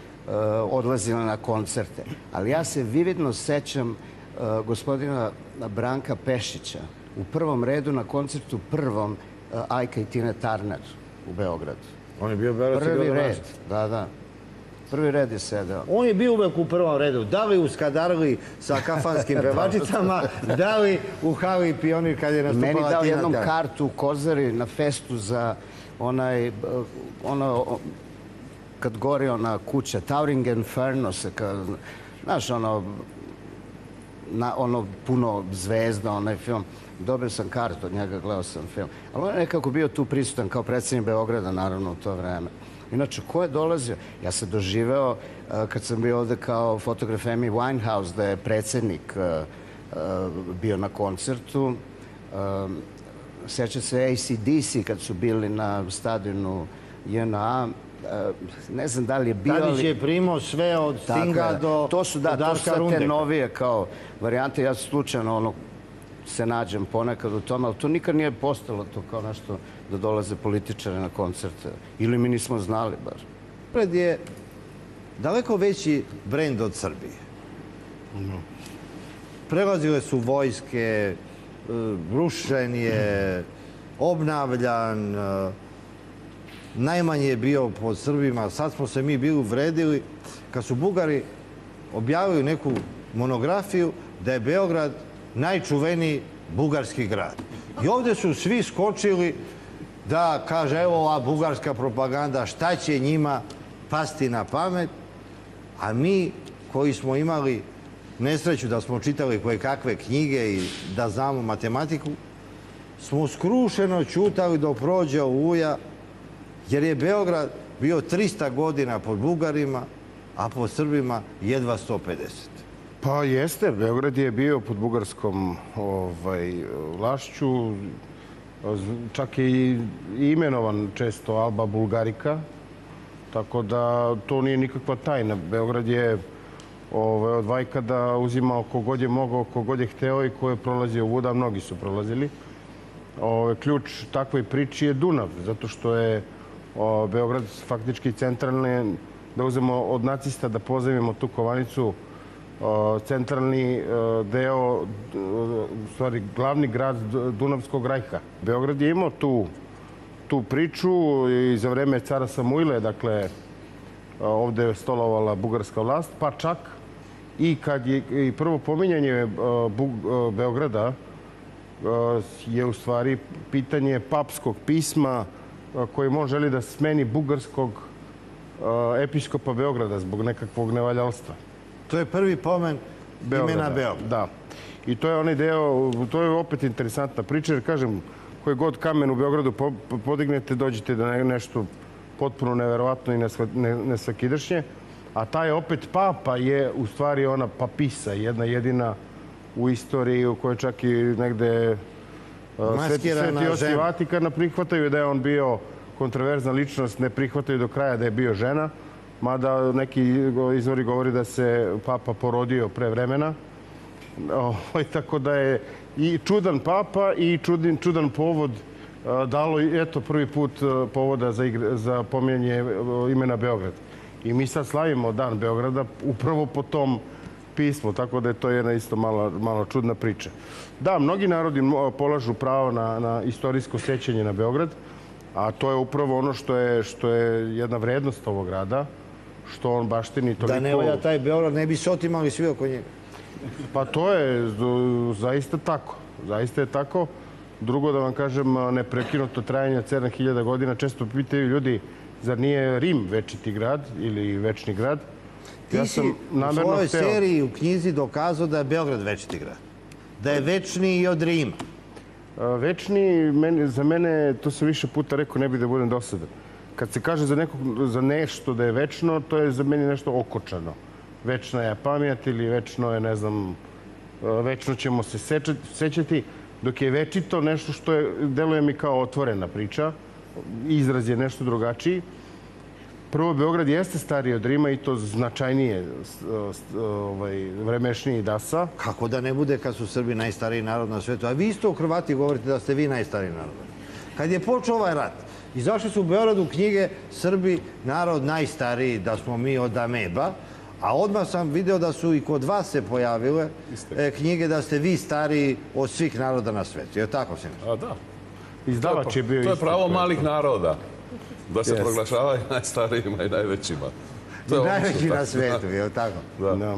odlazili na koncerte. Ali ja se vividno sjećam gospodina Branka Pešića u prvom redu na koncertu prvom Ajka i Tine Turner u Beogradu. On je bio prvi red, da. Prvi red je sedeo. On je bio uvek u prvom redu. Da li u Skadarli sa kafanskim pevačicama, da li u Hali Pionir kad je nastupala Tina Turner. Meni dao jednom kartu u Kozari na festu za kad gori ona kuća, Towering Inferno se, znaš ono puno zvezda, onaj film. Dobio sam kartu od njega, gledao sam film. Ali on je nekako bio tu prisutan kao predsjednik Beograda, naravno, u to vreme. Inače, ko je dolazio? Ja sam doživeo, kad sam bio ovde kao fotograf Amy Winehouse, da je predsjednik bio na koncertu. Sjeća se AC/DC kad su bili na stadionu JNA. Ne znam da li je bio... Tadić je primao sve od Stinga do To su sad te novije kao varijante. Ja slučajno se nađem ponekad u tome, ali to nikad nije postalo to kao nešto da dolaze političari na koncerte. Ili mi nismo znali bar. Beograd je daleko veći brend od Srbije. Prelazile su vojske, rušen je, obnavljan, najmanje je bio pod Srbima. Sad smo se mi bili uvredili kad su Bugari objavili neku monografiju da je Beograd najčuveniji bugarski grad. I ovdje su svi skočili da kaže evo ova bugarska propaganda, šta će njima pasti na pamet, a mi koji smo imali nesreću da smo čitali koje kakve knjige i da znamo matematiku, smo skrušeno ćutali dok prođe Oluja, jer je Beograd bio 300 godina pod Bugarima, a pod Srbima jedva 150. Pa jeste, Beograd je bio pod bugarskom vlašću, čak je i imenovan često Alba Bulgarika, tako da to nije nikakva tajna. Beograd je od vajkada uzimao kogod je mogao, kogod je hteo i ko je prolazio vuda, mnogi su prolazili. Ključ takvoj priči je Dunav, zato što je Beograd faktički centralni, da uzmemo od nacista da pozajmimo tu kovanicu, centralni deo, u stvari glavni grad Dunavskog rajha. Beograd je imao tu priču i za vreme cara Samuile, dakle, ovde je stolovala bugarska vlast, pa čak i kad je prvo pominjanje Beograda je u stvari pitanje papskog pisma kojim on želi da smeni bugarskog episkopa Beograda zbog nekakvog nevaljalstva. To je prvi pomen imena Beograd. Da. I to je onaj deo, to je opet interesantna priča, jer kažem, koji god kamen u Beogradu podignete, dođete do nešto potpuno neverovatno i nesvakidašnje. A taj opet papa je u stvari ona papisa, jedna jedina u istoriji u kojoj čak i negde Sveti Oci Vatikana prihvataju da je on bio kontroverzna ličnost, ne prihvataju do kraja da je bio žena, mada neki izvori govori da se papa porodio pre vremena. Tako da je i čudan papa i čudan povod dalo, eto, prvi put povoda za pominjanje imena Beograd. I mi sad slavimo Dan Beograda upravo po tom pismu, tako da je to jedna isto malo čudna priča. Da, mnogi narodi polažu pravo na istorijsko sećanje na Beograd, a to je upravo ono što je jedna vrednost ovog grada, što on baštini toliko... Da ne valja taj Beograd, ne bi se otimali svi oko njega. Pa to je zaista tako. Zaista je tako. Drugo, da vam kažem, neprekinuto trajanje od 7000 godina. Često pitaju ljudi, zar nije Rim večiti grad ili večni grad? Ti si u svojoj seriji, u knjizi dokazao da je Beograd večiti grad. Da je večniji i od Rima. Večni, za mene, to sam više puta rekao, ne bi da budem dosadan. Kad se kaže za nešto da je večno, to je za mene nešto okočano. Večna je pamet ili večno je, ne znam, večno ćemo se sećati, dok je večito nešto što deluje mi kao otvorena priča. Izraz je nešto drugačiji. Prvo, Beograd jeste stariji od Rima i to značajnije, vremešniji dasa. Kako da ne bude kad su Srbi najstariji narod na svetu? A vi isto u Hrvati govorite da ste vi najstariji narod. Kad je počeo ovaj rat, izašli su u Beogradu knjige Srbi, narod najstariji, da smo mi od ameba, a odmah sam video da su i kod vas se pojavile knjige da ste vi stariji od svih naroda na svetu. Je li tako se nešto? A da. Izdavač je bio isto. To je pravo malih naroda. Da se proglašavaju najstarijima i najvećima. I najveći na svetu, je li tako? Da.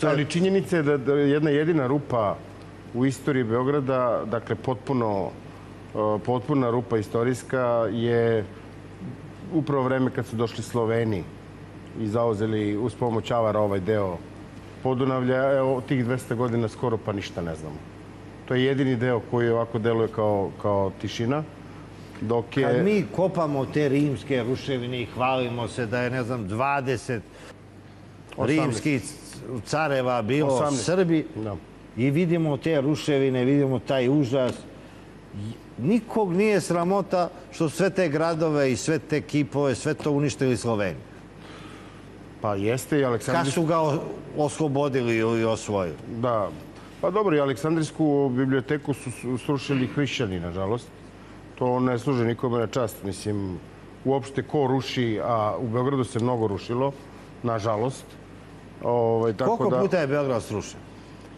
Ali činjenica je da jedna jedina rupa u istoriji Beograda, dakle potpuna rupa istorijska, je upravo vreme kad su došli Sloveni i zauzeli uz pomoć Avara ovaj deo Podunavlja, evo, tih 200 godina skoro pa ništa ne znamo. To je jedini deo koji ovako deluje kao tišina. Dok je... Kad mi kopamo te rimske ruševine i hvalimo se da je, ne znam, 20 rimskih careva bilo Srbi i vidimo te ruševine, vidimo taj užas, nikog nije sramota što sve te gradove i sve te kipove, sve to uništili Sloveni. Pa jeste i Aleksandrijsku... Kad su ga oslobodili ili osvojili? Da. Pa dobro, i Aleksandrijsku biblioteku su srušili hrišćani, nažalost. To ne služi nikome na čast. Mislim, uopšte ko ruši, a u Beogradu se mnogo rušilo, nažalost. Koliko puta je Beograd srušen?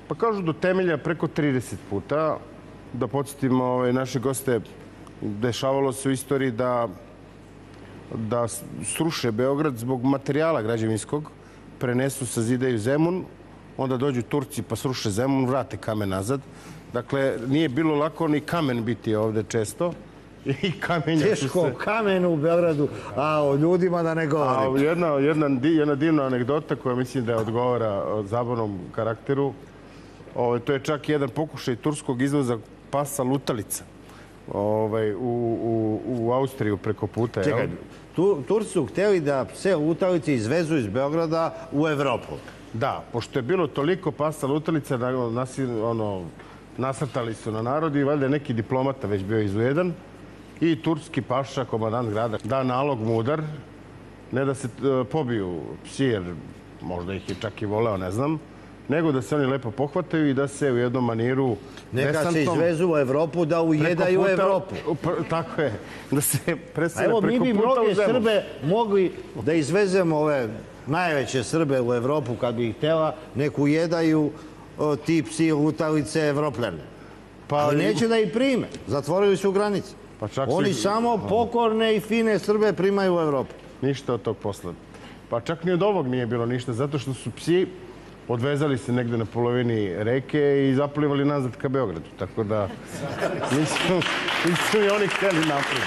Pa kažu do temelja preko 30 puta. Da podsjetimo naše goste, dešavalo se u istoriji da sruše Beograd zbog materijala građevinskog, prenesu, sazidaju Zemun, onda dođu Turci pa sruše Zemun, vrate kamen nazad. Dakle, nije bilo lako ni kamen biti ovde često. I kamenja teško kamen u Beogradu, a o ljudima da ne govorim. Jedna divna anegdota koja mislim da odgovara zabavnom karakteru. To je čak jedan pokušaj turskog izvoza pasa lutalica u Austriju preko puta. Čekaj, Turci su htjeli da pse lutalice izvezu iz Beograda u Evropu. Da, pošto je bilo toliko pasa lutalica, nasrtali su na narod i valjda neki diplomata već bio izujedan. I turski paša, komandant grada, da nalog mudar, ne da se pobiju psi, jer možda ih je čak i voleo, ne znam, nego da se oni lepo pohvataju i da se u jednom maniru neka se izvezu u Evropu, da ujedaju Evropu. Tako je, da se presele preko puta u Zemun. Evo, mi bi mnoge Srbe mogli da izvezemo ove najveće Srbe u Evropu, kad bi ih htjela, nek ujedaju ti psi lutalice Evropljane. Ali neće da ih prime, zatvorili su granice. Oni samo pokorne i fine Srbe primaju u Evropu. Ništa od tog posla. Pa čak ni od ovog nije bilo ništa, zato što su psi odvezali se negde na polovini reke i zaplivali nazad ka Beogradu. Tako da nisu i oni htjeli napred.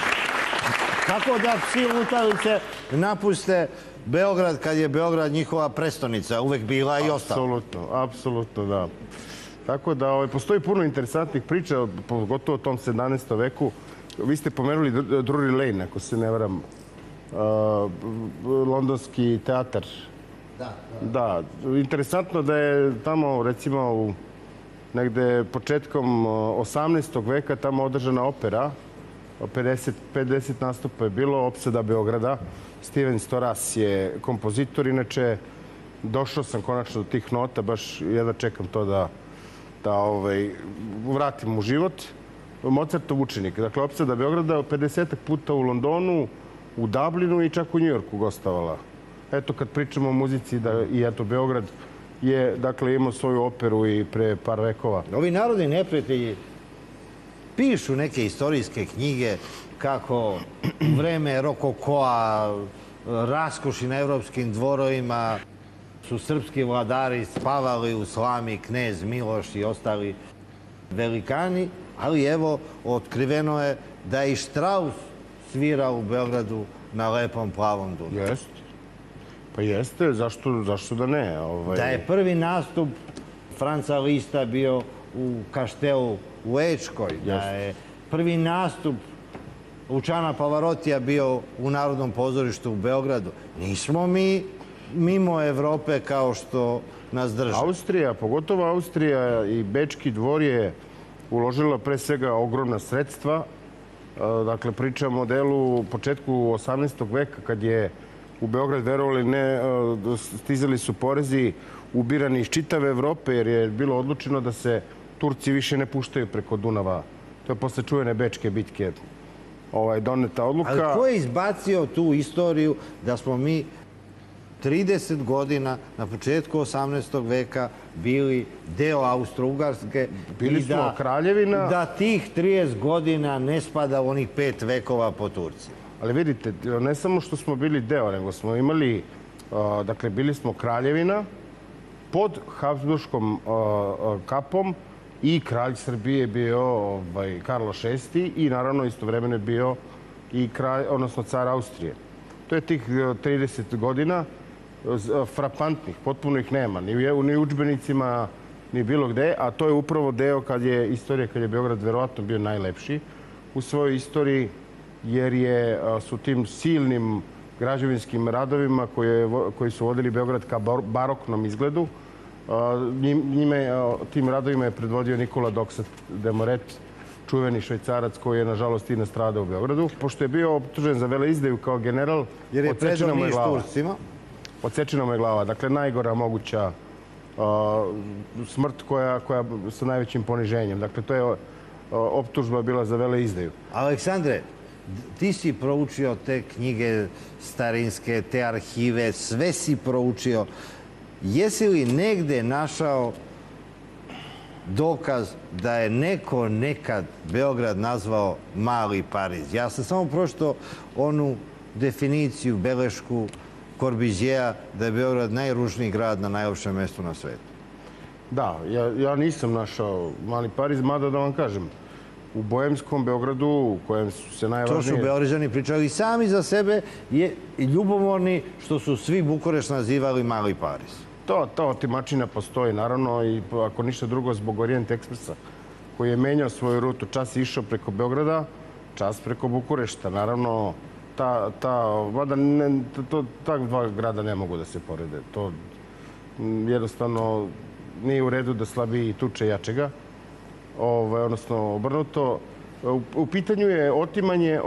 Kako da psi lutalice napuste Beograd kad je Beograd njihova prestonica, uvek bila i ostala? Apsolutno, da. Tako da postoji puno interesantnih priča, pogotovo o tom 17. veku. Vi ste pomenuli Drury Lane, ako se ne varam, londonski teatar. Da. Interesantno da je tamo, recimo, negde početkom 18. veka tamo održana opera. 50 nastupa je bilo, Opsada Beograda. Steven Storas je kompozitor. Inače, došao sam konačno do tih nota, baš jedva čekam to da vratim u život. Mozartov učenik. Dakle, Opsada Beograda 50 puta u Londonu, u Dublinu i čak u Njujorku gostovala. Eto, kad pričamo o muzici, i eto, Beograd je, dakle, imao svoju operu i pre par vekova. Ovi narodni neprijatelji pišu neke istorijske knjige kako u vreme rokokoa, raskoši na evropskim dvorovima su srpski vladari spavali u slami, knez Miloš i ostali velikani, ali evo, otkriveno je da je i Štraus svirao u Beogradu na lepom plavom dudu. Jeste. Pa jeste, zašto da ne? Da je prvi nastup Franca Lista bio u Kaštelu u Ečkoj, da je prvi nastup Lučana Pavarotija bio u Narodnom pozorištu u Beogradu. Nismo mi mimo Evrope kao što nas drže. Austrija, pogotovo Austrija i Bečki dvor je uložila pre svega ogromna sredstva. Dakle, pričamo o delu početku 18. veka kad je u Beograd, verovali ne, stizali su porezi ubirani iz čitave Evrope jer je bilo odlučeno da se Turci više ne puštaju preko Dunava. To je posle čuvene Bečke bitke doneta odluka. Ali ko je izbacio tu istoriju da smo mi 30 godina na početku 18. veka bili deo Austro-Ugarske bili smo kraljevina, da tih 30 godina ne spada u onih 5 vekova po Turcima? Ali vidite, ne samo što smo bili deo, nego smo imali, dakle, bili smo kraljevina pod Habsburškom kapom i kralj Srbije je bio Karlo VI i naravno istovremeno je bio i kralj, odnosno car Austrije. To je tih 30 godina. frapantnih, potpuno ih nema, ni u udžbenicima, ni bilo gde, a to je upravo deo kad je Beograd verovatno bio najlepši u svojoj istoriji, jer su tim silnim građevinskim radovima koji su vodili Beograd ka baroknom izgledu, tim radovima je predvodio Nikola Doksat de Moret, čuveni Švajcarac koji je nažalost i nastradao u Beogradu. Pošto je bio optužen za veleizdaju kao general, jer je predao niš Turcima. Odsečena mu je glava. Dakle, najgora moguća smrt koja sa najvećim poniženjem. Dakle, to je optužba bila za veleizdaju. Aleksandre, ti si proučio te knjige starinske, te arhive, sve si proučio. Jesi li negde našao dokaz da je neko nekad Beograd nazvao Mali Pariz? Ja sam samo pročitao onu definiciju, belešku Korbizjea da je Beograd najružniji grad na najlepšem mestu na svetu. Da, ja nisam našao Mali Pariz, mada da vam kažem, u Bojemskom Beogradu, u kojem su se najvažnije... To su Beograđani pričali sami za sebe i ljubomorni što su svi Bukurešt nazivali Mali Pariz. Ta otimačina postoji, naravno, i ako ništa drugo zbog Orient Ekspresa, koji je menjao svoju rutu. Čas je išao preko Beograda, čas preko Bukurešta. Naravno, ta dva grada ne mogu da se porede. To jednostavno nije u redu da slabiji tuče jačega, odnosno obrnuto. U pitanju je otimanje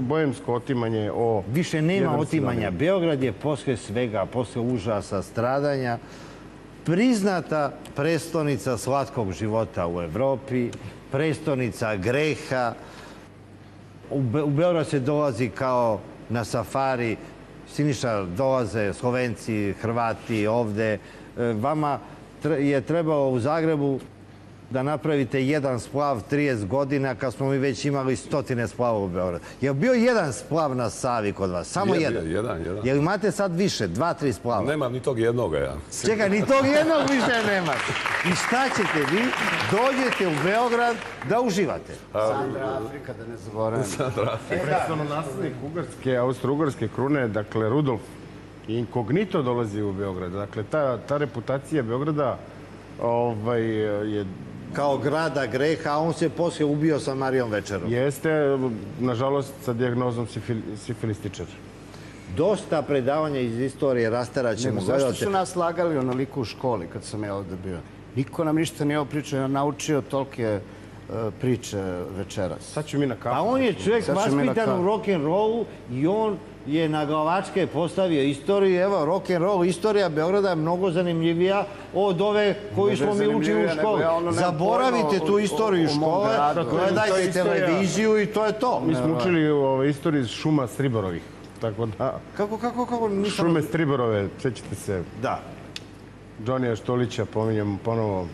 bojemsko otimanje o... Više nema otimanja. Beograd je posle svega, posle užasa, stradanja, priznata prestonica slatkog života u Evropi, prestonica greha. U Beograd se dolazi kao na safari. Siniša, dolaze Slovenci, Hrvati ovde. Vama je trebalo u Zagrebu da napravite jedan splav 30 godina kad smo mi već imali 100 splavova u Beogradu. Je li bio jedan splav na Savi kod vas? Samo jedan? Jedan. Je li imate sad više? 2-3 splava? Nemam ni tog jednoga, ja. Čekaj, ni tog jednog više nemate. I šta ćete vi? Dođete u Beograd da uživate. Sandra Afrika, da ne zaboravim. Predstavno-naslednik Austro-Ugarske krune, dakle Rudolf inkognito dolazi u Beograd. Dakle, ta reputacija Beograda je... Kao grada greha, a on se poslije ubio sa Marijom Večerom. Jeste, nažalost, sa dijagnozom sifilističar. Dosta predavanja iz istorije rastaraćemo gledalce. Zašto su nas lagali onoliko u školi kad sam ja ovde bio? Niko nam ništa nije pričao, ja naučio tolike priče večeras. Sad ću mi na kafu. A on je čovjek vaspitan u rock'n'rollu i on je na glavačke postavio istoriju. Evo, rock'n'roll, istorija Beograda je mnogo zanimljivija od ove koju smo mi učili u školi. Zaboravite tu istoriju škole, gledajte televiziju i to je to. Mi smo učili istoriju šuma Striborovih. Tako da... Kako? Šume Striborove, sećate se. Da. Džonija Štulića, pominjam ponovo.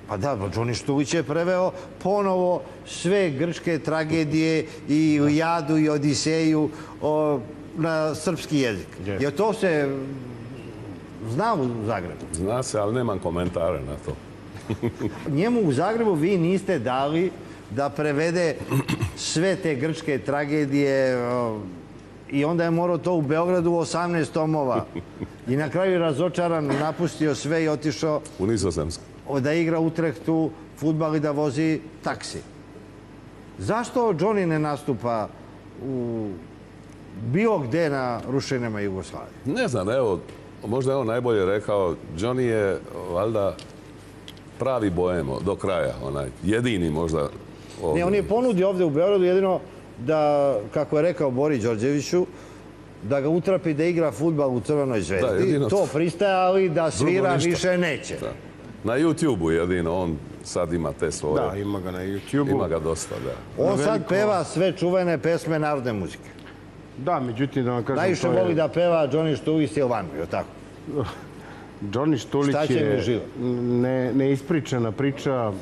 Pa da, Džoni Štulić je preveo ponovo sve grčke tragedije i Ilijadu i Odiseju na srpski jezik. Jer to se zna u Zagrebu. Zna se, ali nemam komentare na to. Njemu u Zagrebu vi niste dali da prevede sve te grčke tragedije i onda je morao to u Beogradu 18 tomova. I na kraju je razočaran, napustio sve i otišao u Nizozemsku da igra u Utrehtu fudbal i da vozi taksi. Zašto Džoni ne nastupa u bilo gde na rušenjama Jugoslavije? Ne znam, evo, možda je on najbolje rekao, Džoni je valjda pravi boemo do kraja, onaj jedini možda ovdje. Ne, on je ponudio ovde u Beogradu jedino da, kako je rekao Bori Đorđeviću, da ga utrapi da igra fudbal u Crvenoj Zvezdi. To pristaje, ali da svira više neće. Na YouTube-u jedino, on sad ima te svoje. Da, ima ga na YouTube-u. Ima ga dosta, da. On sad peva sve čuvene pesme narodne muzike. Da, međutim, da vam kažem... Najviše voli da peva Džoni Štulić Silvanu, je li tako? Džoni Štulić je neispričana priča.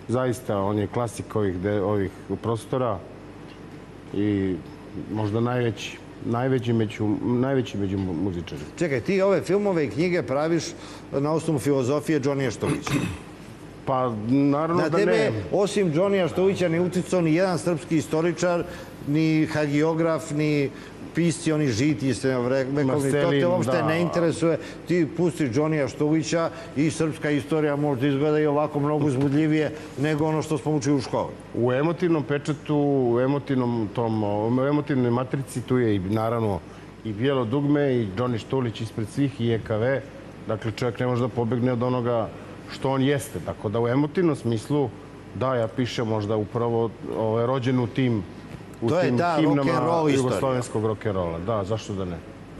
Zaista, on je klasik ovih prostora i možda najveći među muzičarima. Čekaj, ti ove filmove i knjige praviš na osnovu filozofije Džonija Štulića. Pa, naravno da ne. Na tebe, osim Džonija Štulića, ne uticao ni jedan srpski istoričar ni hagiograf, ni pisci, oni žiti vekovni. To te uopšte ne interesuje. Ti pusti Džonija Štulića i srpska istorija možda izgleda i ovako mnogo uzbudljivije nego ono što smo učili u školi. U emotivnom pečatu, u emotivnoj matrici tu je i naravno i Bijelo dugme i Džoni Štulić ispred svih i EKV. Dakle, čovjek ne može da pobegne od onoga što on jeste. Tako da u emotivnom smislu, da, ja pišem možda upravo rođen u tim himnama jugoslovenskog rock'n'rolla. Da, zašto da ne?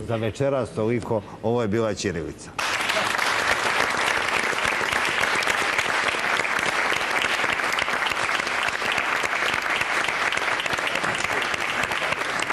Za večeras toliko, ovo je bila ćirilica.